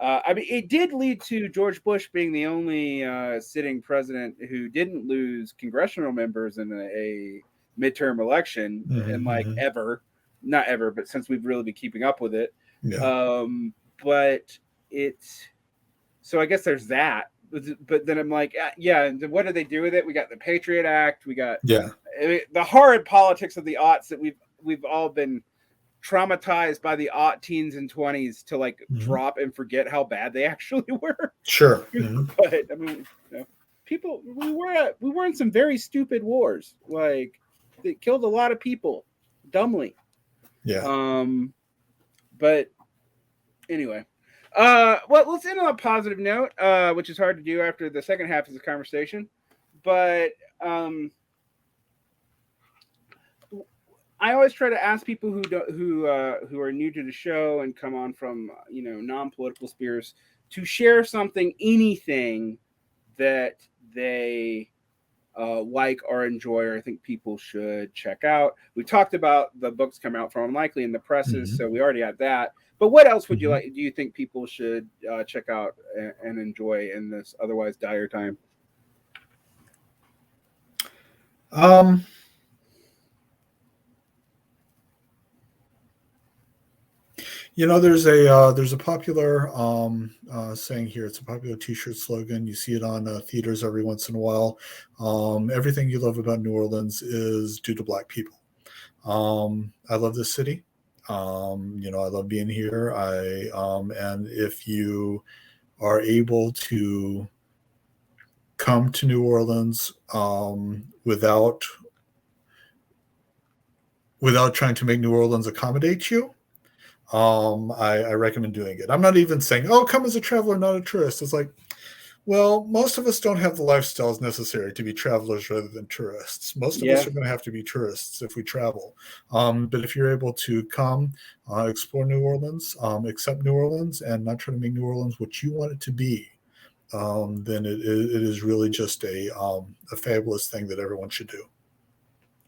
it did lead to George Bush being the only sitting president who didn't lose congressional members in a midterm election, Mhm. and like Mhm. ever, not ever, but since we've really been keeping up with it. Yeah. But it's so I guess there's that. But then I'm like, what do they do with it? We got the Patriot Act. We got Yeah. the horrid politics of the aughts that we've all been traumatized by the aught teens and 20s to like Mhm. drop and forget how bad they actually were. Sure. Mhm. But I mean, people, we were in some very stupid wars, like that killed a lot of people dumbly. Yeah. But anyway, well, let's end on a positive note, which is hard to do after the second half of the conversation. But I always try to ask people who are new to the show and come on from non-political spheres to share something, anything that they like or enjoy, or I think people should check out. We talked about the books come out from Unlikely in the presses, Mhm. so we already had that. But what else would you Mhm. like? Do you think people should check out and enjoy in this otherwise dire time? Um, there's a popular saying here. It's a popular T-shirt slogan. You see it on theaters every once in a while. Everything you love about New Orleans is due to Black people. I love this city. I love being here. And if you are able to come to New Orleans without trying to make New Orleans accommodate you, I recommend doing it. I'm not even saying, oh, come as a traveler, not a tourist. It's like, Well, most of us don't have the lifestyles necessary to be travelers rather than tourists. Most of us Yeah. are going to have to be tourists if we travel. But if you're able to come, explore New Orleans, accept New Orleans, and not try to make New Orleans what you want it to be, then it is really just a fabulous thing that everyone should do.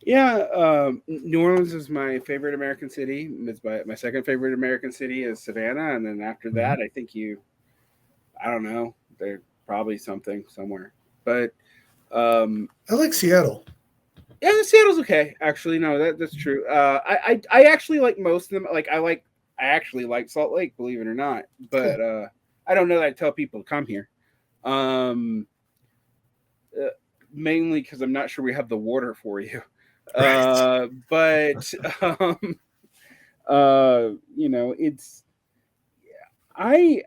Yeah, New Orleans is my favorite American city. It's my second favorite American city is Savannah, and then after Mhm. that, I think I don't know, there's probably something somewhere. But um, I like Seattle. yeah, Seattle's okay. Actually, no, that's true. I actually like most of them. Like I actually like Salt Lake, believe it or not. But Cool. I don't know that I tell people to come here. Um, uh, Mainly because I'm not sure we have the water for you. Right. But it's I.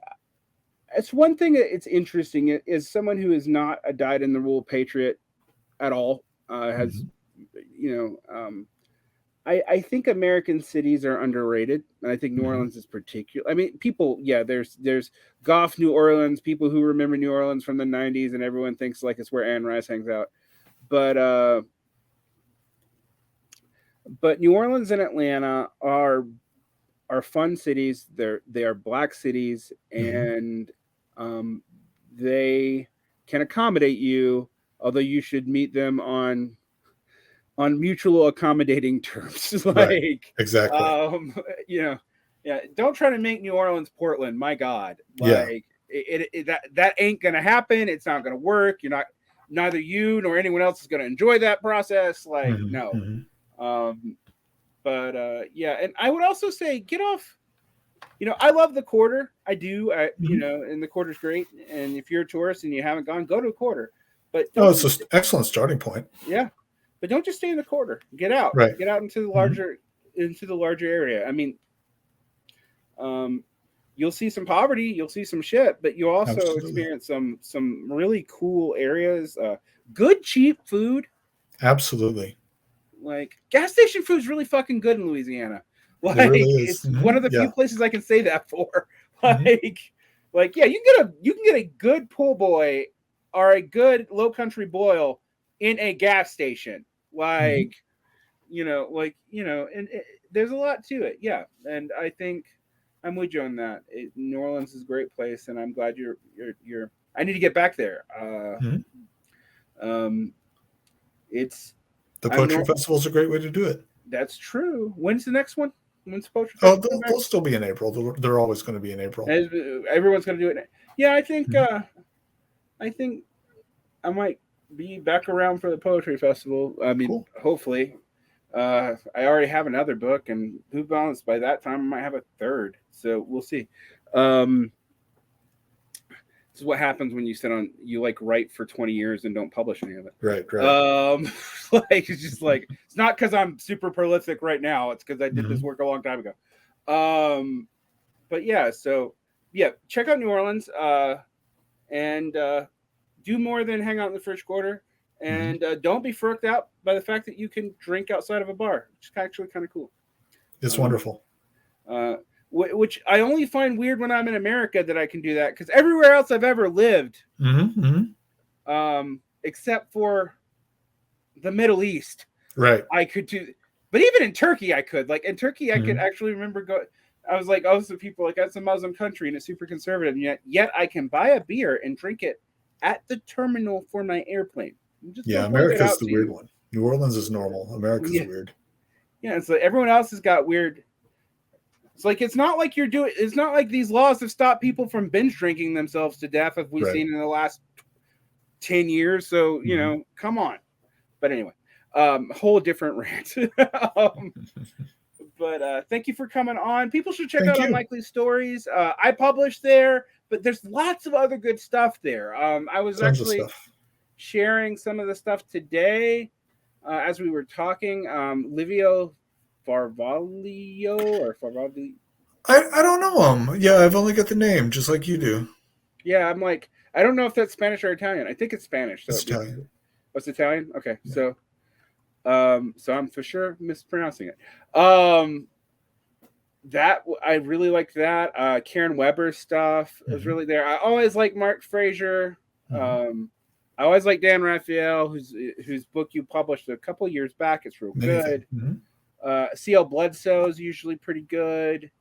It's one thing that it's interesting is someone who is not a dyed in the wool patriot at all has Mhm. you I think American cities are underrated, and I think New Mhm. Orleans is particular. I mean, people, yeah, there's Goff New Orleans, people who remember New Orleans from the '90s, and everyone thinks like it's where Anne Rice hangs out. But New Orleans and Atlanta are fun cities. They are black cities, Mhm. and um, they can accommodate you. Although you should meet them on mutual accommodating terms. Right. Like, Exactly. um, you know, yeah. Don't try to make New Orleans Portland. My God, Yeah. like that ain't gonna happen. It's not gonna work. You're not. Neither you nor anyone else is gonna enjoy that process. Like, Mhm. no. Mhm. Um, but yeah, and I would also say get off. I love the quarter. I do. Mhm. And the quarter's great. And if you're a tourist and you haven't gone, go to a quarter. But Oh, don't it's an just excellent starting point. yeah. But don't just stay in the quarter. Get out. Right. Get out Mhm. into the larger area. I mean, um, you'll see some poverty. You'll see some shit. But you'll also Absolutely. experience some really cool areas. Good cheap food. Absolutely. Like gas station food is really fucking good in Louisiana. It Like really is. it's one of the few Yeah. places I can say that for. Mhm. Like yeah, you can get a good pool boy or a good low country boil in a gas station. Mhm. And there's a lot to it. Yeah, and I think I'm with you on that. New Orleans is a great place, and I'm glad you're. I need to get back there. Mhm. Um, it's The I'm Poetry nor- Festival is a great way to do it. That's true. When's the next one? When's the Poetry Oh, Festival come back? they'll still be in April. They're always going to be in April. Everyone's gonna do it. Yeah, Mhm. I think I might be back around for the Poetry Festival. I mean, Cool. hopefully. I already have another book, and who knows? By that time, I might have a third. So we'll see. Um, this is what happens when you like write for 20 years and don't publish any of it. Right. Right. Like it's just like it's not because I'm super prolific right now. It's because I did this Mhm. work a long time ago. Um, but yeah, so yeah, check out New Orleans and do more than hang out in the first quarter. Mhm. And don't be freaked out by the fact that you can drink outside of a bar, which is actually kind of cool. It's Um, wonderful. uh, which I only find weird when I'm in America that I can do that because everywhere else I've ever lived, Mhm. Mhm. except for the Middle East, Right. I could do. But even in Turkey, I could. Like in Turkey, I could Mhm. actually remember go. I was like, oh, so people like that's a Muslim country and it's super conservative, and yet I can buy a beer and drink it at the terminal for my airplane. Just Yeah. don't point it America's out the to weird you. one. New Orleans is normal. America's Yeah, weird. yeah. It's like everyone else has got weird. It's like it's not like you're doing. It's not like these laws have stopped people from binge drinking themselves to death, as we've Right. seen in the last 10 years. So Mhm. come on. But anyway, whole different rant. But thank you for coming on. People should check Thank out you. Unlikely Stories. I publish there, but there's lots of other good stuff there. I was Tons of actually stuff. sharing some of the stuff today as we were talking. Livio Farvalio. I don't know him. Yeah, I've only got the name, just like you do. Yeah, I'm like, I don't know if that's Spanish or Italian. I think it's Spanish. So It's Italian. it's Italian. Okay, Yeah. so I'm for sure mispronouncing it. That I really liked that. Karen Weber stuff was Mhm. really there. I always like Mark Frazier. I always like Dan Raphael, whose book you published a couple years back. It's real good. C.L. Bledsoe is usually pretty good.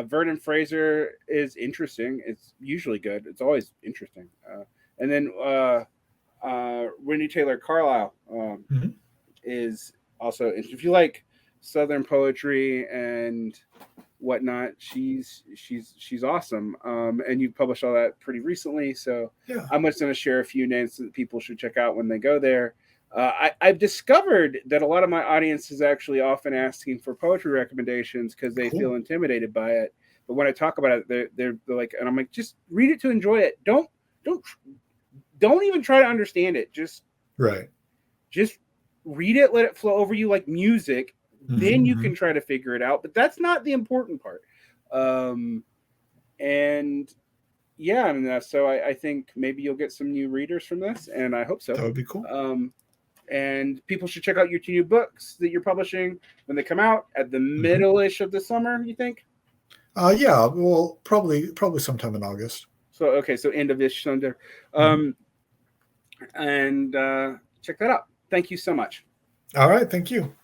Vernon Fraser is interesting. It's usually good. It's always interesting. And then Wendy Taylor Carlisle is also interesting. If you like Southern poetry and whatnot, she's awesome. And you published all that pretty recently, so Yeah. I'm just going to share a few names that people should check out when they go there. I've discovered that a lot of my audience is actually often asking for poetry recommendations because they feel intimidated by it. But when I talk about it, they're like, and I'm like, just read it to enjoy it. Don't even try to understand it. Just read it, let it flow over you like music. Then you can try to figure it out. But that's not the important part. And yeah, I mean, so I think maybe you'll get some new readers from this, and I hope so. That would be cool. And people should check out your 2 new books that you're publishing when they come out at the middle-ish of the summer, you think? Yeah, well, probably sometime in August. So, okay, so end-of-ish Sunday. And check that out. Thank you so much. All right, thank you.